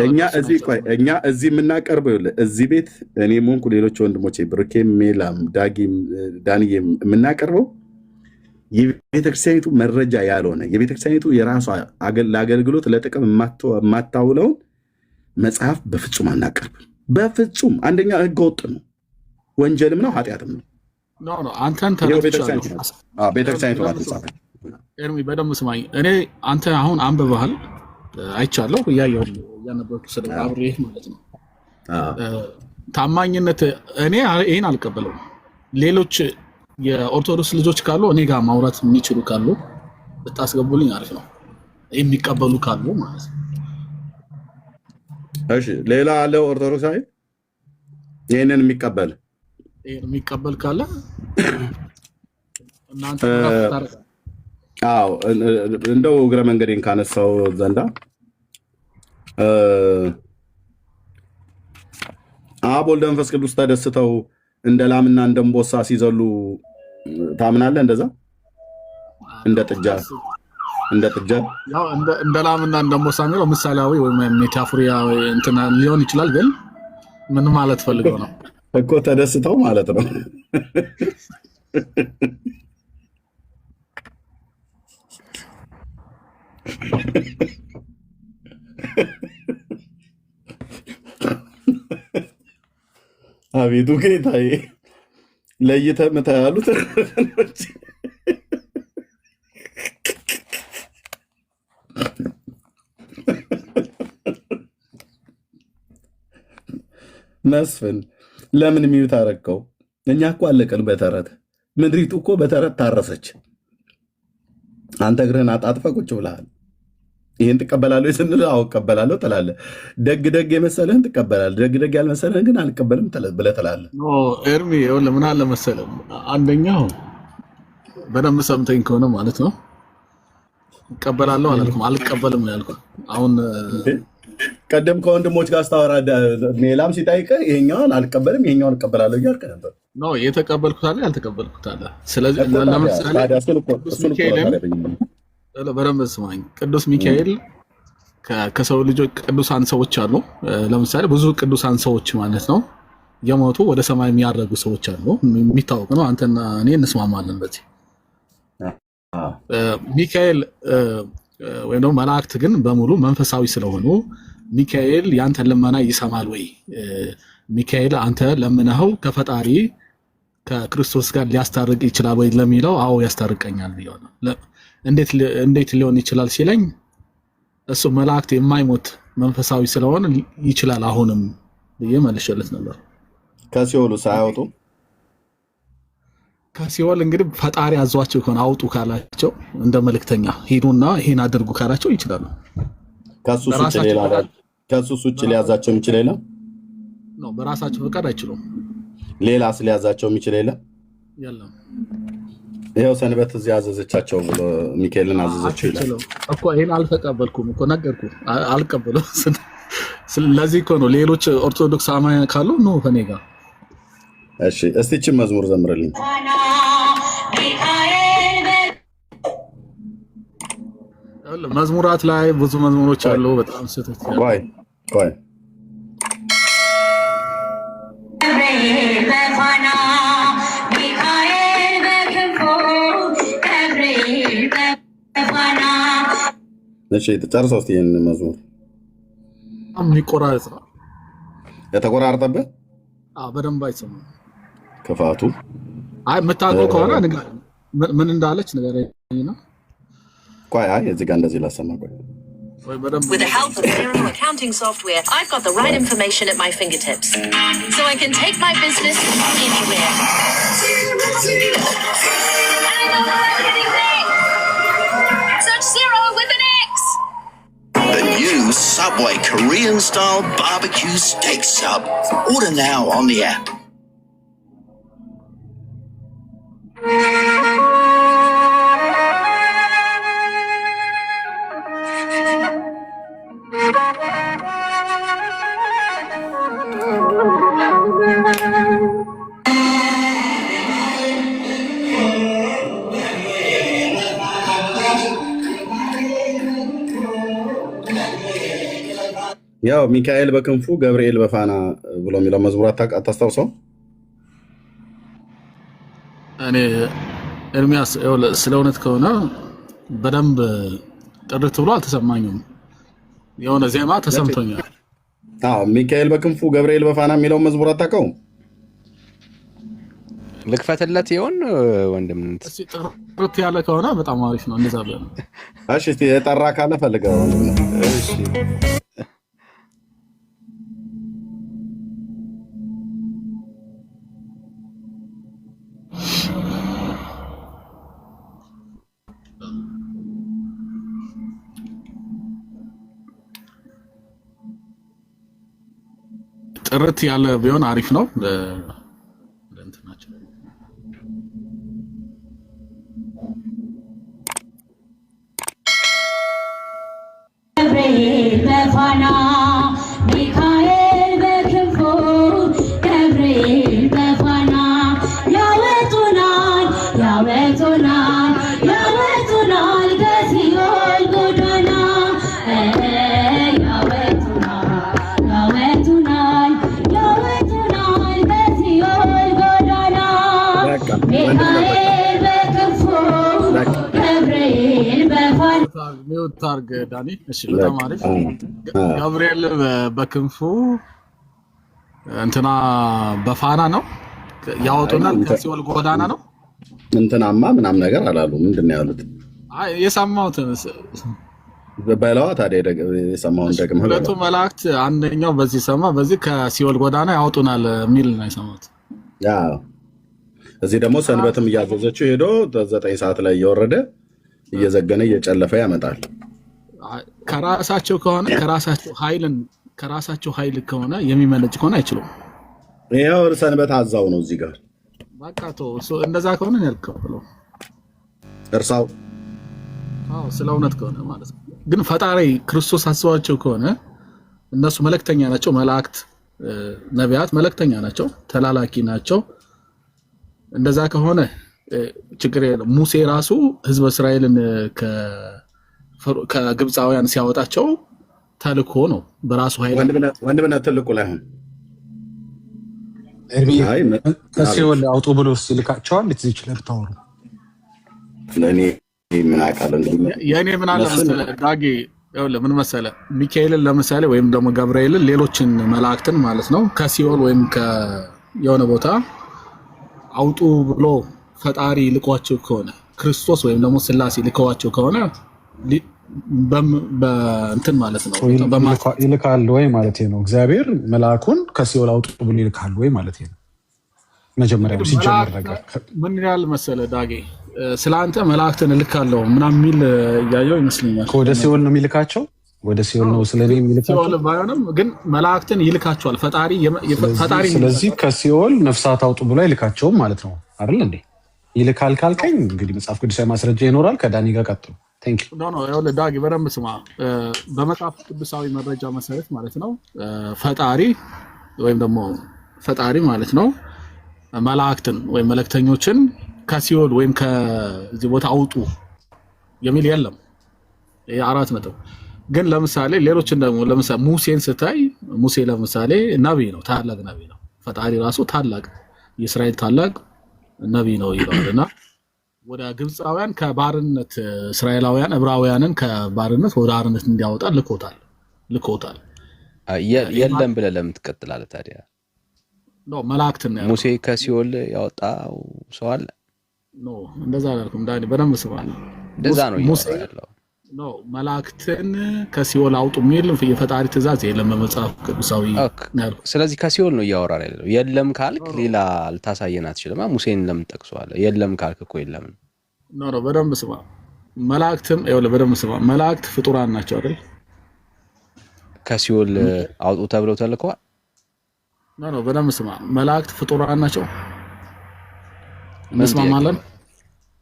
እኛ እዚህ የምናቀርበው እዚህ ቤት እኔም ሆንኩ ሌሎች ወንድሞቼ ብሩኬም፣ ሜላም፣ ዳጊም፣ ዳንዬም የምናቀርበው የቤተክርስቲያኒቱ መረጃ ያልሆነ የቤተክርስቲያኒቱ የራሷ ለአገልግሎት ለጥቅም የማታውለውን መጽሐፍ በፍጹም አናቀርብም። በፍጹም አንደኛ ህገ ወጥ ነው፣ ወንጀልም ነው፣ ኃጢአትም ነው። አንተን ቤተክርስቲያኒቱ ኤርሚ በደንብ ስማኝ። እኔ አንተ አሁን አንብበሃል አይቻለሁ፣ እያነበብኩ ስለ አብሬህ ማለት ነው። ታማኝነት እኔ ይህን አልቀበለውም። ሌሎች የኦርቶዶክስ ልጆች ካሉ እኔ ጋር ማውራት የሚችሉ ካሉ ብታስገቡልኝ አሪፍ ነው፣ የሚቀበሉ ካሉ ማለት ነው። እሺ ሌላ አለ ኦርቶዶክሳዊ ይህንን የሚቀበል ካለ እናንተ እንደው እግረ መንገዴን ካነሳው ዘንዳ አብ ወልድ መንፈስ ቅዱስ ተደስተው እንደ ላምና እንደ እምቦሳ ሲዘሉ ታምናለህ? እንደዛ እንደ ጥጃ ያው እንደ ላምና እንደ እምቦሳ ነው ምሳሌያዊ ወይም ሜታፎሪያ እንትና ሊሆን ይችላል። ግን ምን ማለት ፈልገው ነው እኮ ተደስተው ማለት ነው። አቤቱ ጌታዬ ለይተህ ምታ ያሉት መስፍን ለምን ሚዩት አረከው? እኛ እኮ አለቀን በተረት ምድሪቱ እኮ በተረት ታረሰች። አንተ እግርህን አጣጥፈህ ቁጭ ብለሃል። ይህን ትቀበላለህ ስንል አዎ እቀበላለሁ ትላለህ። ደግ የመሰለህን ትቀበላለህ፣ ደግ ያልመሰለህን ግን አልቀበልም ብለህ ትላለህ። ኤርሚ ምን አለ መሰለህ፣ አንደኛው በደንብ ሰምተኝ ከሆነ ማለት ነው እቀበላለሁ አላልኩም፣ አልቀበልም ነው ያልኩት። አሁን ቀደም ከወንድሞች ጋር ስታወራ ሜላም ሲጠይቅህ ይሄኛውን አልቀበልም ይሄኛውን እቀበላለሁ እያልክ ነበር። የተቀበልኩት አለ ያልተቀበልኩት አለ። ስለዚህ ለምሳሌ በደንብ ስማኝ፣ ቅዱስ ሚካኤል ከሰው ልጆች ቅዱሳን ሰዎች አሉ። ለምሳሌ ብዙ ቅዱሳን ሰዎች ማለት ነው የሞቱ ወደ ሰማይ የሚያረጉ ሰዎች አሉ። የሚታወቅ ነው። አንተና እኔ እንስማማለን በዚህ። ሚካኤል ወይም ደግሞ መላእክት ግን በሙሉ መንፈሳዊ ስለሆኑ ሚካኤል ያንተን ልመና ይሰማል ወይ? ሚካኤል አንተ ለምነኸው ከፈጣሪ ከክርስቶስ ጋር ሊያስታርቅ ይችላል ወይ ለሚለው አዎ ያስታርቀኛል ብየዋለሁ። እንዴት ሊሆን ይችላል ሲለኝ እሱ መላእክት የማይሞት መንፈሳዊ ስለሆነ ይችላል አሁንም ብዬ መልሼለት ነበር። ከሲኦል ሳይወጡ ከሲኦል እንግዲህ ፈጣሪ አዟቸው ከሆነ አውጡ ካላቸው እንደ መልእክተኛ ሄዱና ይሄን አድርጉ ካላቸው ይችላሉ። ከሱስ ውጭ ሊያዛቸው የሚችል የለም ነው። በራሳቸው ፈቃድ አይችሉም። ሌላ ሊያዛቸው የሚችል የለም። ይኸው ሰንበት እዚህ አዘዘቻቸው ብሎ ሚካኤልን አዘዘችው ይላል እኮ። ይሄን አልተቀበልኩም እኮ ነገርኩህ፣ አልቀበለው። ስለዚህ እኮ ነው ሌሎች ኦርቶዶክስ አማኝ ካሉ ነው ከኔ ጋር። እሺ እስቲ እቺ መዝሙር ዘምርልኝ። መዝሙራት ላይ ብዙ መዝሙሮች አሉ። በጣም ስህተት ቆይ እሺ ተጨርሰው እስቲ ይሄን መዝሙር የሚቆራረጥ ነው የተቆራረጠበት። በደንብ አይሰማም ክፋቱ። የምታውቀው ከሆነ ምን እንዳለች ንገረኝና። ቆይ እዚህ ጋር እንደዚህ ላሰማ። ቆይ With the help of Miracle accounting software, I've got the right information at my fingertips, so I can take my business anywhere. Search Zero with an X. The new Subway Korean-style barbecue steak sub. Order now on the app. ያው ሚካኤል በክንፉ ገብርኤል በፋና ብሎ የሚለው መዝሙር አታስታውሰው? እኔ ኤርሚያስ ስለ እውነት ከሆነ በደንብ ጥርት ብሎ አልተሰማኝም። የሆነ ዜማ ተሰምቶኛል። ሚካኤል በክንፉ ገብርኤል በፋና የሚለው መዝሙር አታውቀውም? ልክፈትለት ይሆን ወንድምነት? እሺ ጥርት ያለ ከሆነ በጣም አሪፍ ነው። እንደዛ ብለን እሺ፣ እስቲ የጠራ ካለ ፈልገው። እሺ ጥርት ያለ ቢሆን አሪፍ ነው። ገብርኤል በፋና ሚካኤል በክንፉ ገብርኤል በፋና ያወጡናል ያወጡናል ያወጡናል ከሲኦል ጎዳና ያወጡናል ያወጡናል ያወጡናል ከሲኦል ጎዳና ሚካኤል በክንፉ ገብርኤል በፋና ሚውታርግ ዳኒ። እሺ በጣም አሪፍ። ገብርኤል በክንፉ እንትና በፋና ነው ያወጡናል ከሲኦል ጎዳና ነው። እንትናማ ምናም ነገር አላሉ። ምንድን ነው ያሉት? አይ የሰማሁት በላዋ ታዲያ የሰማውን ደግሞ ሁለቱ መላእክት አንደኛው በዚህ ሰማ በዚህ ከሲኦል ጎዳና ያወጡናል የሚል ነው የሰማሁት። ያው እዚህ ደግሞ ሰንበትም እያዘዘችው ሄዶ 9 ሰዓት ላይ እየወረደ እየዘገነ እየጨለፈ ያመጣል። ከራሳቸው ከሆነ ከራሳቸው ኃይል ከሆነ የሚመነጭ ከሆነ አይችሉም። ይሄው ሰንበት አዛው ነው እዚህ ጋር በቃ እንደዛ ከሆነ ያልከፈለው እርሳው። ስለ እውነት ከሆነ ማለት ነው። ግን ፈጣሪ ክርስቶስ አስዋቸው ከሆነ እነሱ መልእክተኛ ናቸው። መላእክት ነቢያት መልእክተኛ ናቸው፣ ተላላኪ ናቸው። እንደዛ ከሆነ ችግር የለም። ሙሴ ራሱ ህዝበ እስራኤልን ከግብፃውያን ሲያወጣቸው ተልኮ ነው በራሱ ኃይል። ወንድምነት ትልቁ ላይ ሆነ ከሲኦል አውጡ ብሎ ሲልካቸዋል። ልትዝ ይችላል ታወሩ ለኔ ምን አውቃለሁ። የኔ ምን አለ መሰለህ ዳጊ፣ ይኸውልህ ምን መሰለህ ሚካኤልን ለምሳሌ ወይም ደግሞ ገብርኤልን ሌሎችን መላእክትን ማለት ነው ከሲኦል ወይም የሆነ ቦታ አውጡ ብሎ ፈጣሪ ልኳቸው ከሆነ ክርስቶስ ወይም ደግሞ ስላሴ ልከዋቸው ከሆነ በእንትን ማለት ነው ይልካል ወይ ማለት ነው። እግዚአብሔር መልአኩን ከሲኦል አውጡ ብሎ ይልካል ወይ ማለት ነው። መጀመሪያ ሲጀመር ነገር ምን ይላል መሰለህ ዳጌ፣ ስላንተ መላእክትን እልካለሁ ምናምን የሚል ያየው ይመስለኛል። ወደ ሲኦል ነው የሚልካቸው፣ ወደ ሲኦል ነው ስለኔ የሚልካቸው። ሲኦል ባይሆንም ግን መላእክትን ይልካቸዋል ፈጣሪ። ስለዚህ ከሲኦል ነፍሳት አውጡ ብሎ ይልካቸውም ማለት ነው አይደል እንዴ? ይልካል ካልከኝ እንግዲህ መጽሐፍ ቅዱሳዊ ማስረጃ ይኖራል። ከዳኒ ጋር ቀጥሉ። ቴንክ ዩ። ኖ ያው ዳጊ በደንብ ስማ። በመጽሐፍ ቅዱሳዊ መረጃ መሰረት ማለት ነው ፈጣሪ ወይም ደግሞ ፈጣሪ ማለት ነው መላእክትን ወይም መልእክተኞችን ከሲኦል ወይም ከዚህ ቦታ አውጡ የሚል የለም። ይሄ 4 ነጥብ። ግን ለምሳሌ ሌሎችን ደግሞ ለምሳሌ ሙሴን ስታይ ሙሴ ለምሳሌ ነብይ ነው፣ ታላቅ ነብይ ነው። ፈጣሪ ራሱ ታላቅ የእስራኤል ታላቅ ነብይ ነው ይላልና ወደ ግብፃውያን ከባርነት እስራኤላውያን ዕብራውያንን ከባርነት ወደ አርነት እንዲያወጣ ልኮታል። የለም ብለህ ለምን ትቀጥላለህ ታዲያ? ነው መላእክትን ነው ሙሴ ከሲኦል ያወጣው ሰው አለ? ነው እንደዛ አላልኩም ዳኒ፣ በደንብ ስማል። እንደዛ ነው ያለው። ነው መላእክትን ከሲኦል አውጡ የሚል የፈጣሪ ትእዛዝ የለም በመጽሐፍ ቅዱሳዊ። ስለዚህ ከሲኦል ነው እያወራን ያለው። የለም ካልክ ሌላ ልታሳየን አትችልም። ሙሴን ለምን ጠቅሰዋለህ? የለም ካልክ እኮ የለም ነው። በደንብ ስማ። መላእክትን ይኸውልህ፣ በደንብ ስማ። መላእክት ፍጡራን ናቸው አይደል? ከሲኦል አውጡ ተብለው ተልከዋል። ነው በደንብ ስማ። መላእክት ፍጡራን ናቸው። እንስማማለን?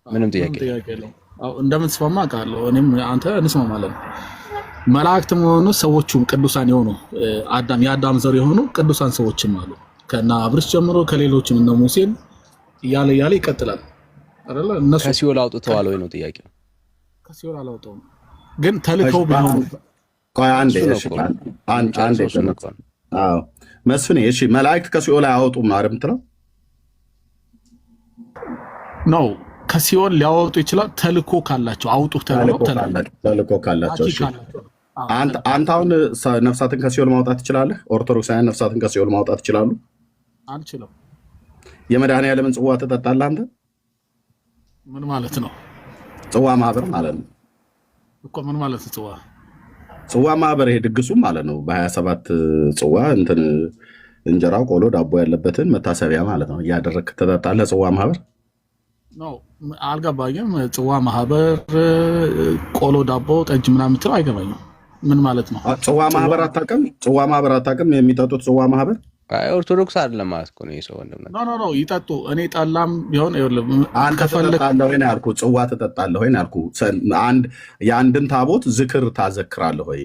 ምንም ጥያቄ የለውም። እንደምትስማማ ቃለው እኔም አንተ እንስማማለን። መላእክት መሆኑ ሰዎቹም ቅዱሳን የሆኑ የአዳም ዘር የሆኑ ቅዱሳን ሰዎችም አሉ። ከና አብርሽ ጀምሮ ከሌሎችም እነ ሙሴን እያለ ይቀጥላል አይደለ? እነሱ ከሲኦል አውጥተዋል ወይ ነው ጥያቄው? ከሲኦል አላወጣውም፣ ግን ተልከው ቢሆኑ ቆይ አንዴ እሱ ነው እሺ እኮ አንዴ ጨርሰው እሱ ነው እኮ ነው። አዎ መስፍኔ እሺ መላእክት ከሲኦል አያወጡም ነው አይደል የምትለው? ነው ከሲኦል ሊያወጡ ይችላል። ተልኮ ካላቸው አውጡ ተልኮ ካላቸው እሺ አንተ አሁን ነፍሳትን ከሲኦል ማውጣት ትችላለህ? ኦርቶዶክሳውያን ነፍሳትን ከሲኦል ማውጣት ይችላሉ? አልችልም። የመድኃኔዓለምን ጽዋ ትጠጣለህ አንተ? ምን ማለት ነው? ጽዋ ማህበር ማለት ነው እኮ። ምን ማለት ነው ጽዋ? ጽዋ ማህበር ይሄ ድግሱም ማለት ነው። በ27 ጽዋ እንትን እንጀራ፣ ቆሎ፣ ዳቦ ያለበትን መታሰቢያ ማለት ነው። እያደረግክ ትጠጣለህ ጽዋ ማህበር ነው። አልገባኝም። ጽዋ ማህበር ቆሎ፣ ዳቦ፣ ጠጅ ምናምን የምትለው አይገባኝም። ምን ማለት ነው? ጽዋ ማህበር አታውቅም? ጽዋ ማህበር አታውቅም? የሚጠጡት ጽዋ ማህበር ኦርቶዶክስ አይደለም ማለት እኮ ነው የሰው ወንድም ነው። ኖ ይጠጡ። እኔ ጠላም ቢሆን አንተ ትጠጣለህ ወይ ነው ያልኩህ። ጽዋ ትጠጣለህ ወይ ነው ያልኩህ። የአንድን ታቦት ዝክር ታዘክራለህ ወይ?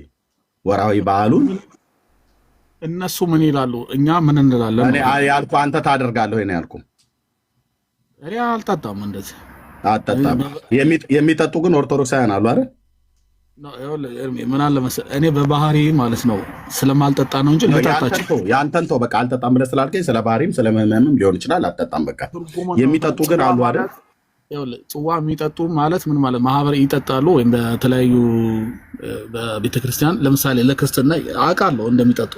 ወርሃዊ በዓሉን እነሱ ምን ይላሉ? እኛ ምን እንላለን? እኔ ያልኩህ አንተ ታደርጋለህ ወይ ነው ያልኩህ። እኔ አልጠጣም። እንደዚህ አትጠጣም። የሚጠጡ ግን ኦርቶዶክሳውያን አሉ አይደል? ምን አለ መሰለህ እኔ በባህሪ ማለት ነው ስለማልጠጣ ነው እንጂ ልጠጣቸው። ያንተን ተው በቃ አልጠጣም ብለህ ስላልከኝ ስለ ባህሪም ስለ ምንም ሊሆን ይችላል። አትጠጣም በቃ። የሚጠጡ ግን አሉ አይደል? ጽዋ የሚጠጡ ማለት ምን ማለት ማህበር ይጠጣሉ ወይም በተለያዩ በቤተክርስቲያን ለምሳሌ ለክርስትና አውቃለሁ እንደሚጠጡ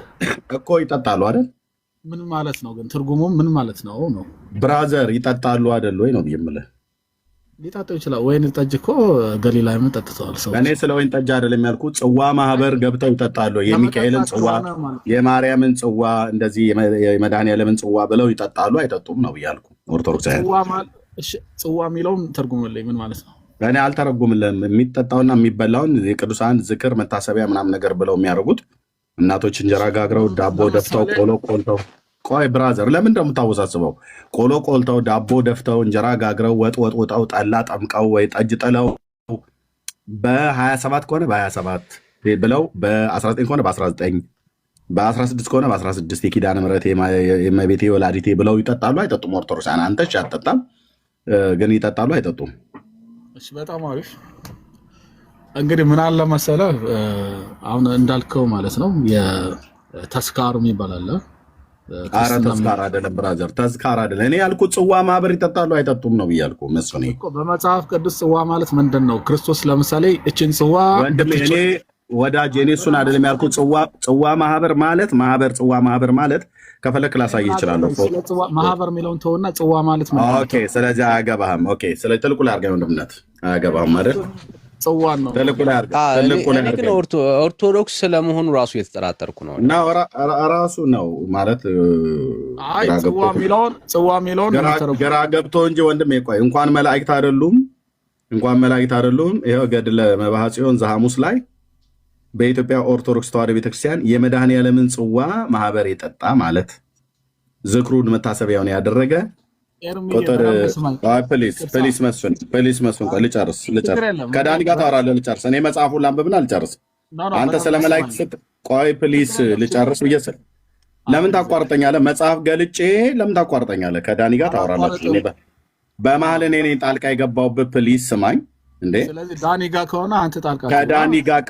እኮ ይጠጣሉ አይደል? ምን ማለት ነው ግን ትርጉሙ ምን ማለት ነው? ብራዘር ይጠጣሉ አይደል ወይ ነው የምልህ። ሊጠጡ ይችላል። ወይን ጠጅ እኮ ገሊላ ጠጥተዋል ሰው። እኔ ስለ ወይን ጠጅ አይደለም ያልኩት፣ ጽዋ ማህበር ገብተው ይጠጣሉ። የሚካኤልን ጽዋ፣ የማርያምን ጽዋ፣ እንደዚህ የመድኃኔዓለምን ጽዋ ብለው ይጠጣሉ አይጠጡም ነው ያልኩ። ኦርቶዶክሳውያን ጽዋ የሚለውን ተርጉምልኝ ምን ማለት ነው? እኔ አልተረጉምልህም። የሚጠጣውና የሚበላውን የቅዱሳን ዝክር መታሰቢያ ምናምን ነገር ብለው የሚያደርጉት እናቶች እንጀራ ጋግረው ዳቦ ደፍተው ቆሎ ቆልተው ቆይ ብራዘር ለምን እንደምታወሳስበው? ቆሎ ቆልተው ዳቦ ደፍተው እንጀራ ጋግረው ወጥ ወጥውጠው ጠላ ጠምቀው ወይ ጠጅ ጥለው በ27 ከሆነ በ27 ብለው በ19 ከሆነ በ19 በ16 ከሆነ በ16 የኪዳነ ምሕረት የእመቤቴ ወላዲቴ ብለው ይጠጣሉ አይጠጡም? ኦርቶዶክሳውያን አንተ እሺ አትጠጣም ግን ይጠጣሉ አይጠጡም? እሺ በጣም አሪፍ። እንግዲህ ምን አለ መሰለህ አሁን እንዳልከው ማለት ነው የተስካር የሚባል አለ። ኧረ ተዝካር አይደለም ብራዘር፣ ተዝካር አይደለም። እኔ ያልኩት ጽዋ ማህበር ይጠጣሉ አይጠጡም ነው ብያልኩ። መስፍኔ በመጽሐፍ ቅዱስ ጽዋ ማለት ምንድን ነው? ክርስቶስ ለምሳሌ እችን ጽዋ እኔ ወዳጅ እኔ እሱን አይደለም ያልኩት። ጽዋ ማህበር ማለት ጽዋ ማህበር ማለት ከፈለክ ላሳይ ይችላለሁ። ማህበር የሚለውን ተውና ጽዋ ማለት ምን? ኦኬ ስለዚህ አያገባህም። ኦኬ ስለዚህ ትልቁ ላይ አድርገህ ወንድምነት አያገባህም አይደል? ጽዋን ነው ትልቁ ላይ አድርገህ ኦርቶዶክስ ስለመሆኑ ራሱ የተጠራጠርኩ ነው እና ራሱ ነው ማለት ጽዋ የሚለውን ግራ ገብቶ እንጂ ወንድሜ ቆይ እንኳን መላእክት አይደሉም ይኸው ገድለ መባሐ ጽዮን ዘሐሙስ ላይ በኢትዮጵያ ኦርቶዶክስ ተዋሕዶ ቤተክርስቲያን የመድኃኔዓለምን ጽዋ ማህበር የጠጣ ማለት ዝክሩን መታሰቢያውን ያደረገ ቁጥር ፕሊስ መስፍን ቆይ ልጨርስ ከዳኒ ጋር ታወራለህ። ልጨርስ እኔ መጽሐፉን ላንብብና ልጨርስ። አንተ ስለ መላእክት ቆይ ፕሊስ ልጨርስ ብዬ ስል ለምን ታቋርጠኛለህ? መጽሐፍ ገልጬ ለምን ታቋርጠኛለህ? ከዳኒ ጋር ታወራላችሁ። በመሀል እኔ ጣልቃ የገባሁበት ፕሊስ ስማኝ እንዴ። ስለዚህ ዳኒ ጋር ከሆነ አንተ ጣልቃ ከዳኒ ጋር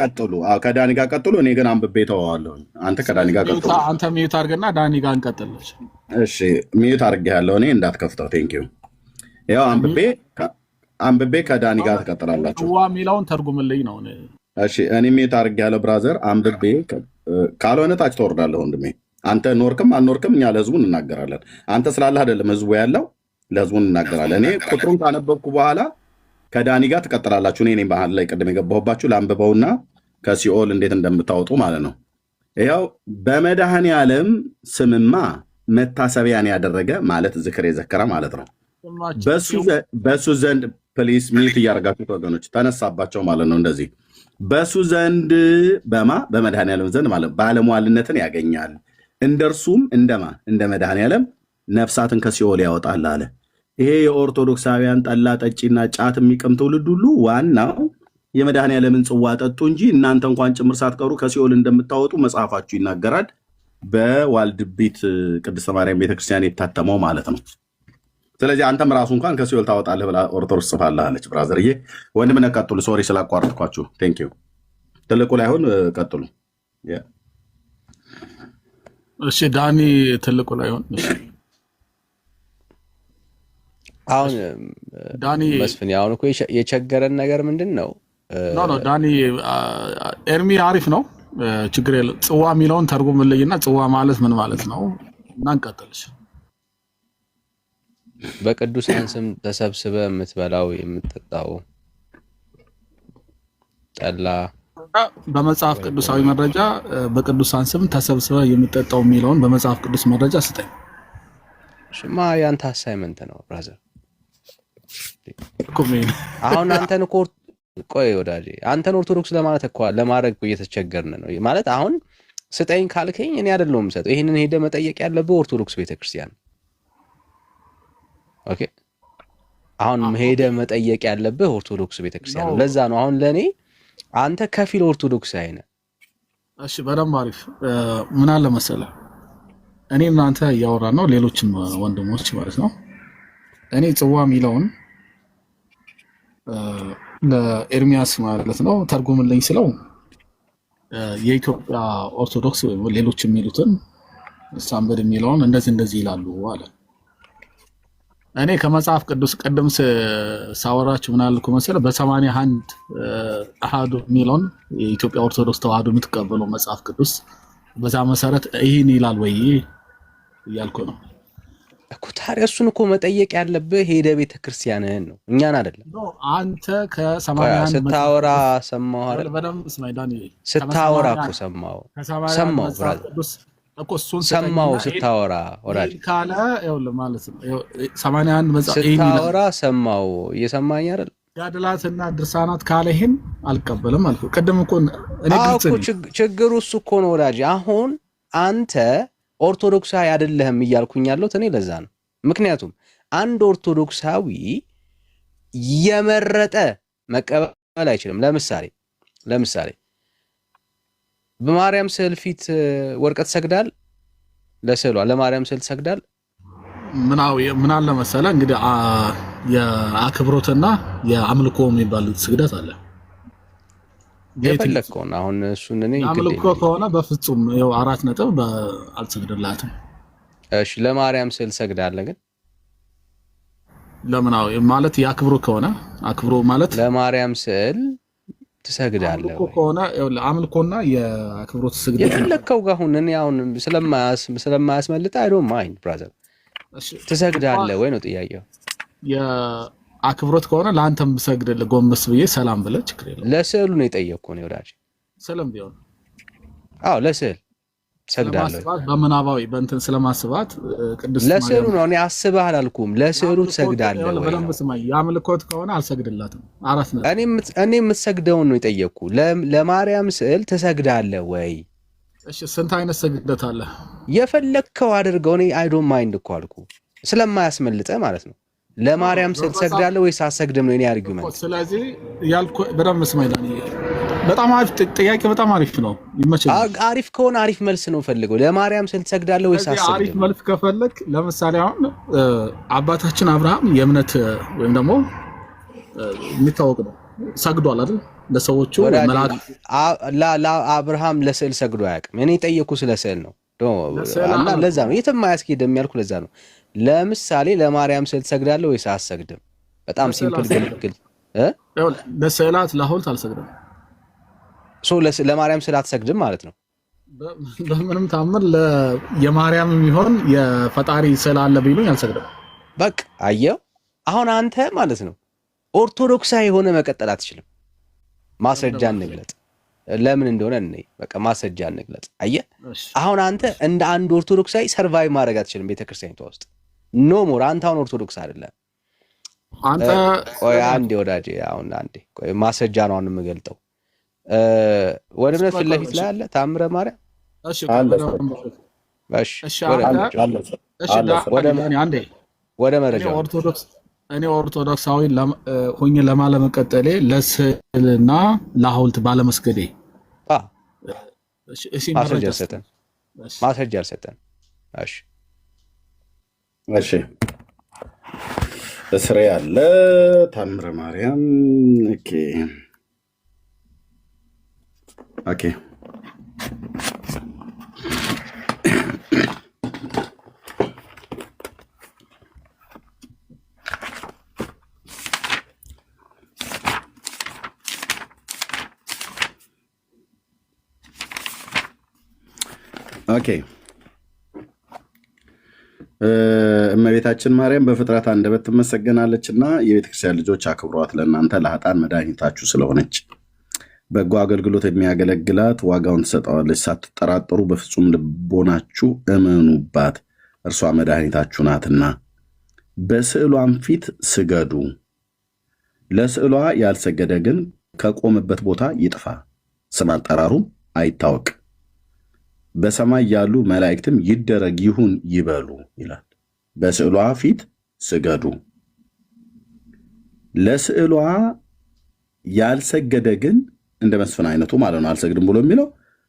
ቀጥሉ። እኔ ግን አንብቤ ተዋዋለሁ። አንተ ከዳኒ ጋር ቀጥሉ። አንተ ሚዩት አድርገና ዳኒ ጋር እንቀጥልሽ። እሺ ሚዩት አድርጌያለሁ እኔ እንዳትከፍተው። ቴንክ ዩ። ያው አንብቤ ከዳኒ ጋር ትቀጥላላችሁ። ጽዋ የሚለውን ተርጉምልኝ ነው። እሺ እኔ ሚዩት አድርጌያለሁ ብራዘር። አንብቤ ካልሆነ ታች ተወርዳለህ ወንድሜ። አንተ ኖርክም አልኖርክም እኛ ለህዝቡ እንናገራለን። አንተ ስላለህ አይደለም ህዝቡ ያለው፣ ለህዝቡ እንናገራለን። እኔ ቁጥሩን ካነበብኩ በኋላ ከዳኒ ጋር ትቀጥላላችሁ። እኔ ባህል ላይ ቅድም የገባሁባችሁ ለአንብበውና ከሲኦል እንዴት እንደምታወጡ ማለት ነው። ያው በመድኃኔዓለም ስምማ መታሰቢያን ያደረገ ማለት ዝክር የዘከረ ማለት ነው። በሱ ዘንድ ፕሊስ ሚት እያደረጋችሁት ወገኖች ተነሳባቸው ማለት ነው። እንደዚህ በሱ ዘንድ በመድኃኔዓለም ዘንድ ማለት ባለሟልነትን ያገኛል። እንደርሱም እንደ መድኃኔዓለም ነፍሳትን ከሲኦል ያወጣል አለ። ይሄ የኦርቶዶክሳውያን ጠላ ጠጪና ጫት የሚቀም ትውልድ ሁሉ ዋናው የመድኃኔዓለምን ጽዋ ጠጡ እንጂ እናንተ እንኳን ጭምር ሳትቀሩ ከሲኦል እንደምታወጡ መጽሐፋችሁ ይናገራል። በዋልድቢት ቅድስተ ማርያም ቤተክርስቲያን የታተመው ማለት ነው። ስለዚህ አንተም ራሱ እንኳን ከሲኦል ታወጣለህ ብላ ኦርቶዶክስ ጽፋለህ አለች። ብራዘርዬ ወንድምነህ ቀጥሉ። ሶሪ ስላቋረጥኳችሁ። ቴንክ ዩ ትልቁ ላይ አሁን ቀጥሉ። እሺ ዳኒ ትልቁ ላይ ሆን። እሺ አሁን ዳኒ መስፍን አሁን እኮ የቸገረን ነገር ምንድን ነው? ኖ ዳኒ ኤርሚ አሪፍ ነው፣ ችግር የለም። ጽዋ የሚለውን ተርጉምልኝና ጽዋ ማለት ምን ማለት ነው? እና እንቀጥልሽ። በቅዱሳን ስም ተሰብስበ የምትበላው የምትጠጣው ጠላ በመጽሐፍ ቅዱሳዊ መረጃ በቅዱሳን ስም ተሰብስበ የምትጠጣው የሚለውን በመጽሐፍ ቅዱስ መረጃ ስጠኝ። ሽማ ያንተ አሳይመንት ነው ብራዘር። አሁን አንተን እኮ ቆይ ወዳጄ አንተን ኦርቶዶክስ ለማለት እኮ ለማድረግ እየተቸገርን ነው ማለት። አሁን ስጠኝ ካልከኝ እኔ አይደለሁም የምሰጠው። ይሄንን ሄደ መጠየቅ ያለብህ ኦርቶዶክስ ቤተክርስቲያን። ኦኬ አሁን ሄደ መጠየቅ ያለብህ ኦርቶዶክስ ቤተክርስቲያን ነው። ለዛ ነው አሁን ለኔ አንተ ከፊል ኦርቶዶክስ አይነ። እሺ በደንብ አሪፍ። ምን አለ መሰለህ እኔ እናንተ እያወራን ነው፣ ሌሎችም ወንድሞች ማለት ነው። እኔ ጽዋ የሚለውን ለኤርሚያስ ማለት ነው ተርጉምልኝ ስለው የኢትዮጵያ ኦርቶዶክስ ወይም ሌሎች የሚሉትን ሳምበድ የሚለውን እንደዚህ ይላሉ አለ። እኔ ከመጽሐፍ ቅዱስ ቀደም ሳወራችሁ ምን አልኩ መሰለህ በ81 አሃዱ የሚለውን የኢትዮጵያ ኦርቶዶክስ ተዋህዶ የምትቀበለው መጽሐፍ ቅዱስ በዛ መሰረት ይህን ይላል ወይ እያልኩ ነው እኮ። ታዲያ እሱን እኮ መጠየቅ ያለብህ ሄደ ቤተክርስቲያንህን ነው እኛን አይደለም። አንተ ከ81 ስታወራ ሰማሁ አይደል? በደምብ ስማኝ ዳኒ፣ ስታወራ እኮ ሰማሁ እኮ እሱን ሰማሁ ስታወራ ወራጅ ካለ ይኸውልህ ማለት ነው 81 መጽሐፍ ስታወራ ሰማሁ። እየሰማኝ አይደል? ጋድላትና ድርሳናት ካለ ይሄን አልቀበልም አልኩ። ቅድም እኮ እኔ ግልጽ ነኝ። ችግሩ እሱ እኮ ነው ወዳጅ። አሁን አንተ ኦርቶዶክሳዊ አይደለህም እያልኩኝ ያለሁት እኔ ለዛ ነው። ምክንያቱም አንድ ኦርቶዶክሳዊ የመረጠ መቀበል አይችልም። ለምሳሌ በማርያም ስዕል ፊት ወርቀት ሰግዳል፣ ለስዕሏ ለማርያም ስዕል ሰግዳል። ምን አለ መሰለህ እንግዲህ የአክብሮትና የአምልኮ የሚባሉት ስግደት አለ። የፈለከውን አሁን እሱን እኔ አምልኮ ከሆነ በፍጹም ይኸው 4 ነጥብ አልሰግድላትም። እሺ ለማርያም ስዕል ሰግዳለህ ግን ለምን ማለት የአክብሮ ከሆነ አክብሮ ማለት ለማርያም ስዕል ትሰግዳለህ ወይ ከሆነ አምልኮና የአክብሮት ስግደት የፈለከው ጋር አሁን እኔ አሁን ስለማያስመልጥ አይ ዶንት ማይንድ ብራዘር ትሰግዳለህ ወይ ነው ጥያቄው። የአክብሮት ከሆነ ለአንተም ብሰግድልህ ጎንበስ ብዬ ሰላም ብለህ ችግር የለም። ለስዕሉ ነው የጠየቅኩህ ነው ወዳጅ። ሰላም ቢሆን አዎ ለስዕል ሰግዳለህ በመናባዊ በእንትን ስለማስባት ቅዱስ ለስዕሉ ነው እኔ አስበህ አላልኩም። ለስዕሉ ትሰግዳለህ ወይ? በደንብ ስማኝ። የአምልኮት ከሆነ አልሰግድላትም። 4 ነጥብ እኔ የምትሰግደውን ነው የጠየቅኩህ። ለማርያም ስዕል ትሰግዳለህ ወይ? እሺ ስንት አይነት ስግደት አለ? የፈለከው አድርገው። እኔ አይ ዶንት ማይንድ እኮ አልኩህ ስለማያስመልጠህ ማለት ነው። ለማርያም ስዕል ትሰግዳለህ ወይስ አትሰግድም ነው የኔ አርጊውመንት። ስለዚህ ያልኩህ በደንብ ስማኝ ዳኒ፣ በጣም አሪፍ ጥያቄ፣ በጣም አሪፍ ነው። ይመችላል። አሪፍ ከሆነ አሪፍ መልስ ነው ፈልገው። ለማርያም ስዕል ትሰግዳለህ ወይስ አትሰግድም? አሪፍ መልስ ከፈለክ ለምሳሌ አሁን አባታችን አብርሃም የእምነት ወይም ደግሞ የሚታወቅ ነው ሰግዷል አይደል? ለሰዎቹ መልአክ አብርሃም ለስዕል ሰግዶ አያውቅም። እኔ የጠየኩህ ስለ ስዕል ነው እና ለዛ ነው የትም አያስኬድም ያልኩህ ለዛ ነው። ለምሳሌ ለማርያም ስዕል ትሰግዳለህ ወይስ አትሰግድም? በጣም ሲምፕል ግልግል ለስዕላት ለሐውልት አልሰግድም። ለማርያም ስዕል አትሰግድም ማለት ነው። በምንም ታምር የማርያም የሚሆን የፈጣሪ ስዕል አለ ቢሉኝ አልሰግድም። በቃ አየው፣ አሁን አንተ ማለት ነው ኦርቶዶክሳዊ የሆነ መቀጠል አትችልም። ማስረጃ እንግለጥ፣ ለምን እንደሆነ እኔ በቃ ማስረጃ እንግለጥ። አየህ፣ አሁን አንተ እንደ አንድ ኦርቶዶክሳዊ ሰርቫይቭ ማድረግ አትችልም ቤተክርስቲያኒቷ ውስጥ። ኖ ሞር አንተ አሁን ኦርቶዶክስ አይደለም። አንተ ቆይ አንዴ ወዳጄ፣ አሁን አንዴ ቆይ፣ ማስረጃ ነው አሁን የምገልጠው። ወደ እምነት ፊት ለፊት ላይ አለ ታምረ ማርያም። እሺ ወደ መረጃው እኔ ኦርቶዶክሳዊ ሆኜ ለማለመቀጠሌ ለስዕልና ለሐውልት ባለመስገዴ ማስረጃ አልሰጠን። እሺ እስሬ ያለ ታምረ ማርያም ኦኬ ኦኬ ኦኬ እመቤታችን ማርያም በፍጥረት አንደበት ትመሰገናለች እና የቤተክርስቲያን ልጆች አክብሯት፣ ለእናንተ ለኃጥአን መድኃኒታችሁ ስለሆነች በጎ አገልግሎት የሚያገለግላት ዋጋውን ትሰጠዋለች። ሳትጠራጠሩ በፍጹም ልቦናችሁ እመኑባት፣ እርሷ መድኃኒታችሁ ናትና። በስዕሏም ፊት ስገዱ። ለስዕሏ ያልሰገደ ግን ከቆመበት ቦታ ይጥፋ፣ ስም አጠራሩም አይታወቅ። በሰማይ ያሉ መላእክትም ይደረግ ይሁን ይበሉ ይላል። በስዕሏ ፊት ስገዱ። ለስዕሏ ያልሰገደ ግን እንደ መስፍን አይነቱ ማለት ነው። አልሰግድም ብሎ የሚለው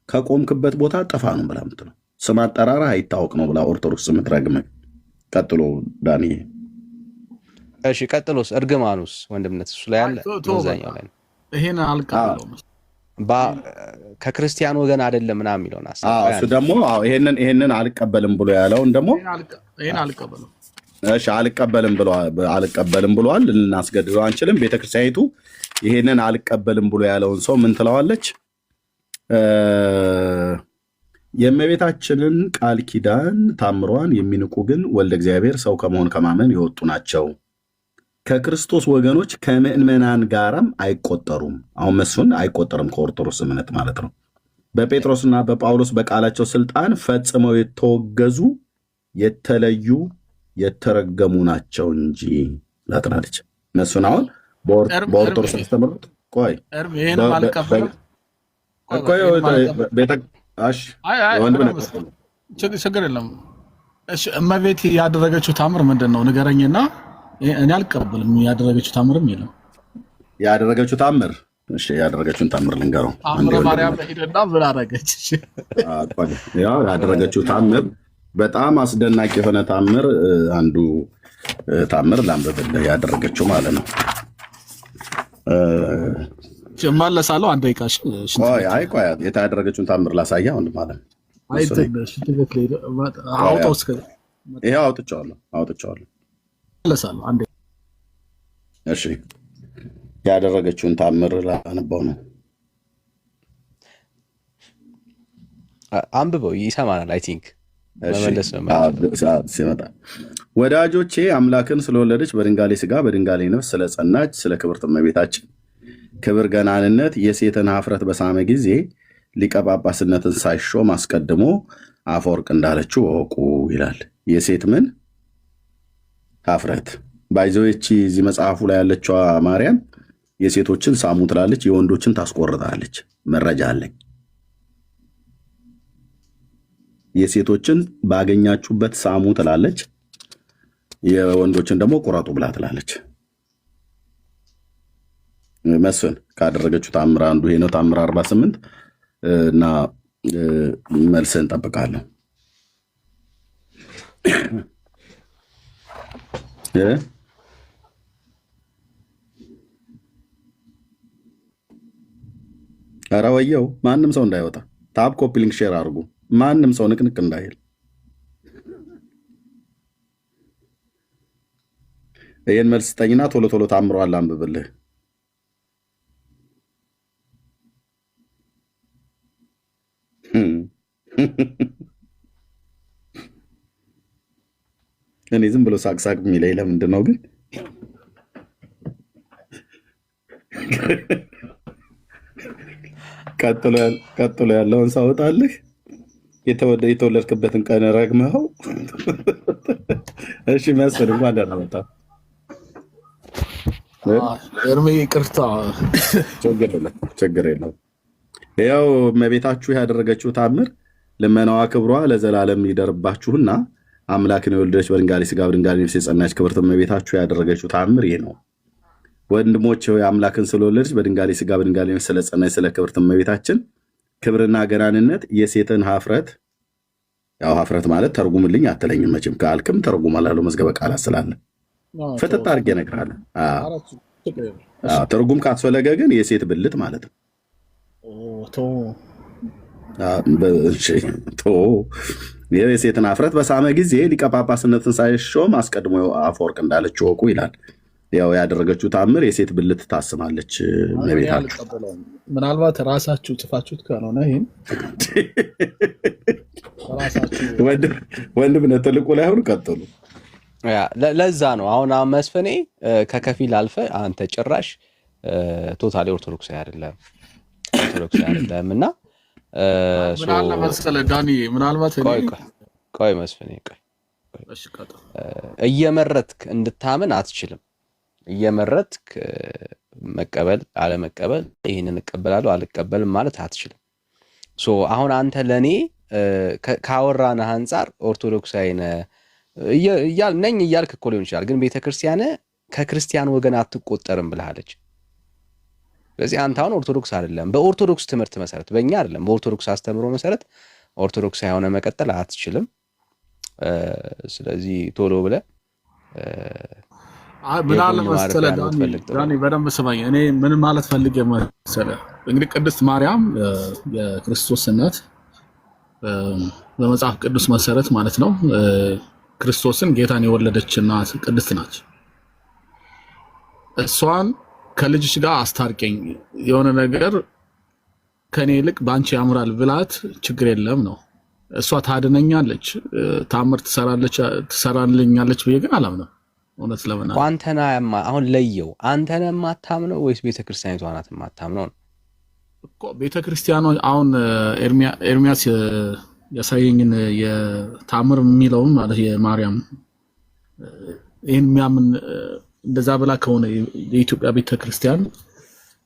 ከቆምክበት ቦታ ጥፋ ነው ብላ ምትለው፣ ስም አጠራራ አይታወቅ ነው ብላ ኦርቶዶክስ የምትረግም። ቀጥሎ ዳኒ። እሺ ቀጥሎስ? እርግማኑስ ወንድምነት እሱ ላይ አለ? በዛኛው ላይ ነው። ይሄን አልቀበለውም። ከክርስቲያን ወገን አይደለም ምናምን የሚለውን እሱ ደግሞ ይሄንን አልቀበልም ብሎ ያለውን ደግሞ ይሄን አልቀበልም። እሺ አልቀበልም ብሏል። ልናስገድደው አንችልም። ቤተክርስቲያኒቱ ይሄንን አልቀበልም ብሎ ያለውን ሰው ምን ትለዋለች? የእመቤታችንን ቃል ኪዳን ታምሯን የሚንቁ ግን ወልደ እግዚአብሔር ሰው ከመሆን ከማመን የወጡ ናቸው። ከክርስቶስ ወገኖች ከምእመናን ጋራም አይቆጠሩም። አሁን መስፍን አይቆጠርም ከኦርቶዶክስ እምነት ማለት ነው። በጴጥሮስና በጳውሎስ በቃላቸው ስልጣን ፈጽመው የተወገዙ የተለዩ የተረገሙ ናቸው እንጂ ላጥናለች። መስፍን አሁን በኦርቶዶክስ አስተምሮት ችግር የለም። እመቤት ያደረገችው ታምር ምንድን ነው ንገረኝና እኔ አልቀበልም። ያደረገችው ታምርም የለም። ያደረገችው ታምር እሺ፣ ያደረገችውን ታምር ልንገረው። ታምረ ማርያም ሄደና ምን አደረገች? ያደረገችው ታምር በጣም አስደናቂ የሆነ ታምር፣ አንዱ ታምር ላንብብልህ። ያደረገችው ማለት ነው። እመለሳለሁ። አንድ ደቂቃ። ቆይ ያደረገችውን ታምር ላሳየህ አሁን ማለት ነው። ይሄው አውጥቼዋለሁ። እመለሳለሁ። አንድ እሺ፣ ያደረገችውን ታምር ላነበው ነው። አንብበው ይሰማናል። አይ ቲንክ ሲመጣ ወዳጆቼ አምላክን ስለወለደች በድንጋሌ ሥጋ በድንጋሌ ነፍስ ስለጸናች ስለ ክብርት እመቤታችን ክብር ገናንነት የሴትን ኀፍረት በሳመ ጊዜ ሊቀ ጳጳስነትን ሳይሾም አስቀድሞ አፈወርቅ እንዳለችው እወቁ ይላል። የሴት ምን ኀፍረት ባይዘዎቺ እዚህ መጽሐፉ ላይ ያለችው ማርያም የሴቶችን ሳሙ ትላለች፣ የወንዶችን ታስቆርጣለች። መረጃ አለኝ። የሴቶችን ባገኛችሁበት ሳሙ ትላለች፣ የወንዶችን ደግሞ ቁረጡ ብላ ትላለች። መስፍን ካደረገችው ታምር አንዱ ይሄ ነው። ታምር 48 እና መልስን እንጠብቃለሁ። ኧረ ወየው፣ ማንም ሰው እንዳይወጣ ታብ ኮፒ ሊንክ ሼር አድርጉ። ማንም ሰው ንቅንቅ እንዳይል። ይህን መልስ ስጠኝና ቶሎ ቶሎ ታምሯል አንብብልህ። እኔ ዝም ብሎ ሳቅሳቅ የሚለኝ ለምንድን ነው ግን? ቀጥሎ ያለውን ሳወጣልህ የተወለድክበትን ቀን ረግመኸው። እሺ መስፍን እንኳን ደህና መጣ። እርሜ ይቅርታ፣ ችግር የለውም። ያው እመቤታችሁ ያደረገችው ታምር ልመናዋ ክብሯ ለዘላለም ይደርባችሁና አምላክን የወለደች በድንጋሌ ሥጋ በድንጋሌ ነፍስ የጸናች ክብርት እመቤታችሁ ያደረገችው ታምር ይህ ነው። ወንድሞች ሆይ አምላክን ስለወለደች በድንጋሌ ሥጋ በድንጋሌ ነፍስ ስለጸናች ስለ ክብርት እመቤታችን ክብርና ገናንነት የሴትን ኀፍረት፣ ያው ኀፍረት ማለት ተርጉምልኝ አትለኝም መቼም ካልክም ተርጉማለሁ መዝገበ ቃላት ስላለ ፍጥጥ አድርጌ እነግርሃለሁ። ትርጉም ካስፈለገ ግን የሴት ብልት ማለት ነው። የሴትን አፍረት በሳመ ጊዜ ሊቀ ጳጳስነትን ሳይሾም አስቀድሞ አፈወርቅ እንዳለች ወቁ ይላል። ያው ያደረገችው ታምር የሴት ብልት ታስማለች። ነቤታችሁ ምናልባት ራሳችሁ ጽፋችሁት ካልሆነ ይሄን ወንድም ትልቁ ላይ አሁን ቀጥሉ። ለዛ ነው አሁን መስፍኔ ከከፊል አልፈ አንተ ጭራሽ ቶታሊ ኦርቶዶክሳዊ አይደለም እና ምናልባት መሰለህ ዳኒ ምናልባት ቆይ መስፍኔ እየመረጥክ እንድታምን አትችልም። እየመረጥክ መቀበል አለመቀበል ይሄንን እቀበላለሁ አልቀበልም ማለት አትችልም። አሁን አንተ ለኔ ካወራነህ አንፃር ኦርቶዶክሳዊ ነኝ እያልክ እኮ ሊሆን ይችላል፣ ግን ቤተክርስቲያን ከክርስቲያን ወገን አትቆጠርም ብለሃለች። ስለዚህ አንተ አሁን ኦርቶዶክስ አይደለም፣ በኦርቶዶክስ ትምህርት መሰረት በእኛ አይደለም፣ በኦርቶዶክስ አስተምሮ መሰረት ኦርቶዶክስ የሆነ መቀጠል አትችልም። ስለዚህ ቶሎ ብለህ ምን አለ መሰለህ ዳኒ በደንብ ስማኝ። እኔ ምን ማለት ፈልጌ መሰለህ እንግዲህ ቅድስት ማርያም የክርስቶስ እናት በመጽሐፍ ቅዱስ መሰረት ማለት ነው ክርስቶስን ጌታን የወለደች እናት ቅድስት ናች። እሷን ከልጅሽ ጋር አስታርቀኝ የሆነ ነገር ከኔ ይልቅ ባንቺ ያምራል ብላት ችግር የለም ነው። እሷ ታድነኛለች፣ ታምር ትሰራልኛለች ብዬ ግን አላምነው። እውነት ለምን አንተና አሁን ለየው አንተና የማታምነው ወይስ ቤተክርስቲያኒቷ ናት የማታምነው እኮ? ቤተክርስቲያኗ አሁን ኤርሚያስ ያሳየኝን የታምር የሚለውን ማለት የማርያም ይሄን የሚያምን እንደዛ ብላ ከሆነ የኢትዮጵያ ቤተክርስቲያን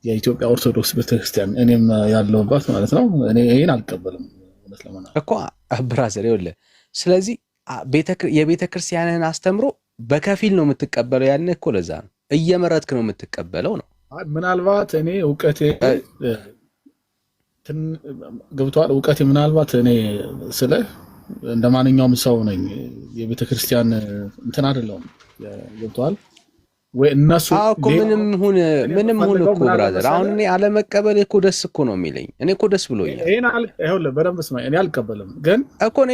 የኢትዮጵያ ኦርቶዶክስ ቤተክርስቲያን እኔም ያለውባት ማለት ነው እኔ ይሄን አልቀበልም እውነት ለምን እኮ ብራዘር ይኸውልህ። ስለዚህ የቤተክርስቲያንን አስተምሮ በከፊል ነው የምትቀበለው ያልን እኮ ለዛ ነው እየመረጥክ ነው የምትቀበለው ነው። ምናልባት እኔ እውቀቴ ገብቷል። እውቀቴ ምናልባት እኔ ስለ እንደማንኛውም ሰው ነኝ። የቤተክርስቲያን እንትን አይደለም ገብቷል ወይ እነሱ እኮ ምንም ሁን እኮ ብራዘር። አሁን እኔ አለመቀበል እኮ ደስ እኮ ነው የሚለኝ። እኔ እኮ ደስ ብሎኛል። ይኸውልህ በደንብ ስማኝ። እኔ አልቀበልም ግን እኮ እኔ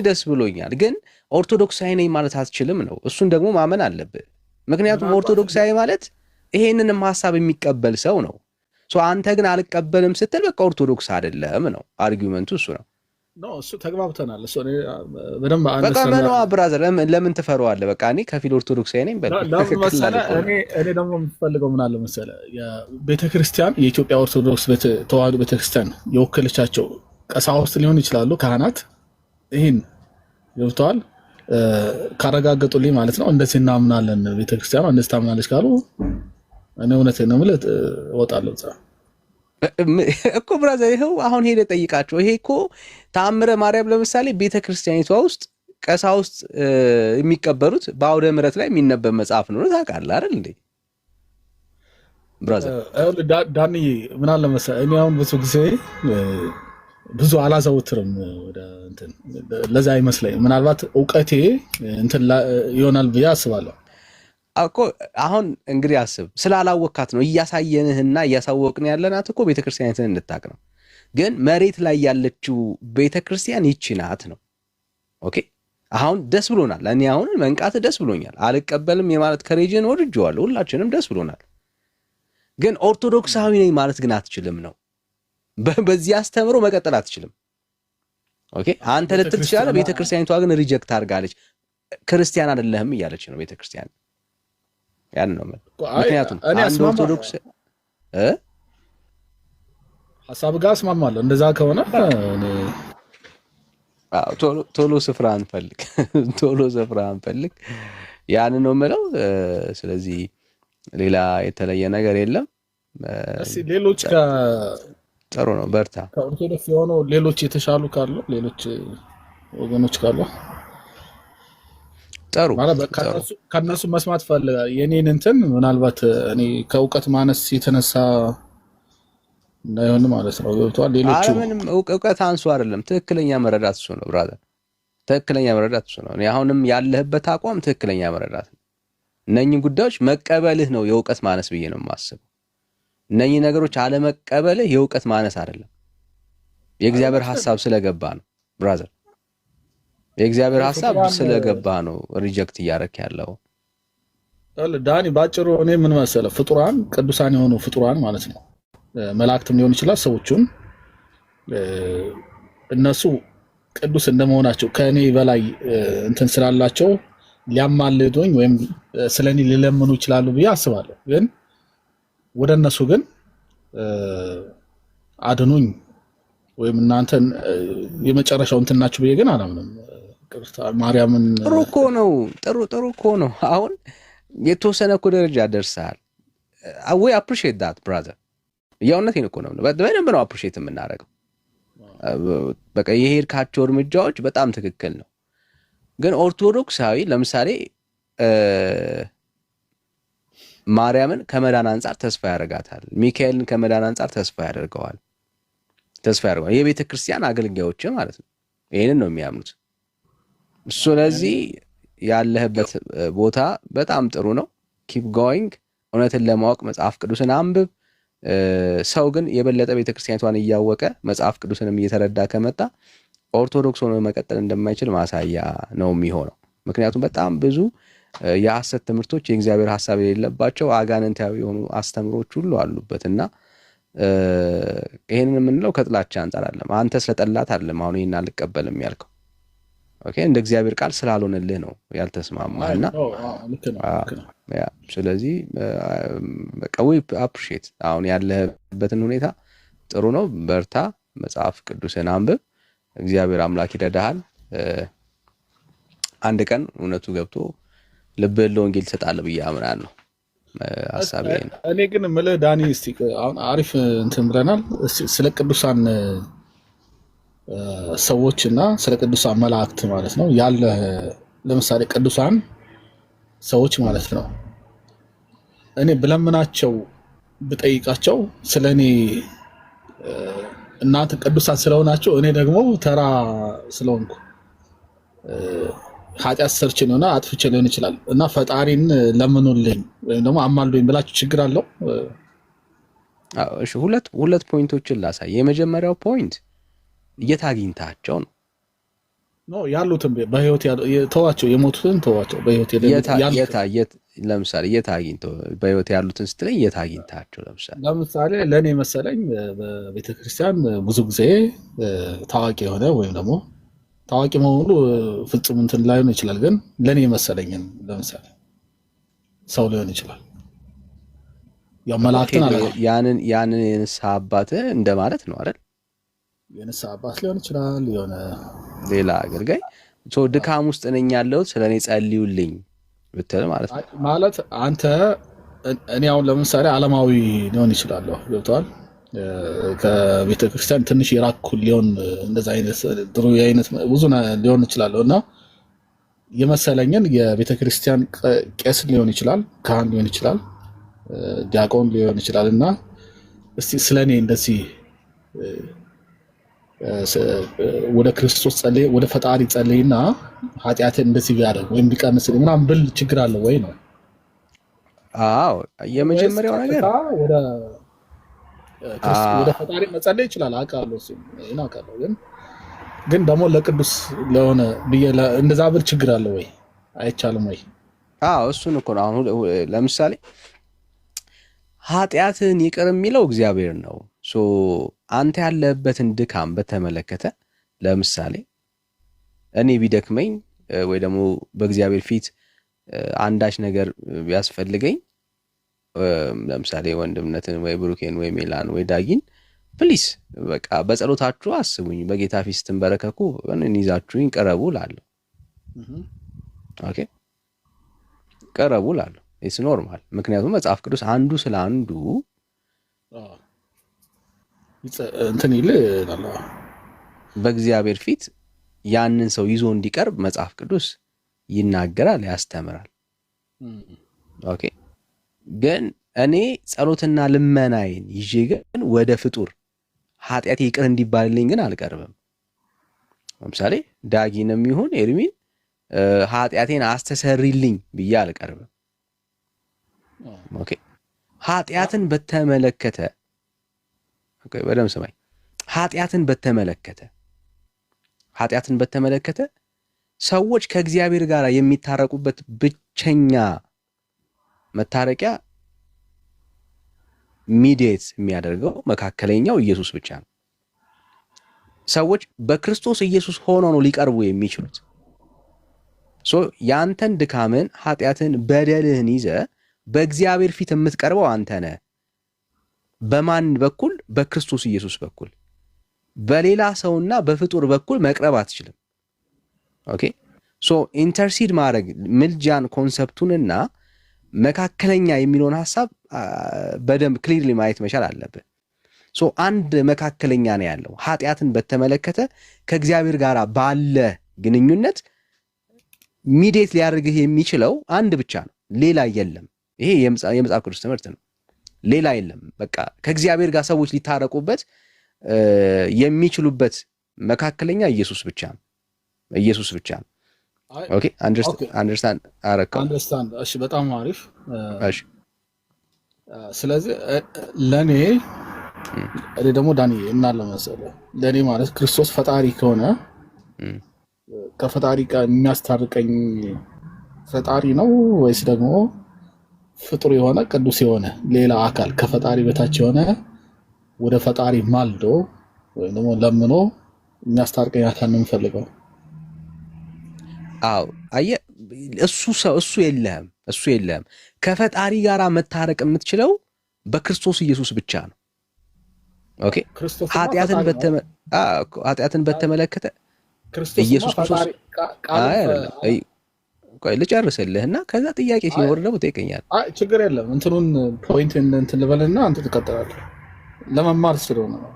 ደስ ብሎኛል ግን ኦርቶዶክሳዊ ነኝ ማለት አትችልም ነው። እሱን ደግሞ ማመን አለብህ። ምክንያቱም ኦርቶዶክሳዊ ማለት ይሄንንም ሐሳብ የሚቀበል ሰው ነው። አንተ ግን አልቀበልም ስትል በቃ ኦርቶዶክስ አይደለም ነው አርጊውመንቱ። እሱ ነው እሱ ተግባብተናል። እሱ በደንብ በቃ ምነው ብራዘር ለምን ትፈራዋለህ? በቃ እኔ ከፊል ኦርቶዶክሳዊ ነኝ በል። እኔ ደግሞ የምፈልገው ምን አለ መሰለህ ቤተክርስቲያን የኢትዮጵያ ኦርቶዶክስ ተዋሕዶ ቤተክርስቲያን የወከለቻቸው ቀሳውስት ሊሆን ይችላሉ፣ ካህናት ይህን ገብተዋል ካረጋገጡልኝ ማለት ነው እንደዚህ እናምናለን ቤተክርስቲያኗ እንደዚህ ታምናለች ካሉ እኔ እውነቴን ነው የምልህ እወጣለሁ እኮ ብራዘር። ይኸው አሁን ሄደ ጠይቃቸው። ይሄ እኮ ተአምረ ማርያም ለምሳሌ ቤተክርስቲያኒቷ ውስጥ ቀሳውስት የሚቀበሉት በአውደ ምሕረት ላይ የሚነበብ መጽሐፍ ነው። ታውቃለህ አይደል እንዴ ብራዘር? ዳኒ ምን አለ መሰለህ እኔ አሁን ብዙ ጊዜ ብዙ አላዘውትርም ወደ እንትን ለዛ አይመስለኝ። ምናልባት እውቀቴ እንትን ይሆናል ብዬ አስባለሁ እኮ። አሁን እንግዲህ አስብ፣ ስላላወካት ነው እያሳየንህና እያሳወቅን ያለናት እኮ ቤተክርስቲያኒትን እንድታቅ ነው። ግን መሬት ላይ ያለችው ቤተክርስቲያን ይቺ ናት ነው። ኦኬ አሁን ደስ ብሎናል። እኔ አሁን መንቃት ደስ ብሎኛል። አልቀበልም የማለት ከሬጅን ወድጄዋለሁ። ሁላችንም ደስ ብሎናል። ግን ኦርቶዶክሳዊ ነኝ ማለት ግን አትችልም ነው። በዚህ አስተምሮ መቀጠል አትችልም። ኦኬ አንተ ልትል ትችላለህ። ቤተክርስቲያኒቷ ግን ሪጀክት አድርጋለች። ክርስቲያን አይደለህም እያለች ነው ቤተክርስቲያን። ያን ነው ምክንያቱም አንድ ኦርቶዶክስ ሐሳብ ጋር እስማማለሁ። እንደዛ ከሆነ ቶሎ ስፍራ አንፈልግ ያን ነው የምለው። ስለዚህ ሌላ የተለየ ነገር የለም። ሌሎች ጥሩ ነው፣ በርታ። ከኦርቶዶክስ የሆኑ ሌሎች የተሻሉ ካሉ ሌሎች ወገኖች ካሉ ጥሩ ከነሱ መስማት ፈልጋለሁ። የኔን እንትን ምናልባት እኔ ከእውቀት ማነስ የተነሳ እንዳይሆን ማለት ነው። ገብቷል። ሌሎቹ ምንም እውቀት አንሱ አይደለም፣ ትክክለኛ መረዳት እሱ ነው ብራዘር። ትክክለኛ መረዳት እሱ ነው። እኔ አሁንም ያለህበት አቋም ትክክለኛ መረዳት ነው። እነኚህ ጉዳዮች መቀበልህ ነው የእውቀት ማነስ ብዬ ነው የማስበው። እነኚህ ነገሮች አለመቀበልህ የእውቀት ማነስ አይደለም፣ የእግዚአብሔር ሐሳብ ስለገባ ነው ብራዘር። የእግዚአብሔር ሐሳብ ስለገባ ነው ሪጀክት እያደረክ ያለው ዳኒ። ባጭሩ እኔ ምን መሰለህ ፍጡራን ቅዱሳን የሆኑ ፍጡራን ማለት ነው መላእክትም ሊሆን ይችላል ሰዎቹን እነሱ ቅዱስ እንደመሆናቸው ከእኔ በላይ እንትን ስላላቸው ሊያማልዱኝ ወይም ስለኔ ሊለምኑ ይችላሉ ብዬ አስባለሁ። ግን ወደ እነሱ ግን አድኑኝ ወይም እናንተን የመጨረሻው እንትን ናችሁ ብዬ ግን አላምንም። ማርያምን ጥሩ እኮ ነው፣ ጥሩ እኮ ነው። አሁን የተወሰነ እኮ ደረጃ ደርሰሃል። we appreciate that brother። የእውነቴን እኮ ነው፣ በደንብ ነው አፕሪሺየት የምናደርገው። በቃ የሄድካቸው እርምጃዎች በጣም ትክክል ነው። ግን ኦርቶዶክሳዊ ለምሳሌ ማርያምን ከመዳን አንጻር ተስፋ ያደርጋታል፣ ሚካኤልን ከመዳን አንጻር ተስፋ ያደርገዋል። የቤተ ክርስቲያን አገልጋዮች ማለት ነው ይሄንን ነው የሚያምኑት። ስለዚህ ያለህበት ቦታ በጣም ጥሩ ነው። ኪፕ ጎይንግ። እውነትን ለማወቅ መጽሐፍ ቅዱስን አንብብ። ሰው ግን የበለጠ ቤተክርስቲያኗን እያወቀ መጽሐፍ ቅዱስንም እየተረዳ ከመጣ ኦርቶዶክስ ሆኖ መቀጠል እንደማይችል ማሳያ ነው የሚሆነው። ምክንያቱም በጣም ብዙ የሐሰት ትምህርቶች የእግዚአብሔር ሐሳብ የሌለባቸው አጋንንታዊ የሆኑ አስተምሮች ሁሉ አሉበትና ይሄንን የምንለው ከጥላቻ አንጻር አይደለም። አንተ ስለጠላት አይደለም አሁን ይሄን አልቀበልም ያልከው። ኦኬ እንደ እግዚአብሔር ቃል ስላልሆነልህ ነው ያልተስማማህና ያ ስለዚህ በቃ ወይ አፕሪሺየት አሁን ያለህበትን ሁኔታ ጥሩ ነው። በርታ፣ መጽሐፍ ቅዱስን አንብብ፣ እግዚአብሔር አምላክ ይረዳሃል። አንድ ቀን እውነቱ ገብቶ ልብህ ለወንጌል ይሰጣል ብዬ አምናለሁ። ሐሳቤ ነው። እኔ ግን ምልህ ዳኒ እስቲ አሁን አሪፍ እንትን ብለናል ስለ ቅዱሳን ሰዎችና ስለ ቅዱሳን መላእክት ማለት ነው ያለ ለምሳሌ ቅዱሳን ሰዎች ማለት ነው እኔ ብለምናቸው ብጠይቃቸው ስለኔ እናንተ ቅዱሳን ስለሆናቸው እኔ ደግሞ ተራ ስለሆንኩ ኃጢአት ሰርቼ ነውና አጥፍቼ ሊሆን ይችላል እና ፈጣሪን ለምኑልኝ ወይም ደግሞ አማልዱኝ ብላችሁ ችግር አለው? እሺ ሁለት ፖይንቶችን ላሳይ። የመጀመሪያው ፖይንት የታግኝታቸው ነው ያሉትን በህይወት ተዋቸው፣ የሞቱትን ተዋቸው። በህይወት ለምሳሌ የታግኝተው በህይወት ያሉትን ስትለኝ የታግኝታቸው ለምሳሌ ለኔ መሰለኝ በቤተክርስቲያን ብዙ ጊዜ ታዋቂ የሆነ ወይም ደግሞ ታዋቂ መሆኑ ፍጹም እንትን ላይሆን ይችላል። ግን ለኔ መሰለኝን ለምሳሌ ሰው ሊሆን ይችላል። ያው መላእክትን አለ ያንን የንስሐ አባት እንደማለት ነው አይደል? የንስሐ አባት ሊሆን ይችላል፣ የሆነ ሌላ አገልጋይ ድካም ውስጥ ነኝ ያለሁት ስለኔ ጸልዩልኝ ብትል ማለት አንተ እኔ አሁን ለምሳሌ ዓለማዊ ሊሆን ይችላል። ገብቷል? ከቤተ ክርስቲያን ትንሽ የራኩ ሊሆን እንደዛ አይነት ድሩ አይነት ብዙ ሊሆን ይችላል እና የመሰለኝን የቤተ ክርስቲያን ቄስ ሊሆን ይችላል፣ ካህን ሊሆን ይችላል፣ ዲያቆን ሊሆን ይችላል እና እስቲ ስለኔ እንደዚህ ወደ ክርስቶስ ጸልይ፣ ወደ ፈጣሪ ጸልይና ኃጢአትን እንደዚህ ቢያደርግ ወይም ቢቀንስልኝ ምናምን ብል ችግር አለው ወይ ነው? አዎ የመጀመሪያው ነገር ወደ ፈጣሪ መጸለይ ይችላል አውቃለሁ፣ እሱ አውቃለሁ። ግን ደግሞ ለቅዱስ ለሆነ እንደዛ ብል ችግር አለው ወይ? አይቻልም ወይ? አዎ እሱን እኮ ነው። አሁን ለምሳሌ ኃጢአትን ይቅር የሚለው እግዚአብሔር ነው። አንተ ያለህበትን ድካም በተመለከተ ለምሳሌ እኔ ቢደክመኝ ወይ ደግሞ በእግዚአብሔር ፊት አንዳች ነገር ቢያስፈልገኝ ለምሳሌ ወንድምነትን ወይ ብሩኬን ወይ ሜላን ወይ ዳጊን ፕሊስ በቃ በጸሎታችሁ አስቡኝ፣ በጌታ ፊት ስትንበረከኩ እንይዛችሁኝ ቀረቡ እላለሁ። ኦኬ ቀረቡ እላለሁ። ኢትስ ኖርማል። ምክንያቱም መጽሐፍ ቅዱስ አንዱ ስለ አንዱ እንትን ይላል በእግዚአብሔር ፊት ያንን ሰው ይዞ እንዲቀርብ መጽሐፍ ቅዱስ ይናገራል፣ ያስተምራል። ኦኬ ግን እኔ ጸሎትና ልመናዬን ይዤ ግን ወደ ፍጡር ኃጢአቴ ይቅር እንዲባልልኝ ግን አልቀርብም። ለምሳሌ ዳጊንም ይሁን ኤርሚን ኃጢአቴን አስተሰሪልኝ ብዬ አልቀርብም። ኦኬ ኃጢአትን በተመለከተ በደም ሰማይ ኃጢአትን በተመለከተ ሰዎች ከእግዚአብሔር ጋር የሚታረቁበት ብቸኛ መታረቂያ ሚዲየት የሚያደርገው መካከለኛው ኢየሱስ ብቻ ነው። ሰዎች በክርስቶስ ኢየሱስ ሆነው ነው ሊቀርቡ የሚችሉት። ያንተን ድካምን፣ ኃጢአትን፣ በደልህን ይዘ በእግዚአብሔር ፊት የምትቀርበው አንተ ነህ። በማን በኩል? በክርስቶስ ኢየሱስ በኩል። በሌላ ሰውና በፍጡር በኩል መቅረብ አትችልም። ኦኬ ኢንተርሲድ ማድረግ ምልጃን ኮንሰፕቱንና መካከለኛ የሚለውን ሐሳብ በደንብ ክሊርሊ ማየት መቻል አለብህ። አንድ መካከለኛ ነው ያለው። ኃጢአትን በተመለከተ ከእግዚአብሔር ጋር ባለ ግንኙነት ሚዲየት ሊያደርግህ የሚችለው አንድ ብቻ ነው፣ ሌላ የለም። ይሄ የመጽሐፍ ቅዱስ ትምህርት ነው። ሌላ የለም። በቃ ከእግዚአብሔር ጋር ሰዎች ሊታረቁበት የሚችሉበት መካከለኛ ኢየሱስ ብቻ ነው። ኢየሱስ ብቻ ነው። ኦኬ አንደርስታንድ አረከው? አንደርስታንድ። እሺ በጣም አሪፍ። እሺ ስለዚህ ለኔ ደግሞ ዳኒ እናለ መሰለህ ለኔ ማለት ክርስቶስ ፈጣሪ ከሆነ ከፈጣሪ ጋር የሚያስታርቀኝ ፈጣሪ ነው ወይስ ደግሞ ፍጡር የሆነ ቅዱስ የሆነ ሌላ አካል ከፈጣሪ በታች የሆነ ወደ ፈጣሪ ማልዶ ወይ ደግሞ ለምኖ የሚያስታርቀኝ አካል ነው የምፈልገው? አዎ አየህ፣ እሱ የለህም። ከፈጣሪ ጋር መታረቅ የምትችለው በክርስቶስ ኢየሱስ ብቻ ነው። ኦኬ ኃጢአትን በተመለከተ ኢየሱስ ክርስቶስ ቆይ ልጨርስልህና ከዛ ጥያቄ ሲኖር ደግሞ ትጠይቀኛለህ። ችግር የለም። እንትኑን ፖይንት እንትን ልበልና አንተ ትቀጥላለህ። ለመማር ስለሆነ ነው።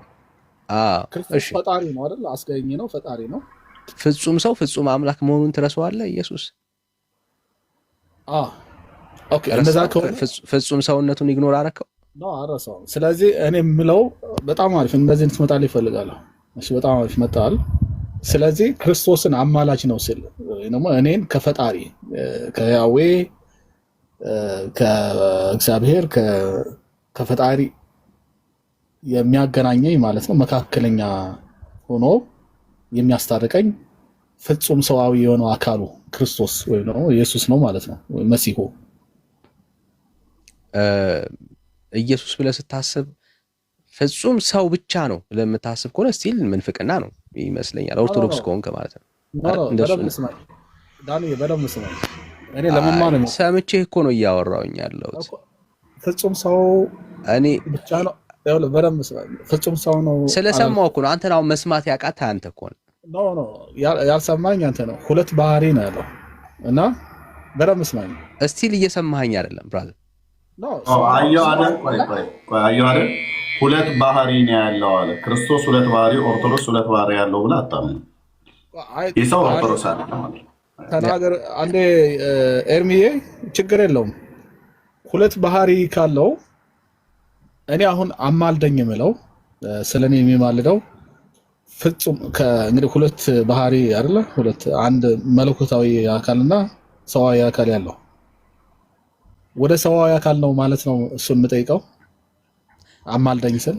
ክርስቶስ ፈጣሪ ነው አይደል? አስገኝ ነው፣ ፈጣሪ ነው። ፍጹም ሰው ፍጹም አምላክ መሆኑን ትረሳዋለህ ኢየሱስ? ኦኬ እንደዛ ከሆነ ፍጹም ሰውነቱን ኢግኖር አደረከው? ነው አረሳው። ስለዚህ እኔ የምለው በጣም አሪፍ እንደዚህ እንትመጣልህ ይፈልጋለሁ። እሺ በጣም አሪፍ መጣል። ስለዚህ ክርስቶስን አማላጅ ነው ስል ደግሞ እኔን ከፈጣሪ ከያዌ ከእግዚአብሔር ከፈጣሪ የሚያገናኘኝ ማለት ነው። መካከለኛ ሆኖ የሚያስታርቀኝ ፍጹም ሰዋዊ የሆነው አካሉ ክርስቶስ ወይ ነው ኢየሱስ ነው ማለት ነው። መሲሁ ኢየሱስ ብለህ ስታስብ ፍጹም ሰው ብቻ ነው ለምታስብ ከሆነ ስቲል ምንፍቅና ነው ይመስለኛል። ኦርቶዶክስ ከሆንክ ማለት ነው። ዳኒ በደምብ ስማኝ። እኔ ለመማር ነው ሰምቼ እኮ ነው እያወራሁኝ ያለሁት። ፍጹም ሰው እኔ ብቻ ነው ያው በደምብ ስማኝ። ፍጹም ሰው ነው ስለሰማሁ እኮ ነው። አንተ ነው መስማት ያቃተህ አንተ እኮ ነው። ኖ ያልሰማኝ አንተ ነው። ሁለት ባህሪ ነው ያለው እና በደምብ ስማኝ። ስቲል እየሰማኸኝ አይደለም ብራዘር። አየሁ አይደል? ሁለት ባህሪ ነው ያለው አለ ክርስቶስ። ሁለት ባህሪ ኦርቶዶክስ ሁለት ባህሪ ያለው ብለህ አታምንም? ይሰው ኦርቶዶክስ አይደለም ተናገር አንዴ ኤርሚዬ። ችግር የለውም። ሁለት ባህሪ ካለው እኔ አሁን አማልደኝ የምለው ስለኔ የሚማልደው ፍጹም እንግዲህ ሁለት ባህሪ አይደለ? ሁለት አንድ መለኮታዊ አካልና ሰዋዊ አካል ያለው ወደ ሰዋዊ አካል ነው ማለት ነው እሱን የምጠይቀው አማልደኝ ስል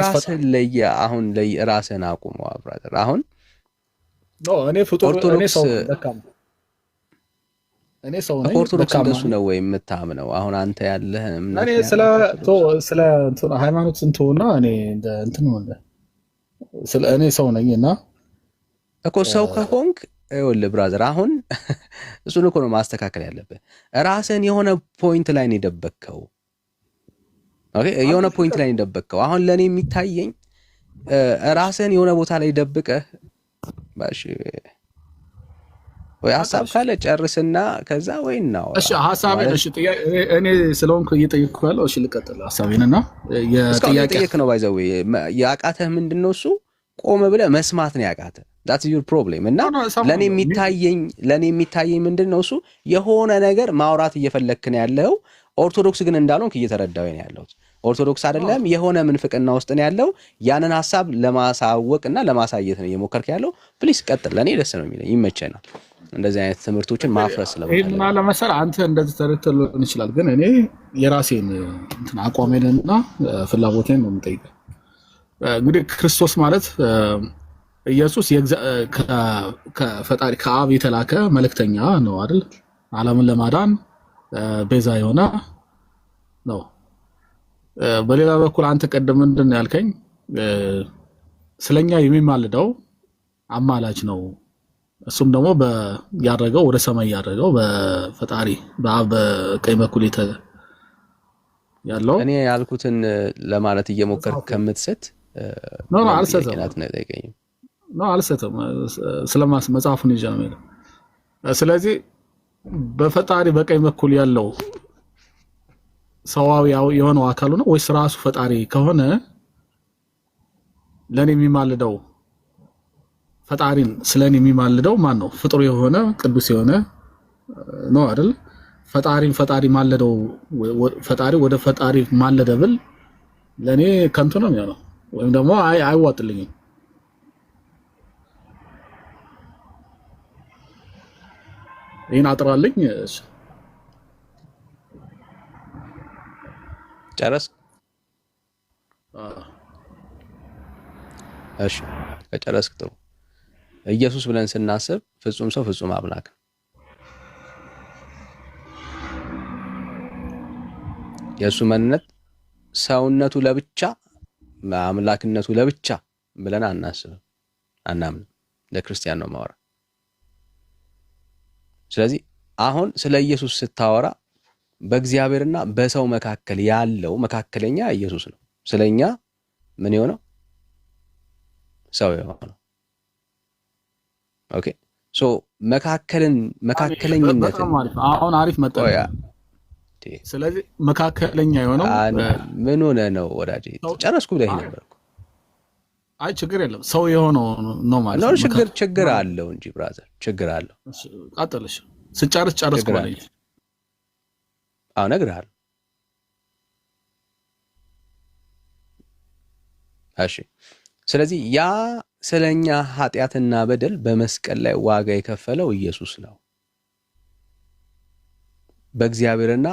ራስህን ለየ። አሁን ራስህን አቁመው ብራዘር። አሁን እኔ ፍጡር እኔ ሰው ደካማ እኔ ሰው ነኝ። ኦርቶዶክስ እንደሱ ነው ወይ የምታምነው? አሁን አንተ ያለህ እኔ ስለ እንትን ሃይማኖት እንትውና እኔ እንደ እንትን ነው ስለ እኔ ሰው ነኝና እኮ ሰው ከሆንክ ይኸውልህ ብራዘር፣ አሁን እሱን እኮ ነው ማስተካከል ያለብህ። ራስህን የሆነ ፖይንት ላይ ነው የደበቅከው። ኦኬ የሆነ ፖይንት ላይ ነው የደበቅከው። አሁን ለኔ የሚታየኝ ራስህን የሆነ ቦታ ላይ ደብቀህ ባሽ ወይ ሐሳብ ካለ ጨርስና ከዛ ወይና እሺ ሐሳቤን እሺ እኔ ስለሆንኩ እየጠየቅኩ ያለው እሺ ልቀጥል ሐሳቤንና የጥያቄ ነው ባይዘው ያቃተህ ምንድነው? እሱ ቆመ ብለህ መስማት ነው ያቃተህ። that's your problem እና ለኔ የሚታየኝ ምንድነው? እሱ የሆነ ነገር ማውራት እየፈለክ ነው ያለው። ኦርቶዶክስ ግን እንዳልሆንክ እየተረዳኸኝ ነው ያለሁት። ኦርቶዶክስ አይደለም የሆነ ምንፍቅና ውስጥ ነው ያለው። ያንን ሐሳብ ለማሳወቅና ለማሳየት ነው እየሞከርክ ያለው። ፕሊስ ቀጥል። ለኔ ደስ ነው የሚለኝ፣ ይመቸናል እንደዚህ አይነት ትምህርቶችን ማፍረስ ስለማለት ይሄን እና ለመሰል አንተ እንደዚህ ተረተል ሊሆን ይችላል፣ ግን እኔ የራሴን እንትን አቋሜንና ፍላጎቴን ነው የምጠይቀው። እንግዲህ ክርስቶስ ማለት ኢየሱስ ከፈጣሪ ከአብ የተላከ መልእክተኛ ነው አይደል? ዓለምን ለማዳን ቤዛ የሆነ ነው። በሌላ በኩል አንተ ቀደም ምንድን ነው ያልከኝ? ስለኛ የሚማልደው አማላጅ ነው። እሱም ደግሞ ያረገው ወደ ሰማይ ያረገው በፈጣሪ በአብ በቀኝ በኩል ያለው እኔ ያልኩትን ለማለት እየሞከርክ ከምትሰጥ ነው አልሰተም ስለማስ መጽሐፉን ይዤ ነው የሚለው። ስለዚህ በፈጣሪ በቀኝ በኩል ያለው ሰዋዊ የሆነው አካሉ ነው ወይስ ራሱ ፈጣሪ ከሆነ ለኔ የሚማልደው ፈጣሪን ስለኔ የሚማልደው ማን ነው? ፍጡር የሆነ ቅዱስ የሆነ ነው አይደል? ፈጣሪ ማለደው ፈጣሪ ወደ ፈጣሪ ማለደ ብል ለኔ ከንቱ ነው የሚሆነው፣ ወይም ደግሞ አይዋጥልኝም። ይሄን አጥራልኝ። ጨረስ? እሺ ከጨረስክ ጥሩ። ኢየሱስ ብለን ስናስብ ፍጹም ሰው ፍጹም አምላክ፣ የእሱ ማንነት ሰውነቱ ለብቻ አምላክነቱ ለብቻ ብለን አናምንም። ለክርስቲያን ነው ማወራ። ስለዚህ አሁን ስለ ኢየሱስ ስታወራ በእግዚአብሔርና በሰው መካከል ያለው መካከለኛ ኢየሱስ ነው። ስለኛ ምን የሆነው ሰው የሆነው። ኦኬ ሶ መካከለኝነት አሁን አሪፍ መጣያ። ስለዚህ መካከለኛ የሆነው ምን ሆነ ነው ወዳጄ? ጨረስኩ ብለህ ነበር። አይ ችግር የለም ሰው የሆነው ነው ማለት ነው። ችግር አለው እንጂ ብራዘር ችግር አለው። ቀጥልሽ ስጨርስ ጨረስኩ ማለት ነው። አዎ እነግርሃለሁ። እሺ ስለዚህ ያ ስለኛ ኃጢአትና በደል በመስቀል ላይ ዋጋ የከፈለው ኢየሱስ ነው። በእግዚአብሔርና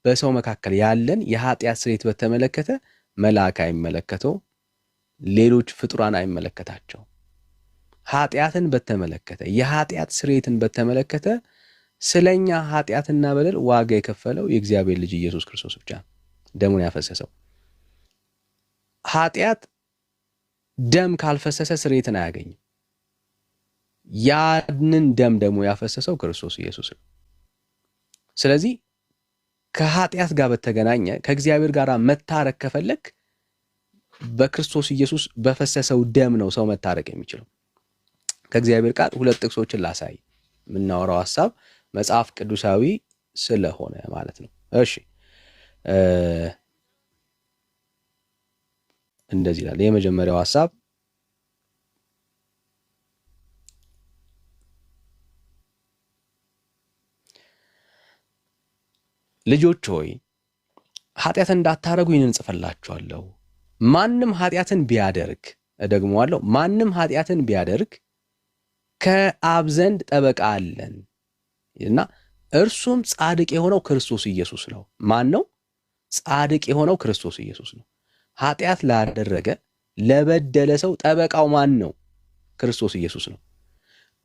በሰው መካከል ያለን የኃጢአት ስርየት በተመለከተ መልአክ አይመለከተው፣ ሌሎች ፍጡራን አይመለከታቸው። ኃጢአትን በተመለከተ የኃጢአት ስርየትን በተመለከተ ስለኛ ኃጢአትና በደል ዋጋ የከፈለው የእግዚአብሔር ልጅ ኢየሱስ ክርስቶስ ብቻ ነው፣ ደሙን ያፈሰሰው። ኃጢአት ደም ካልፈሰሰ ስርየትን አያገኝም። ያንን ደም ደግሞ ያፈሰሰው ክርስቶስ ኢየሱስ ነው። ስለዚህ ከኃጢአት ጋር በተገናኘ ከእግዚአብሔር ጋር መታረቅ ከፈለክ በክርስቶስ ኢየሱስ በፈሰሰው ደም ነው ሰው መታረቅ የሚችለው። ከእግዚአብሔር ቃል ሁለት ጥቅሶችን ላሳይ፣ የምናወራው ሐሳብ መጽሐፍ ቅዱሳዊ ስለሆነ ማለት ነው። እሺ እንደዚህ ይላል። የመጀመሪያው ሐሳብ ልጆች ሆይ ኃጢአትን እንዳታረጉ ይህንን እንጽፈላችኋለሁ። ማንም ኃጢአትን ቢያደርግ እደግመዋለሁ፣ ማንም ኃጢአትን ቢያደርግ ከአብ ዘንድ ጠበቃ አለን እና እርሱም ጻድቅ የሆነው ክርስቶስ ኢየሱስ ነው። ማን ነው ጻድቅ የሆነው? ክርስቶስ ኢየሱስ ነው። ኃጢአት ላደረገ ለበደለ ሰው ጠበቃው ማን ነው? ክርስቶስ ኢየሱስ ነው።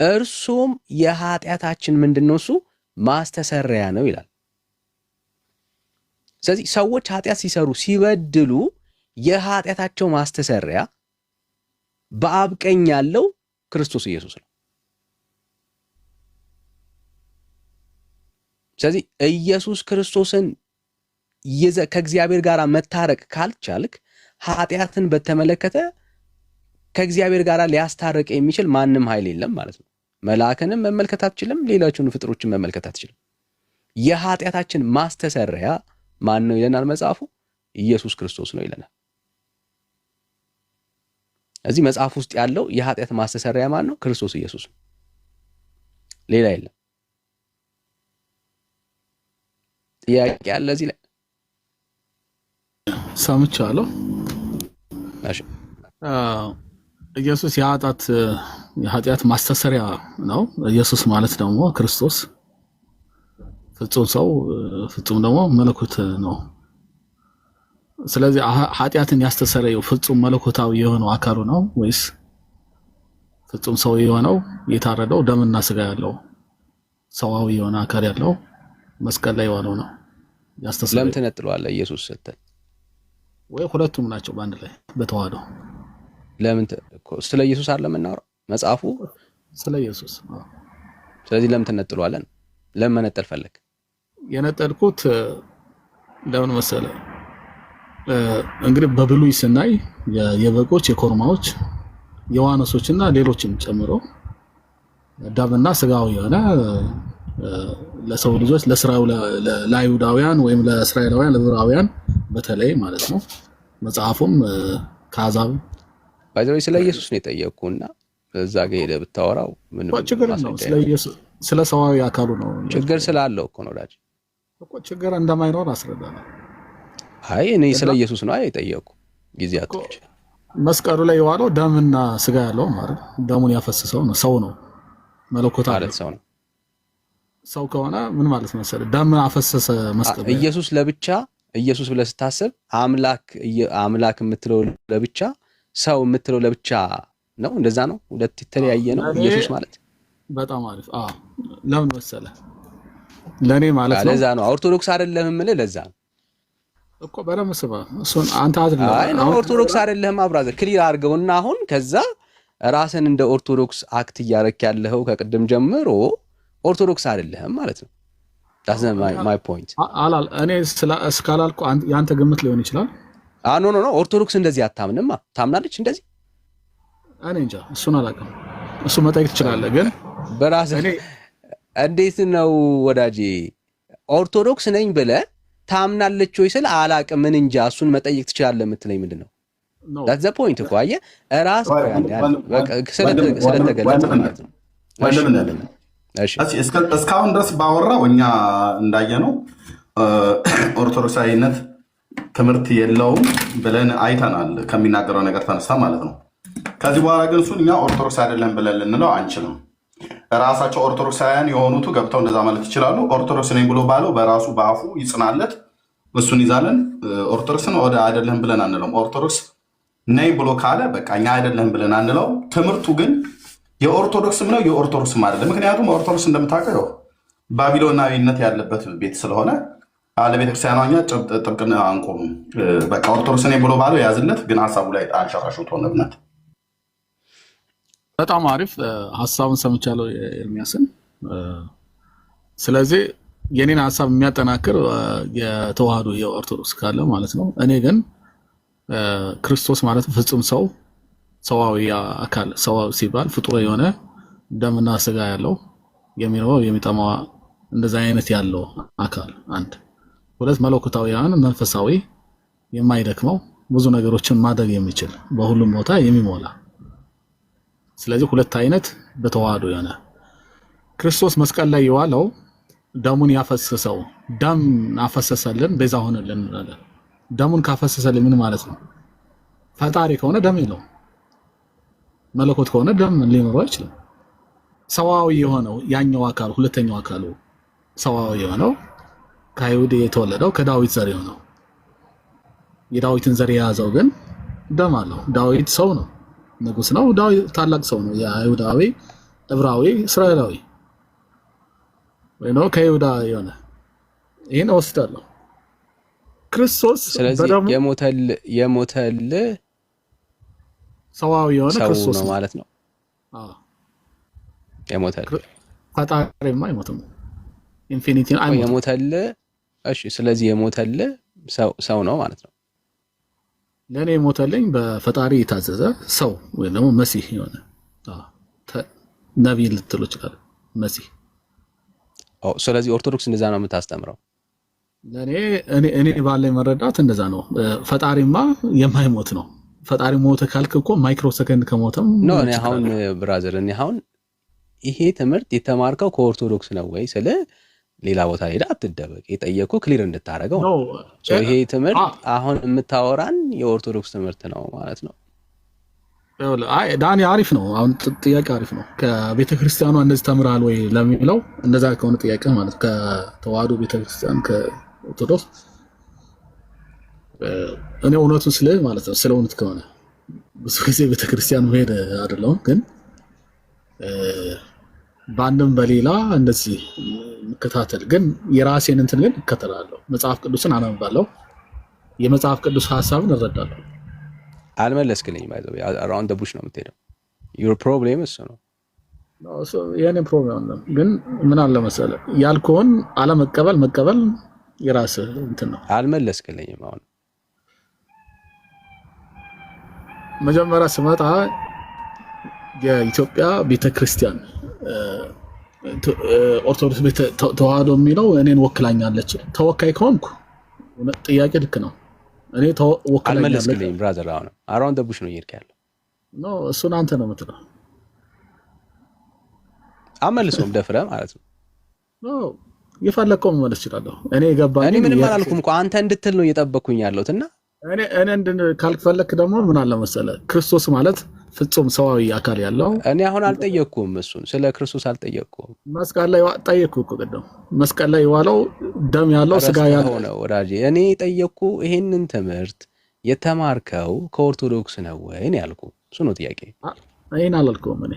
እርሱም የኃጢአታችን ምንድነው? እሱ ማስተሰረያ ነው ይላል። ስለዚህ ሰዎች ኃጢአት ሲሰሩ ሲበድሉ የኃጢአታቸው ማስተሰረያ በአብ ቀኝ ያለው ክርስቶስ ኢየሱስ ነው። ስለዚህ ኢየሱስ ክርስቶስን ከእግዚአብሔር ጋር መታረቅ ካልቻልክ ኃጢአትን በተመለከተ ከእግዚአብሔር ጋር ሊያስታርቅ የሚችል ማንም ኃይል የለም ማለት ነው። መልአክንም መመልከት አትችልም፣ ሌሎችን ፍጥሮችን መመልከት አትችልም። የኃጢአታችን ማስተሰረያ ማን ነው ይለናል መጽሐፉ? ኢየሱስ ክርስቶስ ነው ይለናል። እዚህ መጽሐፍ ውስጥ ያለው የኃጢአት ማስተሰረያ ማን ነው? ክርስቶስ ኢየሱስ ነው፣ ሌላ የለም። ጥያቄ አለ እዚህ ላይ? ሰምቻለሁ። እሺ ኢየሱስ የኃጢአት ማስተሰሪያ ነው። ኢየሱስ ማለት ደግሞ ክርስቶስ ፍጹም ሰው ፍጹም ደግሞ መለኮት ነው። ስለዚህ ኃጢአትን ያስተሰረየው ፍጹም መለኮታዊ የሆነው አካሉ ነው ወይስ ፍጹም ሰው የሆነው የታረደው ደምና ስጋ ያለው ሰዋዊ የሆነ አካል ያለው መስቀል ላይ የዋለው ነው ያስተሰረየው? ለምን ትነጥለዋለህ ኢየሱስ ስትል? ወይ ሁለቱም ናቸው በአንድ ላይ በተዋህዶ? ለምን ስለ ኢየሱስ አይደለም የምናወራው መጽሐፉ ስለ ኢየሱስ። ስለዚህ ለምን ትነጥለዋለህ? ለምን መነጠል ፈለግ? የነጠልኩት ለምን መሰለ? እንግዲህ በብሉይ ስናይ የበጎች የኮርማዎች የዋኖሶችና ሌሎችም ጨምሮ ደምና ስጋው የሆነ ለሰው ልጆች ለአይሁዳውያን ወይም ለእስራኤላውያን ለዕብራውያን በተለይ ማለት ነው። መጽሐፉም ከአሕዛብ ባይዘው ስለ ኢየሱስ ነው የጠየቅኩና እዛ ጋር ሄደህ ብታወራው ምን ችግር ነው? ስለ ኢየሱስ ስለ ሰዋዊ አካሉ ነው። ችግር ስላለው እኮ ነው ዳጅ እኮ ችግር እንደማይኖር አስረዳለሁ። አይ እኔ ስለ ኢየሱስ ነው የጠየቅኩ ጊዜ አጥቼ። መስቀሉ ላይ የዋለው ደምና ስጋ ያለው ማለት ደሙን ያፈሰሰው ነው። ሰው ነው መለኮት ማለት ሰው ነው። ሰው ከሆነ ምን ማለት መሰለህ? ደም አፈሰሰ መስቀሉ። ኢየሱስ ለብቻ ኢየሱስ ብለህ ስታስብ አምላክ የምትለው ለብቻ ሰው የምትለው ለብቻ ነው። እንደዛ ነው። ሁለት የተለያየ ነው ኢየሱስ ማለት። በጣም አሪፍ። ለምን መሰለህ? ለኔ ማለት ነው። ለዛ ነው ኦርቶዶክስ አይደለህም የምልህ። ለዛ ነው እኮ በደምብ ስማ። እሱን አንተ አይደለም። አይ ነው ኦርቶዶክስ አይደለህም አብራዘር ክሊር አድርገውና አሁን ከዛ ራስን እንደ ኦርቶዶክስ አክት እያረክ ያለኸው ከቅድም ጀምሮ ኦርቶዶክስ አይደለህም ማለት ነው። that's my point። እኔ እስካላልኩ ያንተ ግምት ሊሆን ይችላል። ኖ ኦርቶዶክስ እንደዚህ አታምንማ። ታምናለች እንደዚህ? እኔ እንጃ፣ እሱን አላውቅም። እሱ መጠየቅ ትችላለህ። ግን በራስህ እንዴት ነው ወዳጄ ኦርቶዶክስ ነኝ ብለህ ታምናለች ወይ ስለ አላውቅም ምን እንጃ እሱን መጠየቅ ትችላለህ የምትለኝ ምንድን ነው? that's the point እኮ አየህ፣ ራስ ስለተገለጸ ማለት ነው። እስካሁን ድረስ ባወራው እኛ እንዳየነው ኦርቶዶክሳዊነት ትምህርት የለውም ብለን አይተናል፣ ከሚናገረው ነገር ተነሳ ማለት ነው። ከዚህ በኋላ ግን እሱን እኛ ኦርቶዶክስ አይደለም ብለን ልንለው አንችልም። ራሳቸው ኦርቶዶክሳውያን የሆኑቱ ገብተው እንደዛ ማለት ይችላሉ። ኦርቶዶክስ ነኝ ብሎ ባለው በራሱ በአፉ ይጽናለት፣ እሱን ይዛለን። ኦርቶዶክስን ወደ አይደለም ብለን አንለውም። ኦርቶዶክስ ነኝ ብሎ ካለ በቃ እኛ አይደለም ብለን አንለው። ትምህርቱ ግን የኦርቶዶክስም ነው የኦርቶዶክስም አይደለም። ምክንያቱም ኦርቶዶክስ እንደምታውቀው ባቢሎናዊነት ያለበት ቤት ስለሆነ ለቤተክርስቲያኗ እኛ ጥብቅና አንቆምም። በቃ ኦርቶዶክስ ነኝ ብሎ ባለው የያዝለት፣ ግን ሀሳቡ ላይ አንሸራሽቶ እምነት። በጣም አሪፍ ሀሳቡን ሰምቻለሁ ኤርሚያስን። ስለዚህ የኔን ሀሳብ የሚያጠናክር የተዋህዶ የኦርቶዶክስ ካለ ማለት ነው። እኔ ግን ክርስቶስ ማለት ፍጹም ሰው ሰዋዊ አካል፣ ሰዋዊ ሲባል ፍጡር የሆነ ደምና ስጋ ያለው የሚኖረው የሚጠማ እንደዛ አይነት ያለው አካል አንድ፣ ሁለት መለኮታዊያን መንፈሳዊ የማይደክመው ብዙ ነገሮችን ማድረግ የሚችል በሁሉም ቦታ የሚሞላ። ስለዚህ ሁለት አይነት በተዋህዶ የሆነ ክርስቶስ መስቀል ላይ የዋለው ደሙን ያፈሰሰው ደም አፈሰሰልን ቤዛ ሆነልን እንላለን። ደሙን ካፈሰሰልን ምን ማለት ነው? ፈጣሪ ከሆነ ደም የለው፣ መለኮት ከሆነ ደም ሊኖረው አይችልም። ሰዋዊ የሆነው ያኛው አካል ሁለተኛው አካሉ ሰዋዊ የሆነው ከአይሁድ የተወለደው ከዳዊት ዘር የሆነው የዳዊትን ዘር የያዘው ግን ደም አለው። ዳዊት ሰው ነው፣ ንጉስ ነው። ዳዊት ታላቅ ሰው ነው። የአይሁዳዊ ዕብራዊ እስራኤላዊ ወይ ነው ከይሁዳ የሆነ ይሄን ወስዳለሁ። ክርስቶስ ስለዚህ የሞተል ሰዋዊ የሆነ ክርስቶስ ነው ማለት ነው። የሞተል ፈጣሪማ አይሞትም። ኢንፊኒቲ አይሞትም። የሞተል እሺ፣ ስለዚህ የሞተል ሰው ነው ማለት ነው። ለኔ የሞተልኝ በፈጣሪ የታዘዘ ሰው ወይ ደግሞ መሲህ የሆነ ነብይ ልትሉ ይችላል። መሲህ ስለዚህ ኦርቶዶክስ እንደዛ ነው የምታስተምረው? ለኔ እኔ ባለኝ መረዳት እንደዛ ነው። ፈጣሪማ የማይሞት ነው። ፈጣሪ ሞተ ካልክ እኮ ማይክሮ ሰከንድ ከሞተም ነው። እኔ አሁን ብራዘር እኔ አሁን ይሄ ትምህርት የተማርከው ከኦርቶዶክስ ነው ወይ ስለ ሌላ ቦታ ሄዳ አትደበቅ። የጠየኩ ክሊር እንድታረገው ነው። ይሄ ትምህርት አሁን የምታወራን የኦርቶዶክስ ትምህርት ነው ማለት ነው። አይ ዳኒ አሪፍ ነው። አሁን ጥያቄ አሪፍ ነው። ከቤተክርስቲያኗ እንደዚህ ተምራል ወይ ለሚለው እንደዛ ከሆነ ጥያቄ ማለት ከተዋህዶ ቤተክርስቲያን ከኦርቶዶክስ እኔ እውነቱን ስለ ማለት ነው ስለ እውነት ከሆነ ብዙ ጊዜ ቤተክርስቲያን መሄድ አይደለም፣ ግን በአንድም በሌላ እንደዚህ መከታተል ግን የራሴን እንትን ግን እከተላለሁ። መጽሐፍ ቅዱስን አነባለሁ፣ የመጽሐፍ ቅዱስ ሐሳብን እረዳለሁ። አልመለስክልኝም። ባይዘው አራውንድ ቡሽ ነው የምትሄደው። ዩር ፕሮብሌም እሱ ነው። የኔ ፕሮብሌም ነው። ግን ምን አለ መሰለህ ያልከውን አለመቀበል መቀበል የራስህ እንትን ነው። አልመለስክልኝም። አሁን መጀመሪያ ስመጣ የኢትዮጵያ ቤተክርስቲያን ኦርቶዶክስ ቤተ ተዋህዶ የሚለው እኔን ወክላኛለች። ተወካይ ከሆንኩ ጥያቄ ልክ ነው። እኔ ተወካይ አልመለስክልኝም ብራዘር። አሁን አራውንድ ቡሽ ነው እየሄድክ ያለው። ኖ እሱን አንተ ነው የምትለው። አመልሶም ደፍረህ ማለት ነው። ኖ የፈለከው መመለስ እችላለሁ። እኔ የገባኝ እኔ ምንም አላልኩም እኮ አንተ እንድትል ነው እየጠበቅኩኝ ያለሁት። እና እኔ ካልፈለክ ደግሞ ምን አለ መሰለህ ክርስቶስ ማለት ፍጹም ሰዋዊ አካል ያለው። እኔ አሁን አልጠየቅኩም፣ እሱን ስለ ክርስቶስ አልጠየቅኩም። መስቀል ላይ ጠየቅኩ እኮ ቅድም። መስቀል ላይ የዋለው ደም ያለው ስጋ ያለው ነው ወዳጄ። እኔ ጠየቅኩ ይሄንን ትምህርት የተማርከው ከኦርቶዶክስ ነው ወይ ነው ያልኩ። እሱ ነው ጥያቄ። ይሄን አላልኩም። እኔ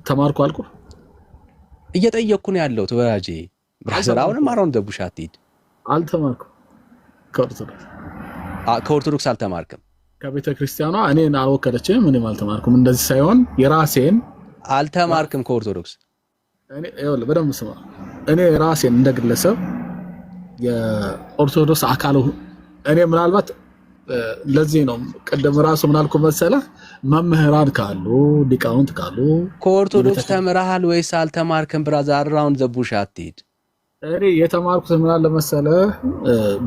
ተማርኩ አልኩ። እየጠየቅኩ ነው ያለሁት ወዳጄ። ብራዘር አሁንም አራውንድ ዘ ቡሽ አትሂድ። አልተማርኩም። ከኦርቶዶክስ አልተማርክም። ከቤተ ክርስቲያኗ እኔን አልወከለችም። ምንም አልተማርኩም። እንደዚህ ሳይሆን የራሴን አልተማርክም ከኦርቶዶክስ። እኔ ይኸውልህ በደንብ ስማ። እኔ ራሴን እንደግለሰብ የኦርቶዶክስ አካል እኔ ምናልባት ለዚህ ነው ቅድም ራሱ ምናልኩ መሰለህ መምህራን ካሉ ሊቃውንት ካሉ ከኦርቶዶክስ ተምረሃል ወይስ አልተማርክም? ብራዘር አራውንድ ዘ ቡሽ አትሂድ። እኔ የተማርኩት ምን አለ መሰለህ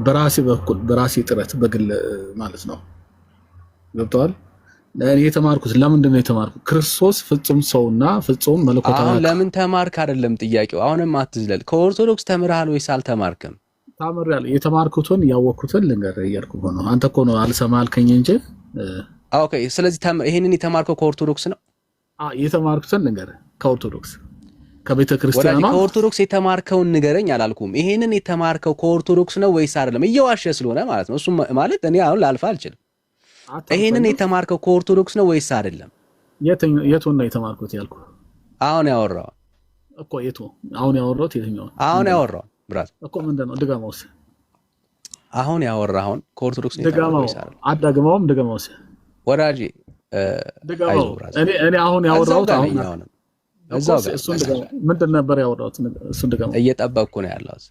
በራሴ በኩል በራሴ ጥረት በግል ማለት ነው። ገብቶሃል? እኔ የተማርኩት ለምንድን ነው የተማርኩት? ክርስቶስ ፍጹም ሰውና ፍጹም መለኮታዊ። አሁን ለምን ተማርክ አይደለም ጥያቄው። አሁንም አትዝለል። ከኦርቶዶክስ ተምረሃል ወይስ አልተማርክም? ተምሬያለሁ። የተማርኩትን ያወቅኩትን ልንገርህ እያልኩ ነው። አንተ እኮ ነው አልሰማ አልከኝ እንጂ። ኦኬ። ስለዚህ ይሄንን የተማርከው ከኦርቶዶክስ ነው? የተማርኩትን ልንገርህ ከኦርቶዶክስ ከቤተ ክርስቲያኗ። ከኦርቶዶክስ የተማርከውን ንገረኝ አላልኩም። ይሄንን የተማርከው ከኦርቶዶክስ ነው ወይስ አይደለም? እየዋሸ ስለሆነ ማለት ነው። እሱ ማለት እኔ አሁን ላልፋ አልችልም። ይሄንን የተማርከው ከኦርቶዶክስ ነው ወይስ አይደለም? የቱን ነው የተማርኩት ያልኩ? አሁን ያወራው እኮ የቱ? አሁን ያወራሁት የትኛው? አሁን ያወራው ብራዝ እኮ ምንድነው? ድገመውስ። አሁን ያወራውን ከኦርቶዶክስ ነው የተማርከው ወይስ አይደለም? አዳግመውም ድገመውስ ወዳጄ። ድገመው ብራዝ። እኔ አሁን ያወራሁት አሁን ምንድን ነበር ያወራሁት? እሱን ድገመው። እየጠበቅኩ ነው ያለሁት።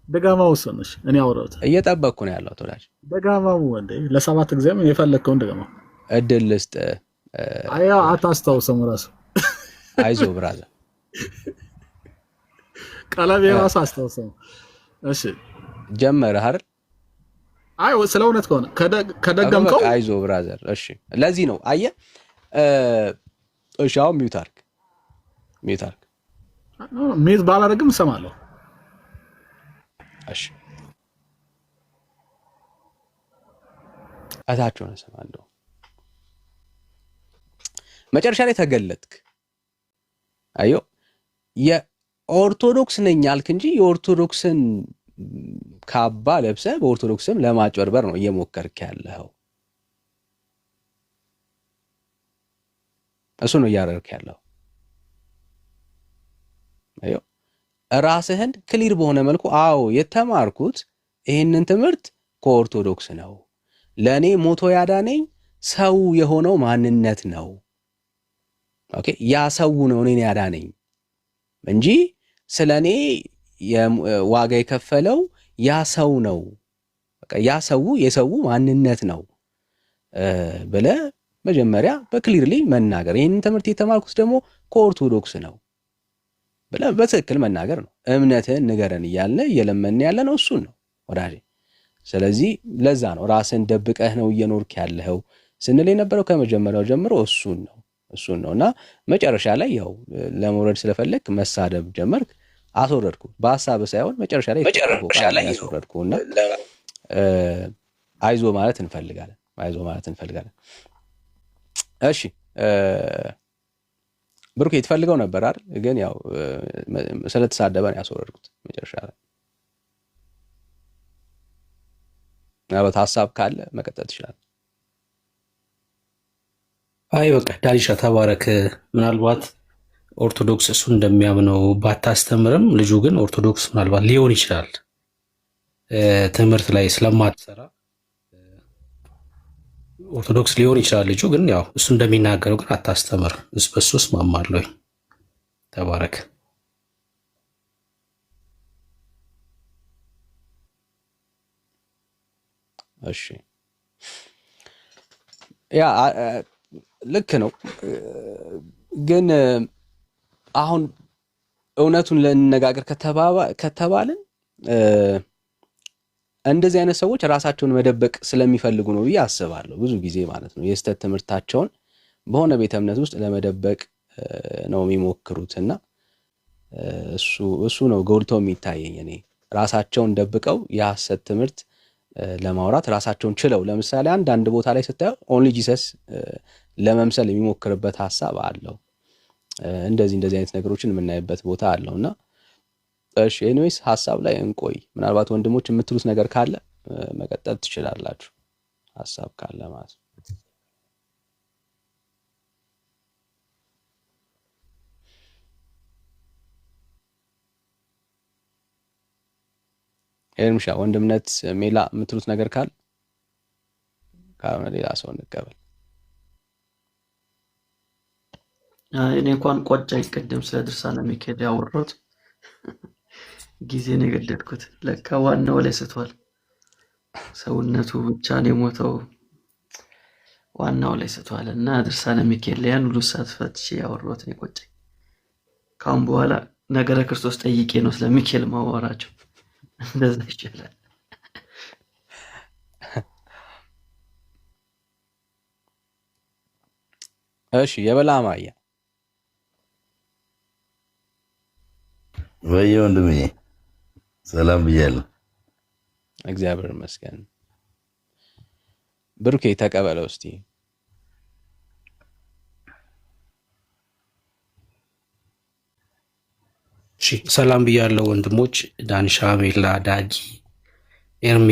ድገመው። እሱንሽ እኔ ያወራሁት እየጠበቅኩ ነው ያለሁት ወዳጅ። ድገመው እንዴ! ለሰባት ጊዜም የፈለግከውን ድገመው። እድል ልስጥ። አያ አታስታውሰም ራሱ። አይዞህ ብራዘር። ቀለቤ ራሱ አስታውሰው። እሺ ጀመረህ አይደል? አይ ስለ እውነት ከሆነ ከደገምከው አይዞህ ብራዘር። እሺ ለዚህ ነው አየህ። እሺ አሁን ሚውት አድርግ። ሚውት ባላደርግም እሰማለሁ። እሺ አታችሁን እሰማለሁ። መጨረሻ ላይ ተገለጥክ። አዮ የኦርቶዶክስ ነኝ አልክ እንጂ የኦርቶዶክስን ካባ ለብሰህ በኦርቶዶክስም ለማጭበርበር ነው እየሞከርክ ያለኸው። እሱ ነው እያደረግክ ያለው። አዮ ራስህን ክሊር በሆነ መልኩ አዎ የተማርኩት ይሄንን ትምህርት ከኦርቶዶክስ ነው፣ ለኔ ሞቶ ያዳነኝ ሰው የሆነው ማንነት ነው። ኦኬ ያ ሰው ነው እኔን ያዳነኝ እንጂ ስለኔ ዋጋ የከፈለው ያ ሰው ነው። በቃ ያ ሰው የሰው ማንነት ነው ብለህ መጀመሪያ በክሊርሊ መናገር። ይሄንን ትምህርት የተማርኩት ደግሞ ከኦርቶዶክስ ነው ብለህ በትክክል መናገር ነው። እምነትህን ንገረን እየለመን ያለ ነው እሱን ነው ወዳጄ። ስለዚህ ለዛ ነው ራስን ደብቀህ ነው እየኖርክ ያለኸው ስንል የነበረው ከመጀመሪያው ጀምሮ እሱን ነው እና መጨረሻ ላይ ያው ለመውረድ ስለፈለክ መሳደብ ጀመርክ። አስወረድኩ በሐሳብ ሳይሆን መጨረሻ ላይ ያስወረድኩና አይዞ ማለት እንፈልጋለን። እሺ ብሩክ ትፈልገው ነበር አይደል? ግን ያው ስለተሳደበን ያስወረድኩት መጨረሻ ላይ። ምናልባት ሐሳብ ካለ መቀጠል ትችላለህ። አይ በቃ ዳኒሻ ተባረክ። ምናልባት ኦርቶዶክስ እሱ እንደሚያምነው ባታስተምርም ልጁ ግን ኦርቶዶክስ ምናልባት ሊሆን ይችላል ትምህርት ላይ ስለማትሰራ ኦርቶዶክስ ሊሆን ይችላል ልጁ። ግን ያው እሱ እንደሚናገረው ግን አታስተምር። በሱ እስማማለሁ። ተባረክ። እሺ ያ ልክ ነው። ግን አሁን እውነቱን ለነጋገር ከተባልን እንደዚህ አይነት ሰዎች ራሳቸውን መደበቅ ስለሚፈልጉ ነው ብዬ አስባለሁ። ብዙ ጊዜ ማለት ነው የስተት ትምህርታቸውን በሆነ ቤተ እምነት ውስጥ ለመደበቅ ነው የሚሞክሩትና እሱ ነው ጎልቶ የሚታየኝ። እኔ ራሳቸውን ደብቀው የሐሰት ትምህርት ለማውራት ራሳቸውን ችለው፣ ለምሳሌ አንድ ቦታ ላይ ስታየው ኦንሊ ጂሰስ ለመምሰል የሚሞክርበት ሐሳብ አለው። እንደዚህ አይነት ነገሮችን የምናይበት ቦታ አለውና እሺ ኤኒዌይስ ሐሳብ ላይ እንቆይ። ምናልባት ወንድሞች የምትሉት ነገር ካለ መቀጠል ትችላላችሁ። ሐሳብ ካለ ማለት ነው። ኤርምሻ ወንድምነት ሜላ የምትሉት ነገር ካለ ካልሆነ ሌላ ሰው እንቀበል። እኔ እንኳን ቆጨኝ ቅድም ስለ ድርሳነ ሚካኤል ያወራሁት ጊዜ ነው የገደልኩት። ለካ ዋናው ላይ ስቷል። ሰውነቱ ብቻ ነው የሞተው፣ ዋናው ላይ ስቷል። እና ድርሳነ ሚካኤል ላይ ያን ሁሉ ሰዓት ፈትቼ ያወራሁት ነው የቆጨኝ። ካሁን በኋላ ነገረ ክርስቶስ ጠይቄ ነው ስለ ሚካኤል ማወራቸው። እንደዛ ይችላል። እሺ የበላማያ ወይ ወንድሜ ሰላም ብያለሁ። እግዚአብሔር ይመስገን። ብሩኬ ተቀበለው እስቲ። እሺ ሰላም ብያለሁ ወንድሞች፣ ዳንሻ፣ ሜላ፣ ዳጊ፣ ኤርሜ፣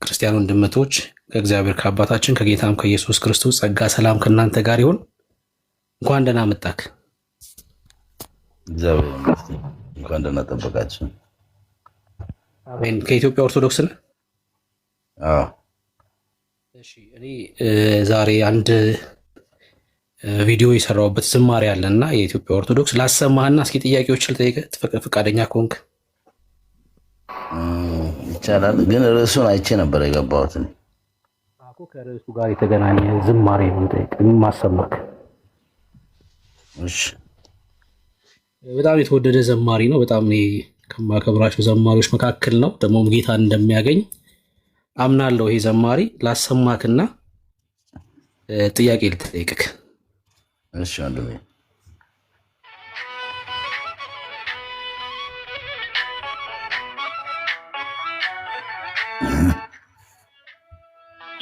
ክርስቲያን ወንድመቶች ከእግዚአብሔር ከአባታችን ከጌታም ከኢየሱስ ክርስቶስ ጸጋ ሰላም ከእናንተ ጋር ይሁን። እንኳን ደህና መጣክ። እግዚአብሔር ይመስገን። እንኳን ደህና ጠበቃችሁ። አሜን። ከኢትዮጵያ ኦርቶዶክስ ነህ? አዎ። እሺ እኔ ዛሬ አንድ ቪዲዮ የሰራሁበት ዝማሬ አለና የኢትዮጵያ ኦርቶዶክስ ላሰማህና እስኪ ጥያቄዎችን ልጠይቅህ ፈቃደኛ ከሆንክ ይቻላል። ግን ርዕሱን አይቼ ነበር የገባሁት። አኮ ከርዕሱ ጋር የተገናኘ ዝማሬ ነው ማሰማክ። እሺ በጣም የተወደደ ዘማሪ ነው። በጣም እኔ ከማከብራቸው ዘማሪዎች መካከል ነው። ደግሞ ጌታን እንደሚያገኝ አምናለሁ። ይሄ ዘማሪ ላሰማክና ጥያቄ ልጠይቅህ። እሺ ወንድሜ።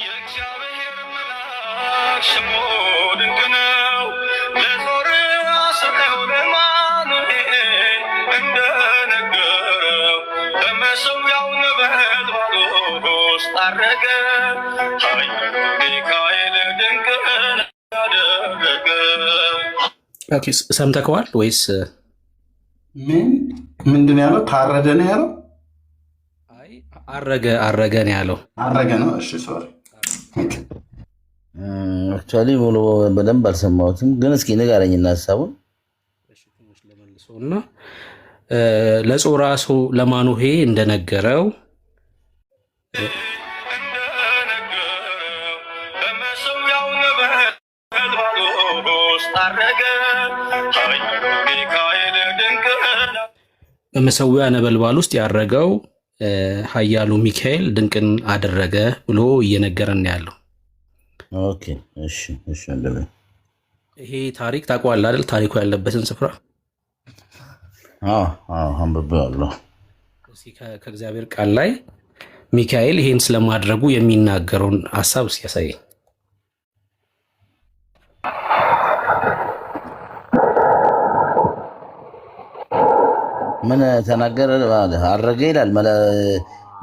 የእግዚአብሔር መልአክ ስሙ ድንቅ ነው፣ ለዞር አስረው ለማኑኤል እንደነገረው በመሠዊያው ነበልባል ውስጥ አረገ። ኃያሉ ሚካኤል ድንቅን አደረገ። ኦኬ ሰምተከዋል ወይስ ምንድን ያለው? ታረደ ነው ያለው? አይ አረገ ነው ያለው። አረገ ነው። እሺ ሶሪ። አክቹዋሊ ሙሉ በደንብ አልሰማሁትም፣ ግን እስኪ ንገረኝና ሐሳቡን። እሺ ትንሽ ለመልሰውና ለጾራ ሰው ለማኑሄ እንደነገረው በመሠዊያው ነበልባል ውስጥ አረገ። ኃያሉ ሚካኤል ድንቅን በመሠዊያ ነበልባል ውስጥ ያረገው ኃያሉ ሚካኤል ድንቅን አደረገ ብሎ እየነገረን ያለው። ኦኬ እሺ እሺ ወንድሜ። ይሄ ታሪክ ታውቀዋለህ አይደል? ታሪኩ ያለበትን ስፍራ አንብቤዋለሁ። ከእግዚአብሔር ቃል ላይ ሚካኤል ይሄን ስለማድረጉ የሚናገረውን ሐሳብ እስኪ ያሳየኝ። ምን ተናገረ? አረገ ይላል።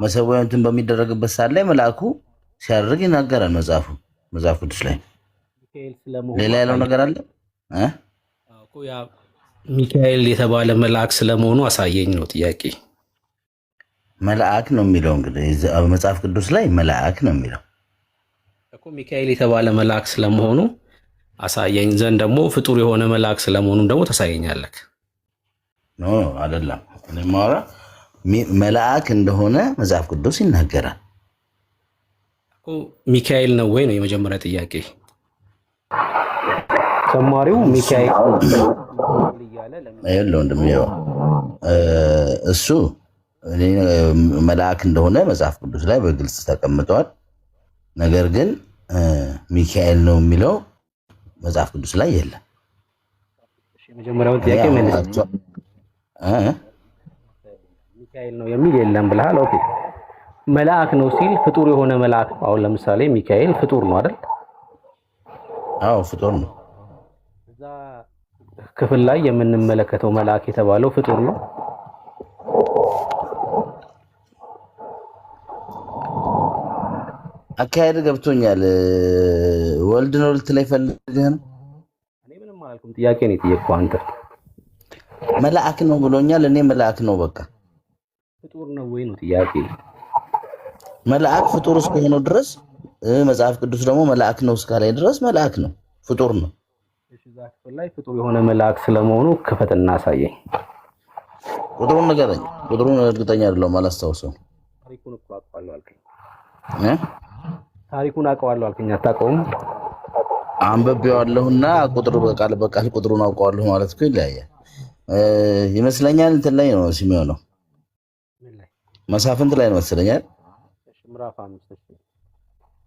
መሰዊያው እንትን በሚደረግበት ሰዓት ላይ መልአኩ ሲያደርግ ይናገራል መጽሐፍ ቅዱስ ላይ። ሌላ ያለው ነገር አለ? ሚካኤል የተባለ መልአክ ስለመሆኑ አሳየኝ ነው ጥያቄ። መልአክ ነው የሚለው እንግዲህ መጽሐፍ ቅዱስ ላይ መልአክ ነው የሚለው እኮ። ሚካኤል የተባለ መልአክ ስለመሆኑ አሳየኝ ዘንድ ደግሞ ፍጡር የሆነ መልአክ ስለመሆኑም ደግሞ ታሳየኛለህ። ኖ አይደለም። እኔ ማወራ መልአክ እንደሆነ መጽሐፍ ቅዱስ ይናገራል እኮ። ሚካኤል ነው ወይ ነው የመጀመሪያ ጥያቄ። ተማሪው ሚካኤል ይኸውልህ ወንድም፣ እሱ መልአክ እንደሆነ መጽሐፍ ቅዱስ ላይ በግልጽ ተቀምጧል። ነገር ግን ሚካኤል ነው የሚለው መጽሐፍ ቅዱስ ላይ የለም። የመጀመሪያውን ጥያቄ መልስ። ሚካኤል ነው የሚል የለም ብለሃል። ኦኬ፣ መልአክ ነው ሲል ፍጡር የሆነ መልአክ ነው። አሁን ለምሳሌ ሚካኤል ፍጡር ነው አይደል? አዎ ፍጡር ነው። እዛ ክፍል ላይ የምንመለከተው መልአክ የተባለው ፍጡር ነው። አካሄድ ገብቶኛል። ወልድ ነው ልትለኝ ፈልገህ ነው? እኔ ምንም አላልኩም። ጥያቄ ነው የጠየቅኩህ አንተ። መልአክ ነው ብሎኛል። እኔ መልአክ ነው በቃ። ፍጡር ነው ወይ ነው ጥያቄ። መልአክ ፍጡር እስከሆነ ድረስ መጽሐፍ ቅዱስ ደግሞ መልአክ ነው እስካላይ ድረስ መልአክ ነው፣ ፍጡር ነው። እዛ ክፍል ላይ ፍጡር የሆነ መልአክ ስለመሆኑ ክፈትና አሳየኝ። ቁጥሩን ንገረኝ። ቁጥሩን እርግጠኛ አይደለሁም፣ አላስታውሰውም። ታሪኩን እኮ አውቀዋለሁ አልከኝ። ታሪኩን አውቀዋለሁ አልከኝ፣ አታውቀውም? አንብቤዋለሁና ቁጥሩ በቃል ቁጥሩን አውቀዋለሁ ማለት እኮ ይለያያል ይመስለኛል። እንትን ላይ ነው የሚሆነው፣ መሳፍንት ላይ ነው መሰለኛል። ምዕራፍ 5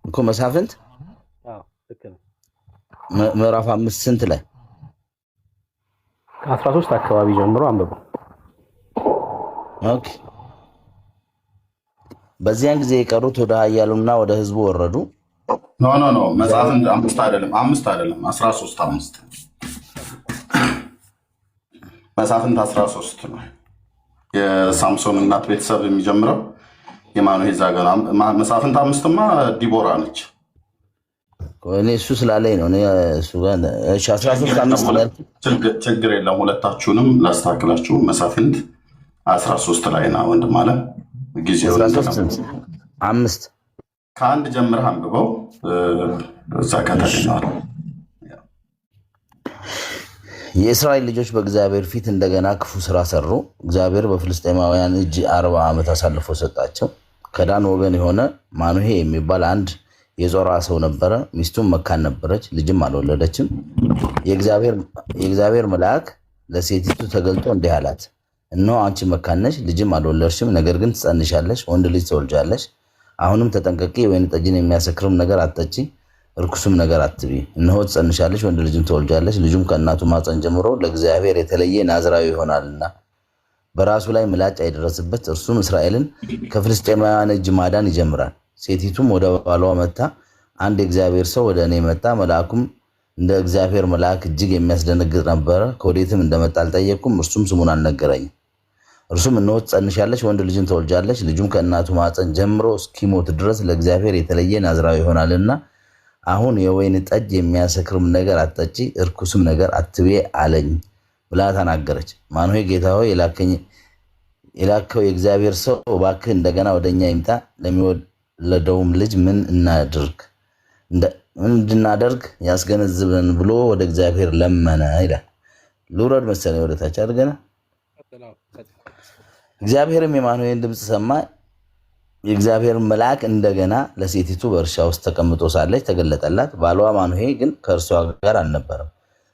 እኮ መሳፍንት። አዎ ልክ ነው። ምዕራፍ 5 ስንት ላይ? ከ13 አካባቢ ጀምሮ አንብበው። ኦኬ። በዚያን ጊዜ የቀሩት ወደ ኃያሉና ወደ ሕዝቡ ወረዱ። ኖ መሳፍንት 5 አይደለም 13 5 መሳፍንት 13 ነው። የሳምሶን እናት ቤተሰብ የሚጀምረው የማኑሄ ዛገና። መሳፍንት 5ማ ዲቦራ ነች። እኔ እሱ ስላለኝ ነው። እሱ ጋር 13 5 ላይ ችግር የለም። ሁለታችሁንም ላስተካክላችሁ። መሳፍንት 13 ላይ ና ወንድም አለ ጊዜው 5 ከአንድ ጀምረህ አንብበው፣ እዛ ጋር ታገኘዋል። የእስራኤል ልጆች በእግዚአብሔር ፊት እንደገና ክፉ ስራ ሰሩ። እግዚአብሔር በፍልስጤማውያን እጅ 40 ዓመት አሳልፎ ሰጣቸው። ከዳን ወገን የሆነ ማኑሄ የሚባል አንድ የዞራ ሰው ነበረ። ሚስቱም መካን ነበረች፣ ልጅም አልወለደችም። የእግዚአብሔር መልአክ ለሴቲቱ ተገልጦ እንዲህ አላት፣ እነሆ አንቺ መካን ነሽ፣ ልጅም አልወለድሽም፣ ነገር ግን ትጸንሻለሽ፣ ወንድ ልጅ ትወልጃለሽ። አሁንም ተጠንቀቂ፣ የወይን ጠጅን የሚያሰክርም ነገር አትጠጪ፣ እርኩስም ነገር አትቢ። እነሆ ትጸንሻለሽ፣ ወንድ ልጅም ትወልጃለሽ፣ ልጁም ከእናቱ ማፀን ጀምሮ ለእግዚአብሔር የተለየ ናዝራዊ ይሆናልና በራሱ ላይ ምላጭ አይደረስበት። እርሱም እስራኤልን ከፍልስጤማውያን እጅ ማዳን ይጀምራል። ሴቲቱም ወደ ባሏ መጣ፣ አንድ የእግዚአብሔር ሰው ወደ እኔ መጣ፣ መልአኩም እንደ እግዚአብሔር መልአክ እጅግ የሚያስደነግጥ ነበረ። ከወዴትም እንደመጣ አልጠየቅኩም፣ እርሱም ስሙን አልነገረኝም። እርሱም እነሆ ትጸንሻለሽ፣ ወንድ ልጅን ትወልጃለሽ፣ ልጁም ከእናቱ ማፀን ጀምሮ እስኪሞት ድረስ ለእግዚአብሔር የተለየ ናዝራዊ ይሆናልና አሁን የወይን ጠጅ የሚያሰክርም ነገር አትጠጪ፣ እርኩስም ነገር አትቤ አለኝ ብላ ተናገረች። ማኑሄ ጌታ ሆይ የላከው የእግዚአብሔር ሰው እባክህ እንደገና ወደኛ ይምጣ፣ ለሚወለደውም ልጅ ምን እንድናደርግ ያስገነዝበን ብሎ ወደ እግዚአብሔር ለመነ ይላል። ልውረድ መሰለኝ ወደታች አድርገና። እግዚአብሔርም የማኑሄን ድምፅ ሰማ። የእግዚአብሔር መልአክ እንደገና ለሴቲቱ በእርሻ ውስጥ ተቀምጦ ሳለች ተገለጠላት። ባሏ ማኑሄ ግን ከእርሷ ጋር አልነበረም።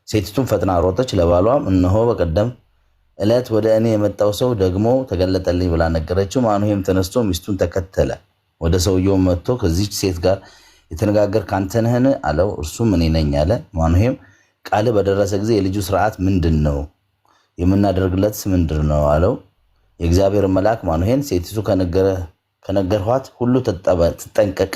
ሴቲቱም ፈጥና ሮጠች፣ ለባሏም እነሆ በቀደም ዕለት ወደ እኔ የመጣው ሰው ደግሞ ተገለጠልኝ ብላ ነገረችው። ማኑሄም ተነስቶ ሚስቱን ተከተለ። ወደ ሰውየው መጥቶ ከዚች ሴት ጋር የተነጋገርክ አንተ ነህን አለው። እርሱም እኔ ነኝ አለ። ማኑሄም ቃል በደረሰ ጊዜ የልጁ ስርዓት ምንድን ነው? የምናደርግለት ምንድር ነው አለው። የእግዚአብሔር መልአክ ማኑሄን ሴቲቱ ከነገርኋት ሁሉ ትጠንቀቅ፣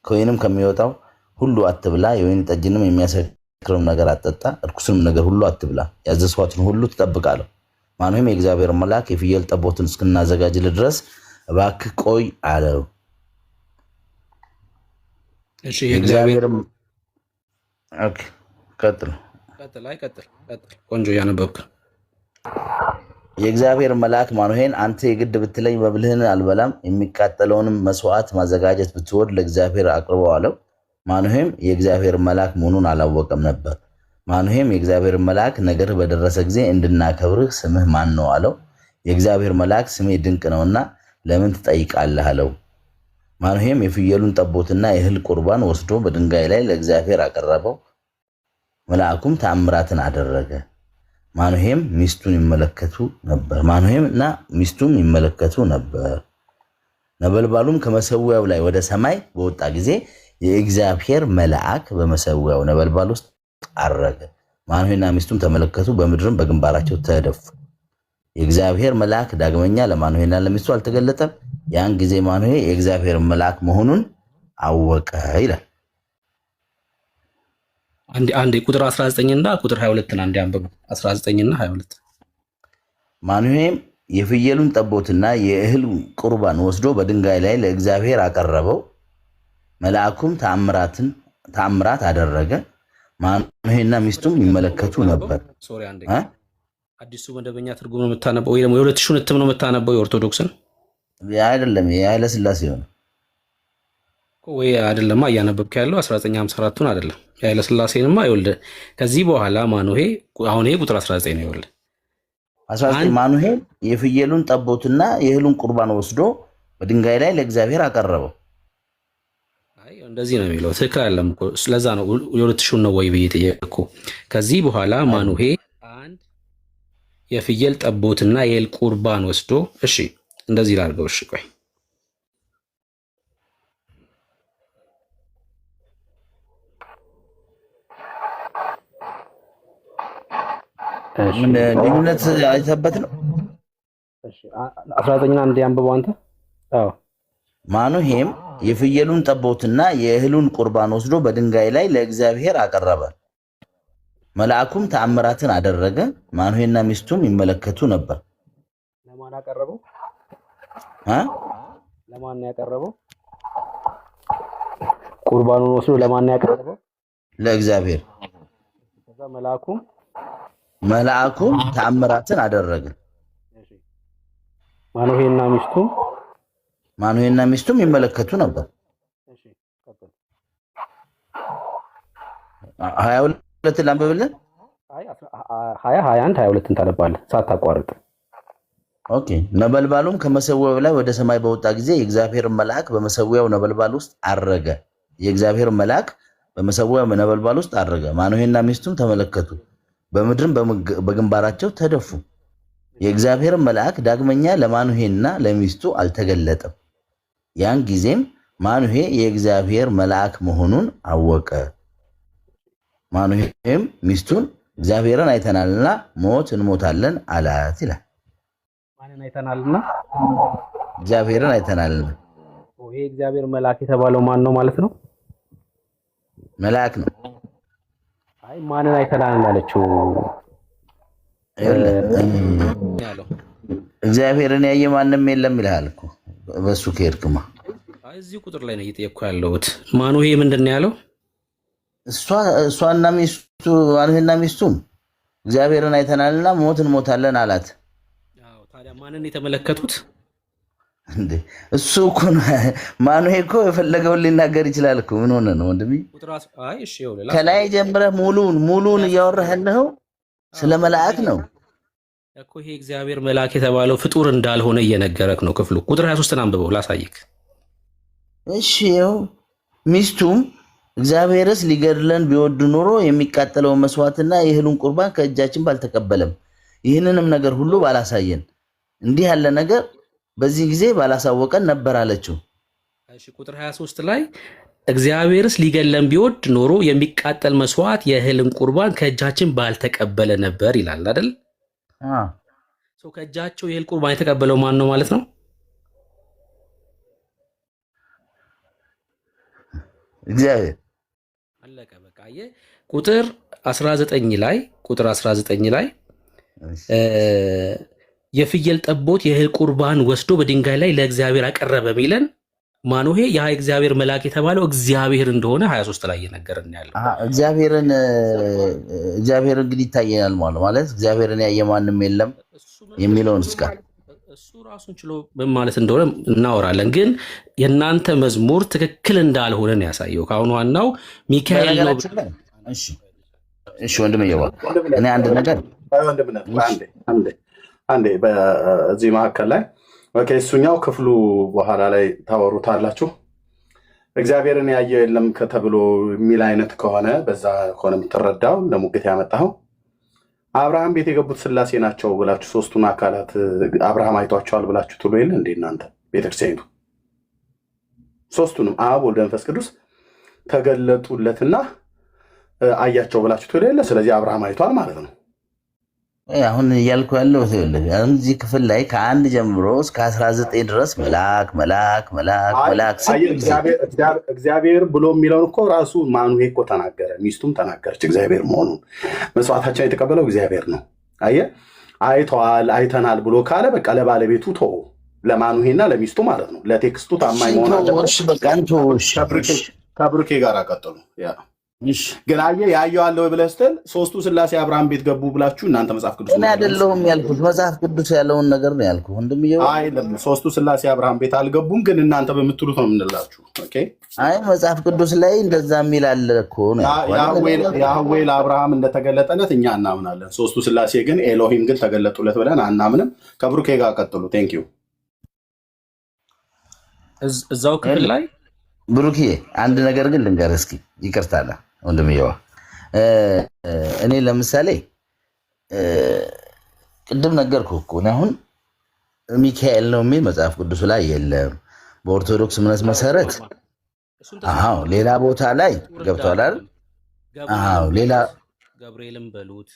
ከወይንም ከሚወጣው ሁሉ አትብላ፣ የወይን ጠጅንም የሚያሰክርም ነገር አትጠጣ፣ እርኩስንም ነገር ሁሉ አትብላ፣ ያዘዝኋትን ሁሉ ትጠብቃለሁ። ማኑሄም የእግዚአብሔር መልአክ የፍየል ጠቦትን እስክናዘጋጅልህ ድረስ እባክህ ቆይ አለው። እሺ የእግዚአብሔር ኦኬ ቀጥል። ቆንጆ ያነበብክ። የእግዚአብሔር መልአክ ማኑሄን አንተ የግድ ብትለኝ መብልህን አልበላም፣ የሚቃጠለውንም መስዋዕት ማዘጋጀት ብትወድ ለእግዚአብሔር አቅርበው አለው። ማኑሄም የእግዚአብሔር መልአክ መሆኑን አላወቀም ነበር። ማኑሄም የእግዚአብሔር መልአክ ነገር በደረሰ ጊዜ እንድናከብርህ ስምህ ማን ነው አለው። የእግዚአብሔር መልአክ ስሜ ድንቅ ነውና ለምን ትጠይቃለህ አለው። ማኑሄም የፍየሉን ጠቦትና የእህል ቁርባን ወስዶ በድንጋይ ላይ ለእግዚአብሔር አቀረበው። መልአኩም ተአምራትን አደረገ። ማኑሄም እና ሚስቱም ይመለከቱ ነበር። ነበልባሉም ከመሰዊያው ላይ ወደ ሰማይ በወጣ ጊዜ የእግዚአብሔር መልአክ በመሰዊያው ነበልባል ውስጥ አረገ። ማኑሄና ሚስቱም ተመለከቱ፣ በምድርም በግንባራቸው ተደፉ። የእግዚአብሔር መልአክ ዳግመኛ ለማኑሄና ለሚስቱ አልተገለጠም። ያን ጊዜ ማኑሄ የእግዚአብሔር መልአክ መሆኑን አወቀ ይላል። አንዴ ቁጥር 19 እና ቁጥር 22 አንዴ አንብቡ። 19 እና 22 ማኑሄም የፍየሉን ጠቦትና የእህል ቁርባን ወስዶ በድንጋይ ላይ ለእግዚአብሔር አቀረበው። መልአኩም ተአምራት አደረገ። ማኑሄና ሚስቱም ይመለከቱ ነበር። ሶሪ አንዴ አዲሱ መደበኛ ትርጉም ነው የምታነበው ወይ ደግሞ የ2000 እትም ነው የምታነበው? የኦርቶዶክስን አይደለም የኃይለ ሥላሴ ነው ወይ? አይደለማ እያነበብክ ያለው 1954ቱን አይደለም የኃይለ ሥላሴንማ። ይኸውልህ ከዚህ በኋላ ማኑሄ አሁን ይሄ ቁጥር 19 ነው። ይኸውልህ 19 ማኑሄ የፍየሉን ጠቦትና የእህሉን ቁርባን ወስዶ በድንጋይ ላይ ለእግዚአብሔር አቀረበው። አይ እንደዚህ ነው የሚለው። ትክክል አይደለም እኮ። ስለዛ ነው የ2000 ነው ወይ ብዬ ጠየቅኩ። ከዚህ በኋላ ማኑሄ አንድ የፍየል ጠቦትና የእህል ቁርባን ወስዶ እሺ እንደዚህ ላድርገው። እሺ ቆይ ልዩነት አይተበት ነው። 19 አንድ ያንብበው አንተ። አዎ ማኑሄም የፍየሉን ጠቦትና የእህሉን ቁርባን ወስዶ በድንጋይ ላይ ለእግዚአብሔር አቀረበ። መልአኩም ተአምራትን አደረገ። ማኑሄና ሚስቱም ይመለከቱ ነበር። ለማን አቀረበው? ለማን ያቀረበው? ቁርባኑን ወስዶ ለማን ያቀረበው? ለእግዚአብሔር። ከዛ መልአኩም ተአምራትን አደረገ። ማኑሄና ሚስቱም ይመለከቱ ነበር። 22 ላንብብልህ። 21 22 ታነባለህ ሳታቋርጥ። ኦኬ። ነበልባሉም ከመሰዊያው ላይ ወደ ሰማይ በወጣ ጊዜ የእግዚአብሔር መልአክ በመሰዊያው ነበልባል ውስጥ አረገ። የእግዚአብሔር መልአክ በመሰዊያው ነበልባል ውስጥ አረገ። ማኑሄና ሚስቱም ተመለከቱ፣ በምድርም በግንባራቸው ተደፉ። የእግዚአብሔር መልአክ ዳግመኛ ለማኑሄና ለሚስቱ አልተገለጠም። ያን ጊዜም ማኑሄ የእግዚአብሔር መልአክ መሆኑን አወቀ። ማኑሄም ሚስቱን እግዚአብሔርን አይተናልና ሞት እንሞታለን አላት ይላል። ማንን አይተናልና? እግዚአብሔርን አይተናልና። ይሄ እግዚአብሔር መልአክ የተባለው ማን ነው ማለት ነው? መልአክ ነው። አይ ማንን አይተናል አለችው? እግዚአብሔርን ያየ ማንም የለም ይልሃል እኮ በሱ ከሄድክማ። አይ እዚህ ቁጥር ላይ ነው እየጠየቅኩ ያለሁት። ማኑሄ ምንድን ነው ያለው? እሷና ሚስቱ ማኑሄና ሚስቱም እግዚአብሔርን አይተናልና ሞት እንሞታለን አላት። አዎ ታዲያ ማንን የተመለከቱት እንዴ? እሱ እኮ ማኑሄ እኮ የፈለገውን ሊናገር ይችላል እኮ። ምን ሆነ ነው ወንድሜ? አይ እሺ ይኸውልህ ከላይ ጀምረህ ሙሉን እያወራህ ያለኸው ስለ መልአክ ነው እኮ። ይሄ እግዚአብሔር መልአክ የተባለው ፍጡር እንዳልሆነ እየነገረክ ነው ክፍሉ። ቁጥር 23 አንብበው ላሳይክ። እሺ ይኸው ሚስቱም እግዚአብሔርስ ሊገድለን ቢወድ ኖሮ የሚቃጠለውን መስዋዕትና የእህሉን ቁርባን ከእጃችን ባልተቀበለም፣ ይህንንም ነገር ሁሉ ባላሳየን፣ እንዲህ ያለ ነገር በዚህ ጊዜ ባላሳወቀን ነበር አለችው። እሺ ቁጥር 23 ላይ እግዚአብሔርስ ሊገድለን ቢወድ ኖሮ የሚቃጠል መስዋዕት የእህልን ቁርባን ከእጃችን ባልተቀበለ ነበር ይላል አይደል? ከእጃቸው የእህል ቁርባን የተቀበለው ማን ነው ማለት ነው? እግዚአብሔር። አለቀ በቃ። ቁጥር 19 ላይ የፍየል ጠቦት የእህል ቁርባን ወስዶ በድንጋይ ላይ ለእግዚአብሔር አቀረበ ሚለን ማኑሄ ያ እግዚአብሔር መልአክ የተባለው እግዚአብሔር እንደሆነ 23 ላይ እየነገረን ያለው እግዚአብሔር እንግዲህ ይታየናል ማለት እግዚአብሔርን ያየ ማንም የለም የሚለውን እስካ እሱ ራሱን ችሎ ምን ማለት እንደሆነ እናወራለን። ግን የእናንተ መዝሙር ትክክል እንዳልሆነ ነው ያሳየው። ካሁን ዋናው ሚካኤል ነው። እሺ ወንድም ይየዋ እኔ አንድ ነገር አንዴ በዚህ መካከል ላይ ኦኬ፣ እሱኛው ክፍሉ በኋላ ላይ ታወሩታላችሁ። እግዚአብሔርን ያየው የለም ከተብሎ የሚል አይነት ከሆነ በዛ ከሆነ የምትረዳው ለሙግት ያመጣው አብርሃም ቤት የገቡት ስላሴ ናቸው ብላችሁ ሶስቱን አካላት አብርሃም አይቷቸዋል ብላችሁ ትሉ የለ እንዴ እናንተ ቤተክርስቲያኒቱ? ሶስቱንም አብ ወልድ መንፈስ ቅዱስ ተገለጡለትና አያቸው ብላችሁ ትሉ የለ? ስለዚህ አብርሃም አይቷል ማለት ነው። አሁን እያልኩ ያለው እዚህ ክፍል ላይ ከ1 ጀምሮ እስከ 19 ድረስ መልአክ እግዚአብሔር ብሎ የሚለውን እኮ ራሱ ማኑሄ እኮ ተናገረ፣ ሚስቱም ተናገረች እግዚአብሔር መሆኑን። መስዋዕታችን የተቀበለው እግዚአብሔር ነው። አይተዋል አይተናል ብሎ ካለ በቃ ለባለቤቱ ተው፣ ለማኑሄና ለሚስቱ ማለት ነው። ለቴክስቱ ታማኝ መሆን ከብሩኬ ጋር ቀጥሉ። ግን ያየው አለ ወይ ብለህ ስትል ሶስቱ ስላሴ አብርሃም ቤት ገቡ ብላችሁ እናንተ መጽሐፍ ቅዱስ እኔ አይደለሁም ያልኩት፣ መጽሐፍ ቅዱስ ያለውን ነገር ነው ያልኩት። ወንድምዬው አይደለም ሶስቱ ስላሴ አብርሃም ቤት አልገቡም፣ ግን እናንተ በምትሉት ነው የምንላችሁ። ኦኬ መጽሐፍ ቅዱስ ላይ እንደዛ የሚል አለ እኮ ነው። ያህዌ ለአብርሃም እንደተገለጠለት እኛ እናምናለን። ሶስቱ ስላሴ ግን ኤሎሂም ግን ተገለጡለት ብለን አናምንም። ከብሩኬ ጋር ቀጥሉ። ቴንክ ዩ። እዛው ክፍል ላይ ብሩኬ አንድ ነገር ግን ልንገርህ እስኪ፣ ይቅርታለ ወንድምየዋ። እኔ ለምሳሌ ቅድም ነገርኩህ እኮ አሁን ሚካኤል ነው የሚል መጽሐፍ ቅዱስ ላይ የለም። በኦርቶዶክስ እምነት መሰረት ሌላ ቦታ ላይ ገብቷል አይደል? ሌላ ገብርኤልም በሉት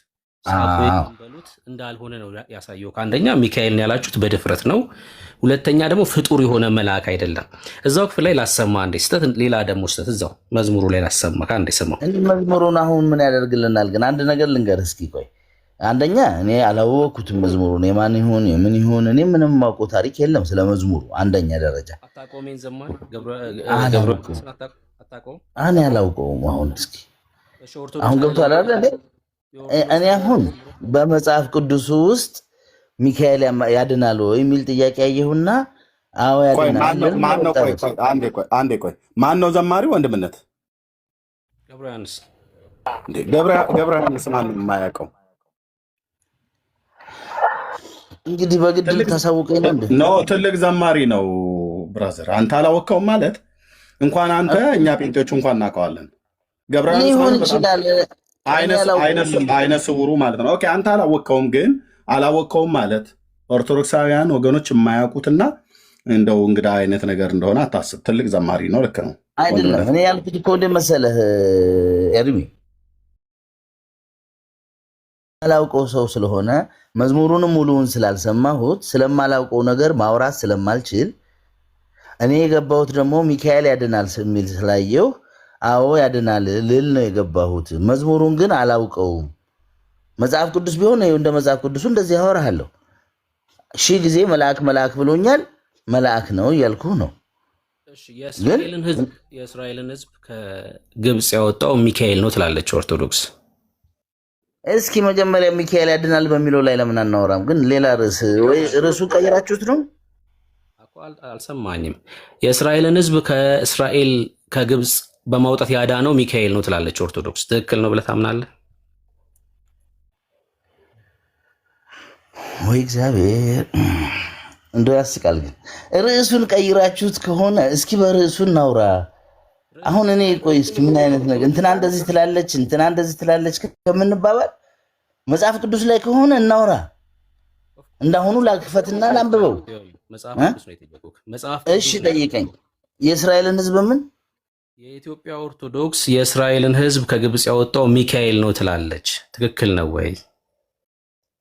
በሉት እንዳልሆነ ነው ያሳየው። ከአንደኛ ሚካኤልን ያላችሁት በድፍረት ነው። ሁለተኛ ደግሞ ፍጡር የሆነ መልአክ አይደለም። እዛው ክፍል ላይ ላሰማ አንዴ ስተት፣ ሌላ ደግሞ ስተት እዛው መዝሙሩ ላይ ላሰማ ከአንዴ ሰማው። መዝሙሩን አሁን ምን ያደርግልናል? ግን አንድ ነገር ልንገር እስኪ ቆይ። አንደኛ እኔ አላወቅኩትም መዝሙሩን የማን ይሁን የምን ይሁን እኔ ምንም ማውቀው ታሪክ የለም ስለ መዝሙሩ። አንደኛ ደረጃ አታቆሜን ዘማን እኔ አላውቀውም። አሁን እስኪ አሁን ገብቷል አይደል? እኔ አሁን በመጽሐፍ ቅዱስ ውስጥ ሚካኤል ያድናል ወይ የሚል ጥያቄ ያየሁና አዎ ያድናል። አንዴ ቆይ ማን ነው ዘማሪው? ወንድምነት ገብረ ዮሐንስ ማንም የማያውቀው እንግዲህ በግድ ታሳውቀኝ ነው እንዴ? ኖ ትልቅ ዘማሪ ነው ብራዘር። አንተ አላወቀውም ማለት እንኳን አንተ እኛ ጴንጤዎቹ እንኳን እናውቀዋለን። ገብረ ዮሐንስ ይችላል አይነ ስውሩ ማለት ነው። ኦኬ አንተ አላወቀውም፣ ግን አላወቀውም ማለት ኦርቶዶክሳውያን ወገኖች የማያውቁትና እንደው እንግዳ አይነት ነገር እንደሆነ አታስብ። ትልቅ ዘማሪ ነው። ልክ ነው አይደለም? እኔ ያልኩት እኮ እንደ መሰለህ ኤርሚ አላውቀው ሰው ስለሆነ መዝሙሩንም ሙሉውን ስላልሰማሁት ስለማላውቀው ነገር ማውራት ስለማልችል እኔ የገባሁት ደግሞ ሚካኤል ያድናል የሚል ስላየሁ አዎ ያድናል ልል ነው የገባሁት። መዝሙሩን ግን አላውቀውም። መጽሐፍ ቅዱስ ቢሆን እንደ መጽሐፍ ቅዱሱ እንደዚህ ያወራለሁ። 1000 ጊዜ መልአክ ብሎኛል። መልአክ ነው እያልኩህ ነው። የእስራኤልን ሕዝብ ከግብፅ ያወጣው ሚካኤል ነው ትላለች ኦርቶዶክስ። እስኪ መጀመሪያ ሚካኤል ያድናል በሚለው ላይ ለምን አናወራም? ግን ሌላ ርዕስ ወይ ርዕሱ ቀይራችሁት ነው? አልሰማኝም። የእስራኤልን ሕዝብ ከግብፅ በማውጣት ያዳነው ሚካኤል ነው ትላለች ኦርቶዶክስ። ትክክል ነው ብለህ ታምናለህ ወይ? እግዚአብሔር እንደው ያስቃል። ግን ርዕሱን ቀይራችሁት ከሆነ እስኪ በርዕሱ እናውራ። አሁን እኔ ቆይ እስኪ ምን አይነት ነገር እንትና እንደዚህ ትላለች እንትና እንደዚህ ትላለች ከምንባባል መጽሐፍ ቅዱስ ላይ ከሆነ እናውራ። እንዳሁኑ ላክፈትና ላንብበው። እሺ ጠይቀኝ። የእስራኤልን ሕዝብ ምን የኢትዮጵያ ኦርቶዶክስ የእስራኤልን ሕዝብ ከግብፅ ያወጣው ሚካኤል ነው ትላለች። ትክክል ነው ወይ?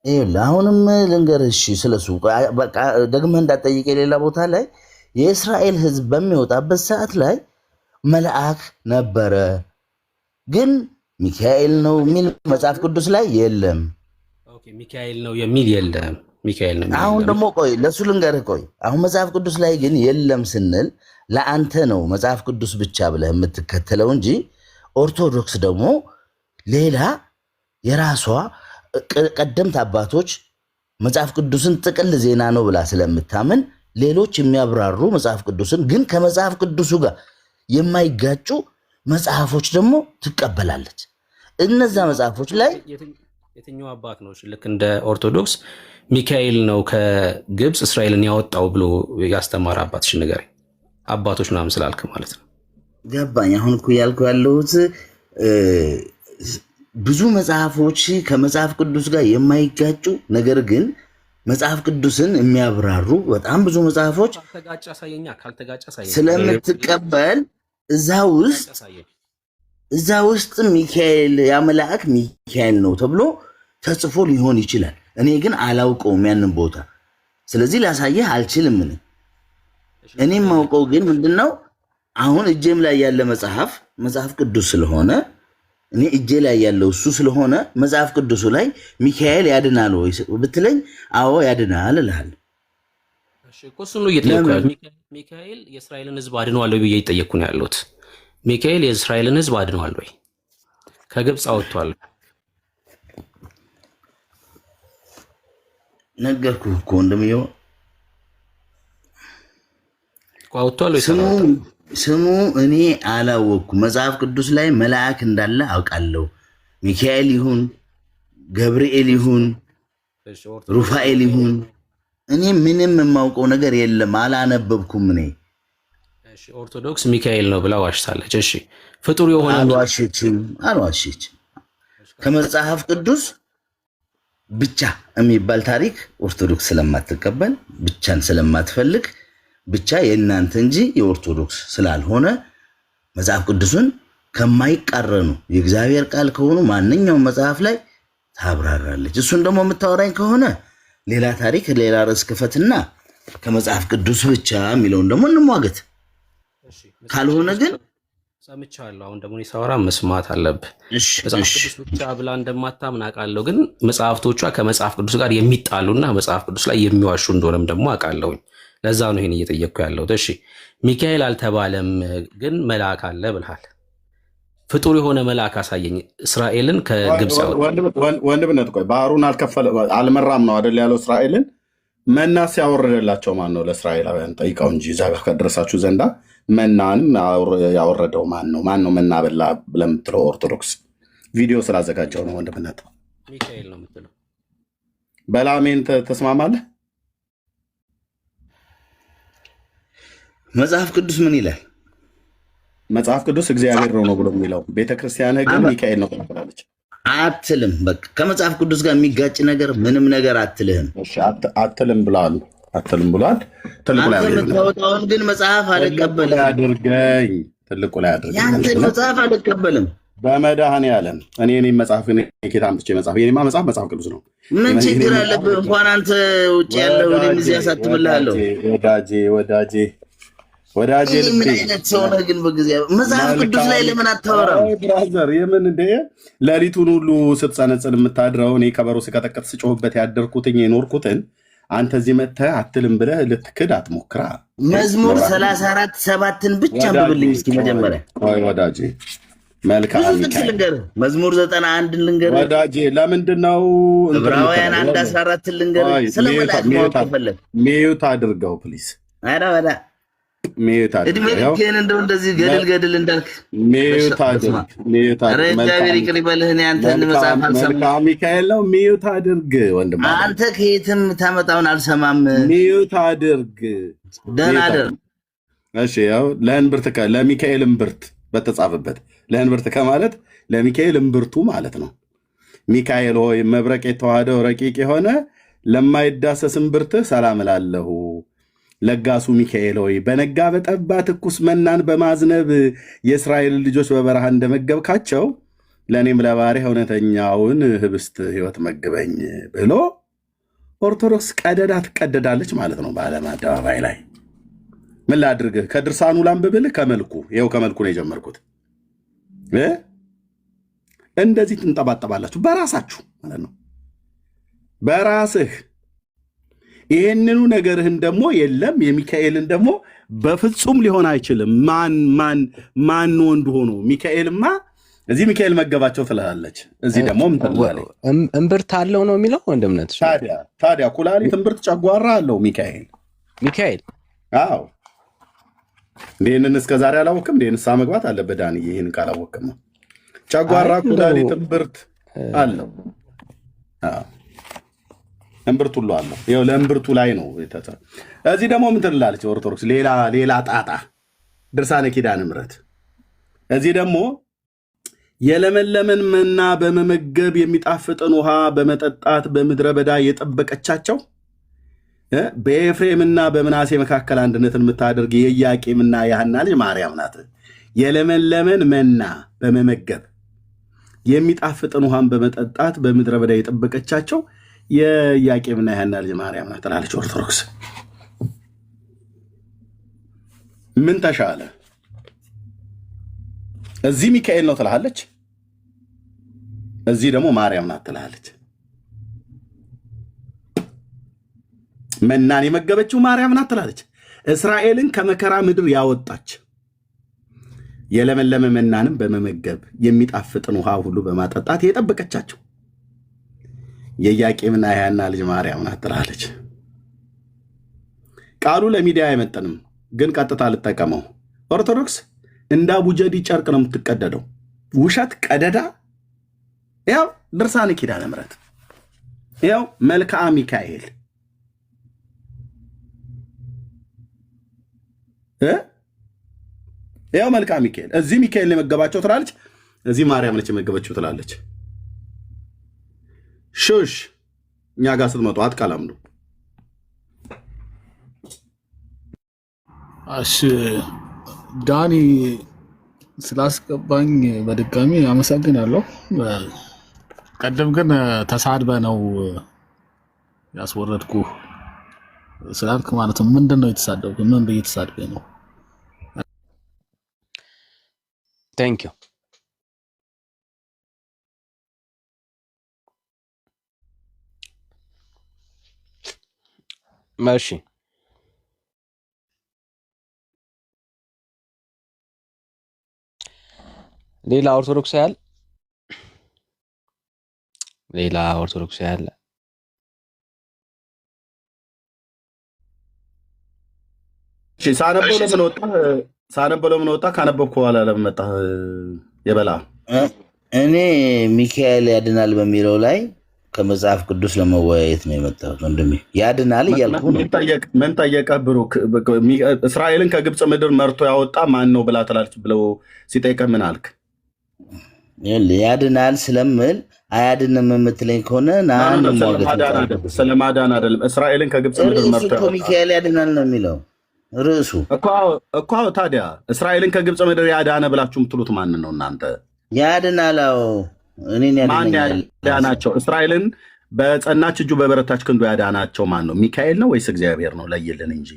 ይኸውልህ አሁንም ልንገርህ እሺ፣ ስለሱ በቃ ደግመህ እንዳትጠይቅ። የሌላ ቦታ ላይ የእስራኤል ሕዝብ በሚወጣበት ሰዓት ላይ መልአክ ነበረ፣ ግን ሚካኤል ነው የሚል መጽሐፍ ቅዱስ ላይ የለም። ኦኬ ሚካኤል ነው የሚል የለም። ሚካኤል ነው የሚል አሁን የለም። ደግሞ ቆይ ለሱ ልንገርህ። ቆይ አሁን መጽሐፍ ቅዱስ ላይ ግን የለም ስንል ለአንተ ነው መጽሐፍ ቅዱስ ብቻ ብለህ የምትከተለው እንጂ ኦርቶዶክስ ደግሞ ሌላ የራሷ ቀደምት አባቶች መጽሐፍ ቅዱስን ጥቅል ዜና ነው ብላ ስለምታምን ሌሎች የሚያብራሩ መጽሐፍ ቅዱስን ግን ከመጽሐፍ ቅዱሱ ጋር የማይጋጩ መጽሐፎች ደግሞ ትቀበላለች። እነዛ መጽሐፎች ላይ የትኛው አባት ነው ልክ እንደ ኦርቶዶክስ ሚካኤል ነው ከግብፅ እስራኤልን ያወጣው ብሎ ያስተማረ አባትሽ ንገረኝ። አባቶች ምናምን ስላልክ ማለት ነው። ገባኝ። አሁን እኮ ያልኩ ያለሁት ብዙ መጽሐፎች ከመጽሐፍ ቅዱስ ጋር የማይጋጩ ነገር ግን መጽሐፍ ቅዱስን የሚያብራሩ በጣም ብዙ መጽሐፎች ካልተጋጨ አሳየኛ። ካልተጋጨ አሳየኝ ስለምትቀበል እዛ ውስጥ ሚካኤል ያ መልአክ ሚካኤል ነው ተብሎ ተጽፎ ሊሆን ይችላል። እኔ ግን አላውቀውም ያንን ቦታ፣ ስለዚህ ላሳየህ አልችልም። እኔ የማውቀው ግን ምንድነው አሁን እጄም ላይ ያለ መጽሐፍ ቅዱስ ስለሆነ እኔ እጄ ላይ ያለው እሱ ስለሆነ መጽሐፍ ቅዱሱ ላይ ሚካኤል ያድናል ወይ ብትለኝ አዎ ያድናል እልሃለሁ። እሺ እኮ እሱን ነው እየጠየኩ ያለሁት። ሚካኤል የእስራኤልን ሕዝብ አድነዋል ወይ ብዬ እየጠየኩ ነው ያለሁት። ሚካኤል የእስራኤልን ሕዝብ አድነዋል ወይ? ከግብፅ አወጥቷል? ነገርኩህ እኮ ወንድምየው አወጥቷል ወይ? ስሙ እኔ አላወቅኩም። መጽሐፍ ቅዱስ ላይ መልአክ እንዳለ አውቃለሁ። ሚካኤል ይሁን ገብርኤል ይሁን ሩፋኤል ይሁን እኔ ምንም የማውቀው ነገር የለም፣ አላነበብኩም። እኔ ኦርቶዶክስ ሚካኤል ነው ብላ ዋሽታለች። እሺ ፍጡር የሆነ አልዋሸችም። ከመጽሐፍ ቅዱስ ብቻ የሚባል ታሪክ ኦርቶዶክስ ስለማትቀበል ብቻን ስለማትፈልግ ብቻ የእናንተ እንጂ የኦርቶዶክስ ስላልሆነ መጽሐፍ ቅዱስን ከማይቃረኑ የእግዚአብሔር ቃል ከሆኑ ማንኛውም መጽሐፍ ላይ ታብራራለች። እሱን ደግሞ የምታወራኝ ከሆነ ሌላ ታሪክ ሌላ ርዕስ ክፈትና ከመጽሐፍ ቅዱስ ብቻ የሚለውን ደግሞ እንሟገት። ካልሆነ ግን ሰምቻለሁ። አሁን ደግሞ ሳወራ መስማት አለብህ። መጽሐፍ ቅዱስ ብቻ ብላ እንደማታምን አውቃለሁ፣ ግን መጽሐፍቶቿ ከመጽሐፍ ቅዱስ ጋር የሚጣሉና መጽሐፍ ቅዱስ ላይ የሚዋሹ እንደሆነም ደግሞ አውቃለሁኝ። ለዛ ነው ይሄን እየጠየቅኩ ያለሁት። እሺ ሚካኤል አልተባለም፣ ግን መልአክ አለ ብልሃል። ፍጡር የሆነ መልአክ አሳየኝ። እስራኤልን ከግብፅ ወንድምነት ቆይ ባህሩን አልመራም ነው አይደል ያለው? እስራኤልን መና ሲያወረደላቸው ማን ነው? ለእስራኤላውያን ጠይቀው እንጂ እዛ ጋር ከደረሳችሁ ዘንዳ መናን ያወረደው ማን ነው? ማን ነው መና በላ ለምትለው ኦርቶዶክስ ቪዲዮ ስላዘጋጀው ነው ወንድምነት። ሚካኤል ነው የምትለው። በላሜን ተስማማለህ? መጽሐፍ ቅዱስ ምን ይላል? መጽሐፍ ቅዱስ እግዚአብሔር ነው ብሎ የሚለው፣ ቤተክርስቲያን ግን ሚካኤል ነው ትላለች። አትልም። በቃ ከመጽሐፍ ቅዱስ ጋር የሚጋጭ ነገር ምንም ነገር አትልህም። አትልም ብሏል። አትልም ብሏል። ትልቁ ላይ የምታወጣውን ግን መጽሐፍ አልቀበልም። አድርገኝ ትልቁ ላይ አድርገኝ። ያንተን መጽሐፍ አልቀበልም። በመድኃኔዓለም እኔ መጽሐፍ ኬታ አምጥቼ መጽሐፍ የኔማ መጽሐፍ ቅዱስ ነው። ምን ችግር አለብህ? እንኳን አንተ ውጭ ያለው እኔም እዚህ ያሳትምልሃለሁ። ወዳጄ ምን አይነት ሰው ነህ ግን? በጊዜ መጽሐፍ ቅዱስ ላይ ለምን አታወራም? ብራዘር የምን እንደ ሌሊቱን ሁሉ ስትጸነጽን የምታድረው እኔ ከበሮ ስቀጠቅጥ ስጮህበት ያደርኩትኝ የኖርኩትን አንተ እዚህ መጥተህ አትልም ብለህ ልትክድ አትሞክራ። መዝሙር 34:7 ብቻ አንብብልኝ እስኪ መጀመሪያ። ወዳጄ መልካም ልንገርህ፣ መዝሙር 91 ልንገርህ ወዳጄ። ለምንድን ነው ዕብራውያን 1:14 ልንገርህ። ስለ መላእክት ማወቅ ከፈለግ ሚዩት አድርገው ፕሊዝ። ኧረ በላ እድሜ ልክህን እንደው እንደዚህ ገድል እንዳልክ ሚዩት አድርግ። ኧረ እግዚአብሔር ይቅር ይበልህ። እኔ አንተን መጽሐፍ አልሰማም። ሚካኤል ነው ሚዩት አድርግ ወንድም። አንተ ከየትም ታመጣውን አልሰማም። ሚዩት አድርግ። ደህና አደር። እሺ ያው ለእንብርት ለሚካኤል እምብርት በተጻፈበት ለእንብርት ከማለት ለሚካኤል እምብርቱ ማለት ነው። ሚካኤል ሆይ መብረቅ የተዋሃደው ረቂቅ የሆነ ለማይዳሰስ እምብርትህ ሰላም እላለሁ። ለጋሱ ሚካኤል ሆይ በነጋ በጠባ ትኩስ መናን በማዝነብ የእስራኤል ልጆች በበረሃ እንደመገብካቸው ለእኔም ለባሪያ እውነተኛውን ህብስት ህይወት መግበኝ ብሎ ኦርቶዶክስ ቀደዳ ትቀደዳለች ማለት ነው በዓለም አደባባይ ላይ። ምን ላድርግህ? ከድርሳኑ ላንብብልህ? ከመልኩ ይኸው ከመልኩ ነው የጀመርኩት። እንደዚህ ትንጠባጠባላችሁ በራሳችሁ ማለት ነው በራስህ። ይህንኑ ነገርህን ደግሞ የለም የሚካኤልን ደግሞ በፍጹም ሊሆን አይችልም። ማን ወንድ ሆኖ ሚካኤልማ እዚህ ሚካኤል መገባቸው ትላለች። እዚህ ደግሞ እምብርት አለው ነው የሚለው ወንድምነት። ታዲያ ኩላሊት፣ እምብርት፣ ጨጓራ አለው ሚካኤል። አዎ ይህንን እስከ ዛሬ አላወቅም። እንደ ንስሓ መግባት አለበት ዳንዬ። ይህን ካላወቅም ጨጓራ፣ ኩላሊት፣ እምብርት አለው። እምብርት ሁሉ አለው። ይኸው ለእምብርቱ ላይ ነው። እዚህ ደግሞ ምን ትላለች ኦርቶዶክስ? ሌላ ጣጣ ድርሳነ ኪዳነ ምሕረት። እዚህ ደግሞ የለመለመን መና በመመገብ የሚጣፍጥን ውሃ በመጠጣት በምድረ በዳ የጠበቀቻቸው በኤፍሬምና በምናሴ መካከል አንድነትን የምታደርግ የኢያቄምና የሐና ልጅ ማርያም ናት። የለመለመን መና በመመገብ የሚጣፍጥን ውሃን በመጠጣት በምድረ በዳ የጠበቀቻቸው የኢያቄምና የሐና ልጅ ማርያም ናት ትላለች ኦርቶዶክስ። ምን ተሻለ? እዚህ ሚካኤል ነው ትላለች፣ እዚህ ደግሞ ማርያም ናት ትላለች። መናን የመገበችው ማርያም ናት ትላለች። እስራኤልን ከመከራ ምድር ያወጣች የለመለመ መናንም በመመገብ የሚጣፍጥን ውሃ ሁሉ በማጠጣት የጠበቀቻቸው የኢያቄምና የሐና ልጅ ማርያም ናት ትላለች። ቃሉ ለሚዲያ አይመጥንም፣ ግን ቀጥታ ልጠቀመው። ኦርቶዶክስ እንደ አቡጀዲ ጨርቅ ነው የምትቀደደው። ውሸት ቀደዳ። ያው ድርሳነ ኪዳነ ምሕረት፣ ያው መልክዓ ሚካኤል፣ ያው መልክዓ ሚካኤል። እዚህ ሚካኤል የመገባቸው ትላለች፣ እዚህ ማርያም ነች የመገበችው ትላለች። ሹሽ እኛ ጋር ስትመጡ አትቀላምዱ። እሺ ዳኒ ስላስገባኝ በድጋሚ አመሰግናለሁ። ቀደም ግን ተሳድበ ነው ያስወረድኩ ስላልክ ማለት ነው። ምንድን ነው የተሳደብኩ? ምን ብዬ ተሳድበ ነው? ታንክ ዩ። እሺ ሌላ ኦርቶዶክስ ያለ ሳነበው ለምን ወጣ? ካነበብኩ በኋላ ለምን መጣህ? የበላ እኔ ሚካኤል ያድናል በሚለው ላይ ከመጽሐፍ ቅዱስ ለመወያየት ነው የመጣሁት ወንድሜ። ያድናል እያልኩ ነው። ምን ጠየቀህ ብሩክ? እስራኤልን ከግብፅ ምድር መርቶ ያወጣ ማን ነው ብላ ትላለች ብለው ሲጠይቀህ ምን አልክ? ያድናል ስለምል አያድንም የምትለኝ ከሆነ ስለማዳን አይደለም። እስራኤልን ከግብፅ ምድር መርቶ ያወጣ ሚካኤል ያድናል ነው የሚለው ርዕሱ እኮ። ታዲያ እስራኤልን ከግብፅ ምድር ያዳነ ብላችሁ የምትሉት ማን ነው እናንተ? ያድናል። እኔን ያዳናቸው እስራኤልን በጸናች እጁ በበረታች ክንዱ ያዳናቸው ማን ነው? ሚካኤል ነው ወይስ እግዚአብሔር ነው? ለይልን እንጂ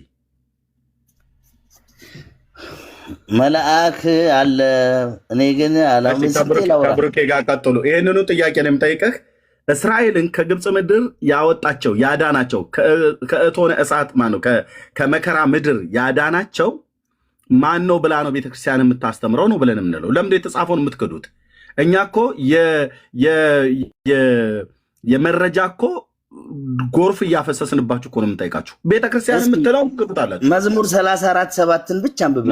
መልአክ አለ። እኔ ግን ከብሩኬ ጋር ቀጥሉ። ይህንኑ ጥያቄ ነው የምጠይቅህ። እስራኤልን ከግብፅ ምድር ያወጣቸው ያዳናቸው ከእቶነ እሳት ማነው? ከመከራ ምድር ያዳናቸው ማን ነው ብላ ነው ቤተክርስቲያን የምታስተምረው ነው ብለን የምንለው? ለምንድን የተጻፈውን የምትክዱት? እኛ እኮ የመረጃ እኮ ጎርፍ እያፈሰስንባችሁ እኮ ነው የምንጠይቃችሁ። ቤተክርስቲያን የምትለው ክዱታላችሁ። መዝሙር 34:7 ብቻ አንብብ።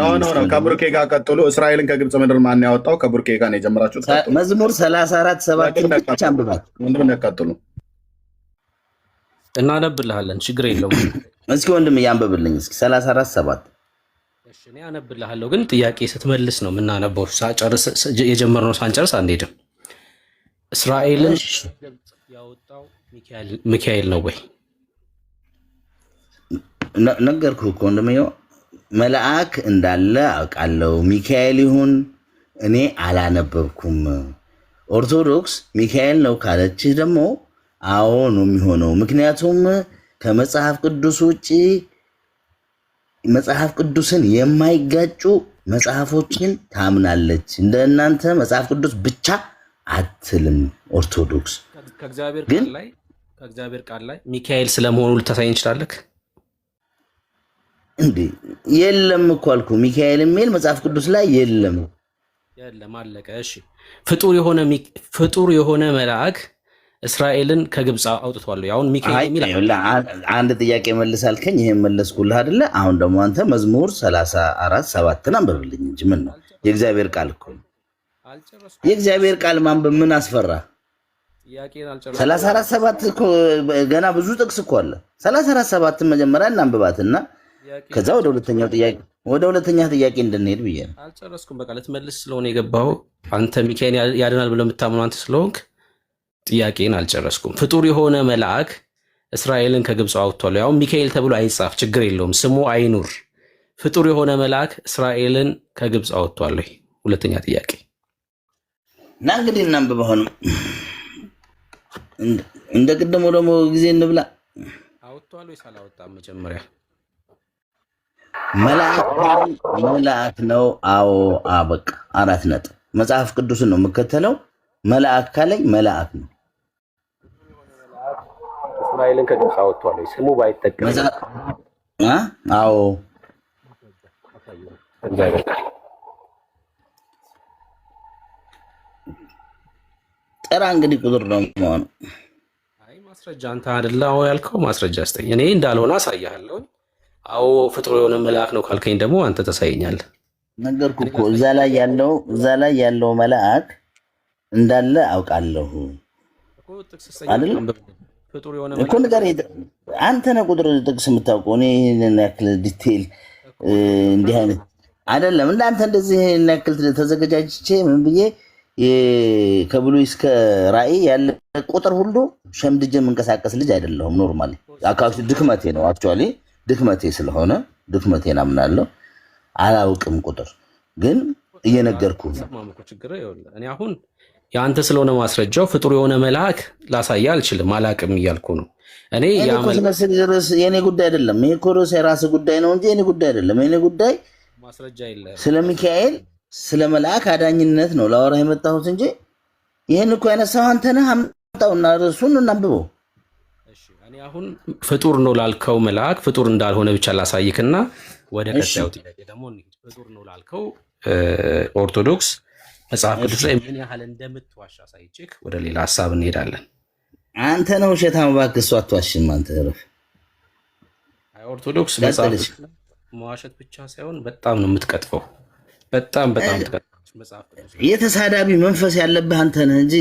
ከብሩኬ ጋር ቀጥሎ። እስራኤልን ከግብፅ ምድር ማን ያወጣው? ከብሩኬ ጋር ነው የጀመራችሁት። መዝሙር 34:7 ብቻ አንብባት። ወንድም ያቀጥሉ። እናነብልሃለን፣ ችግር የለውም። እስኪ ወንድም እያንብብልኝ እስኪ 34:7። እሺ እኔ አነብልሃለሁ፣ ግን ጥያቄ ስትመልስ ነው የምናነበው። የጀመርነው ሳንጨርስ አንሄድም። እስራኤልን ያወጣው ሚካኤል ነው ወይ? ነገርኩህ እኮ ወንድሜው፣ መልአክ እንዳለ አውቃለሁ። ሚካኤል ይሁን እኔ አላነበብኩም። ኦርቶዶክስ ሚካኤል ነው ካለች ደግሞ አዎ ነው የሚሆነው። ምክንያቱም ከመጽሐፍ ቅዱስ ውጪ መጽሐፍ ቅዱስን የማይጋጩ መጽሐፎችን ታምናለች። እንደናንተ መጽሐፍ ቅዱስ ብቻ አትልም ኦርቶዶክስ። ከእግዚአብሔር ቃል ላይ ሚካኤል ስለመሆኑ ልታሳየን እንችላለህ እንዴ? የለም እኮ አልኩ። ሚካኤል የሚል መጽሐፍ ቅዱስ ላይ የለም። አለቀ። እሺ ፍጡር የሆነ መልአክ እስራኤልን ከግብፅ አውጥቷል። አሁን ሚካኤል የሚል አንድ ጥያቄ መልስ አልከኝ፣ ይሄን መለስኩልህ አይደለ? አሁን ደግሞ አንተ መዝሙር 34:7 አንብብልኝ እንጂ ምን ነው? የእግዚአብሔር ቃል እኮ ነው። የእግዚአብሔር ቃል ማንበብ ምን አስፈራ? 34:7 እኮ ገና ብዙ ጥቅስ እኮ አለ። 34:7 መጀመሪያ እናንብባትና ከዛ ወደ ሁለተኛ ጥያቄ እንድንሄድ ብዬ ነው። አልጨረስኩም። በቃ ልትመልስ ስለሆነ የገባው አንተ ሚካኤል ያድናል ብለህ የምታምነው አንተ ስለሆንክ ጥያቄን አልጨረስኩም። ፍጡር የሆነ መልአክ እስራኤልን ከግብፅ አውጥቷል። ያው ሚካኤል ተብሎ አይጻፍ፣ ችግር የለውም፣ ስሙ አይኑር። ፍጡር የሆነ መልአክ እስራኤልን ከግብፅ አውጥቷል። ሁለተኛ ጥያቄ እና እንግዲህ እናንብብ። አሁንም እንደ ቅድሞ ደግሞ ጊዜ እንብላ። አውጥቷል ወይስ አላወጣም? መጀመሪያ መልአክ ነው። አዎ በቃ 4 ነጥብ። መጽሐፍ ቅዱስን ነው የምከተለው። መልአክ ካለኝ መልአክ ነው። እስራኤልን ከግብፅ አወጥቷል። ስሙ ባይጠቀም አዎ ጥራ እንግዲህ ቁጥር ነው የሚሆነው። አይ ማስረጃ አንተ አይደለ አዎ ያልከው ማስረጃ ስጠኝ። እኔ እንዳልሆነ አሳያለሁ። አዎ ፍጡር የሆነ መልአክ ነው ካልከኝ ደግሞ አንተ ተሳየኛለህ። ነገርኩህ እኮ እዛ ላይ ያለው መልአክ እንዳለ አውቃለሁ አይደል እኮ ነገር አንተ ነህ ቁጥር ጥቅስ የምታውቀው። እኔ ይሄን ያክል ዲቴል እንዲህ አይነት አይደለም። እንዳንተ እንደዚህ ይሄን ያክል ተዘጋጅቼ ምን ብዬ ከብሉይ እስከ ራእይ ያለ ቁጥር ሁሉ ሸምድጄ የምንቀሳቀስ ልጅ አይደለሁም። ኖርማሊ አካውንት ድክመቴ ነው። አክቹአሊ ድክመቴ ስለሆነ ድክመቴን አምናለሁ። አላውቅም ቁጥር ግን እየነገርኩህ ነው። ችግር ይኸውልህ እኔ አሁን የአንተ ስለሆነ ማስረጃው ፍጡር የሆነ መልአክ ላሳያ አልችልም። አላቅም እያልኩ ነው። እኔ የኔ ጉዳይ አይደለም። ይሄ እኮ ርዕስ የራስህ ጉዳይ ነው እንጂ የኔ ጉዳይ አይደለም። የኔ ጉዳይ ማስረጃ የለም። ስለ ሚካኤል ስለ መልአክ አዳኝነት ነው ላወራ የመጣሁት እንጂ ይሄን እኮ ያነሳው አንተ ነህ። አምጣውና ርዕሱን እናንብበው። እሺ እኔ አሁን ፍጡር ነው ላልከው መልአክ ፍጡር እንዳልሆነ ብቻ ላሳይክና ወደ ቀጣዩ ጥያቄ ደግሞ እንሂድ። ፍጡር ነው ላልከው ኦርቶዶክስ መጽሐፍ ቅዱስ ላይ ምን ያህል እንደምትዋሽ አሳይቼክ ወደ ሌላ ሐሳብ እንሄዳለን። አንተ ነው ውሸታም፣ እባክህ እሱ አትዋሽም። አንተ እረፍ። አይ ኦርቶዶክስ መጽሐፍ መዋሸት ብቻ ሳይሆን በጣም ነው የምትቀጥፈው። በጣም ትቀጥፋለች መጽሐፍ ቅዱስ። የተሳዳቢ መንፈስ ያለብህ አንተ ነህ እንጂ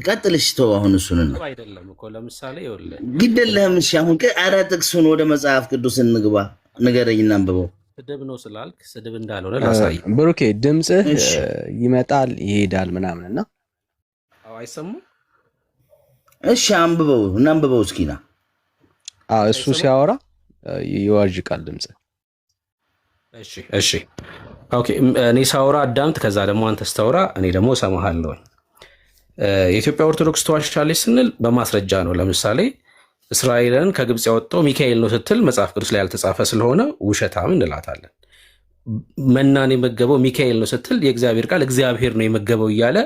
ቀጥልሽ። ተው አሁን እሱን ነው አይደለም እኮ ለምሳሌ ይኸውልህ ግደለህም። እሺ አሁን ኧረ ጥቅሱን ወደ መጽሐፍ ቅዱስ እንግባ። ንገረኝና አንብበው። ስድብ ነው ስላልክ ስድብ እንዳልሆነ ላሳይ። ብሩኬ ድምፅህ ይመጣል ይሄዳል ምናምንና አይሰማም። እሺ አንብበው እናንብበው እስኪና። እሱ ሲያወራ ይዋዥቃል ድምፅ። እሺ ኦኬ። እኔ ሳወራ አዳምጥ፣ ከዛ ደግሞ አንተ ስታወራ እኔ ደግሞ እሰማሃለሁ። የኢትዮጵያ ኦርቶዶክስ ተዋሻለች ስንል በማስረጃ ነው። ለምሳሌ እስራኤልን ከግብፅ ያወጣው ሚካኤል ነው ስትል መጽሐፍ ቅዱስ ላይ ያልተጻፈ ስለሆነ ውሸታም እንላታለን። መናን የመገበው ሚካኤል ነው ስትል የእግዚአብሔር ቃል እግዚአብሔር ነው የመገበው እያለ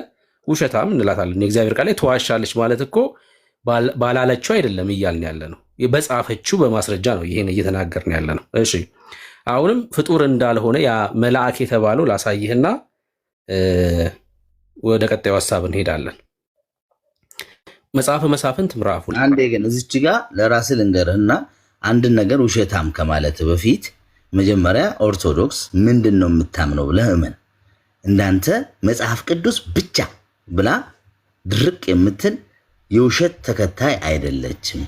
ውሸታም እንላታለን። የእግዚአብሔር ቃል ላይ ተዋሻለች ማለት እኮ ባላለችው አይደለም እያልን ያለ ነው፣ በጻፈችው በማስረጃ ነው ይሄን እየተናገርን ያለ ነው። እሺ አሁንም ፍጡር እንዳልሆነ ያ መልአክ የተባለው ላሳይህና ወደ ቀጣዩ ሀሳብ እንሄዳለን። መጽሐፈ መሳፍንት ምዕራፍ አንዴ ግን እዚች ጋር ለራስህ ልንገርህና አንድን ነገር ውሸታም ከማለት በፊት መጀመሪያ ኦርቶዶክስ ምንድን ነው የምታምነው ብለህ እመን። እንዳንተ መጽሐፍ ቅዱስ ብቻ ብላ ድርቅ የምትል የውሸት ተከታይ አይደለችም።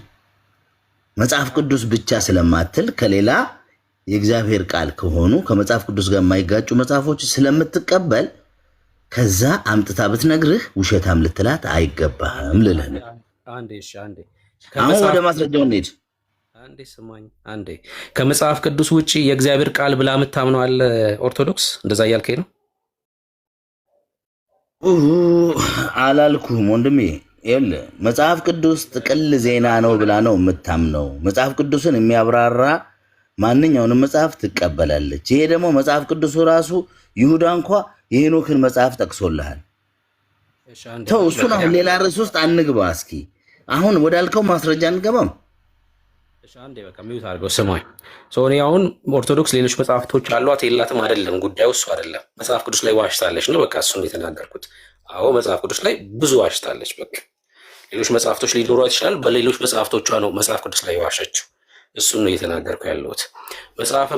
መጽሐፍ ቅዱስ ብቻ ስለማትል ከሌላ የእግዚአብሔር ቃል ከሆኑ ከመጽሐፍ ቅዱስ ጋር የማይጋጩ መጽሐፎች ስለምትቀበል ከዛ አምጥታ ብትነግርህ ውሸታም ልትላት አይገባህም ልልህ ነው። አሁን ወደ ማስረጃው እንሂድ። አንዴ ከመጽሐፍ ቅዱስ ውጭ የእግዚአብሔር ቃል ብላ የምታምነው አለ ኦርቶዶክስ? እንደዛ እያልከኝ ነው? አላልኩም ወንድሜ። ይኸውልህ መጽሐፍ ቅዱስ ጥቅል ዜና ነው ብላ ነው የምታምነው። መጽሐፍ ቅዱስን የሚያብራራ ማንኛውንም መጽሐፍ ትቀበላለች። ይሄ ደግሞ መጽሐፍ ቅዱሱ ራሱ ይሁዳ እንኳ የሄኖክን መጽሐፍ ጠቅሶልሃል። ተው እሱን አሁን ሌላ ርዕስ ውስጥ አንግባ። እስኪ አሁን ወዳልከው ማስረጃ አንገባም። አንዴ በቃ ሚዩት አድርገው ስማኝ። እኔ አሁን ኦርቶዶክስ ሌሎች መጽሐፍቶች አሏት የላትም አይደለም ጉዳዩ፣ እሱ አይደለም። መጽሐፍ ቅዱስ ላይ ዋሽታለች ነው በቃ፣ እሱን የተናገርኩት። አዎ መጽሐፍ ቅዱስ ላይ ብዙ ዋሽታለች። በቃ ሌሎች መጽሐፍቶች ሊኖሯት ይችላል፣ በሌሎች መጽሐፍቶቿ ነው መጽሐፍ ቅዱስ ላይ ዋሸችው። እሱን ነው እየተናገርኩ ያለሁት። መጽሐፈ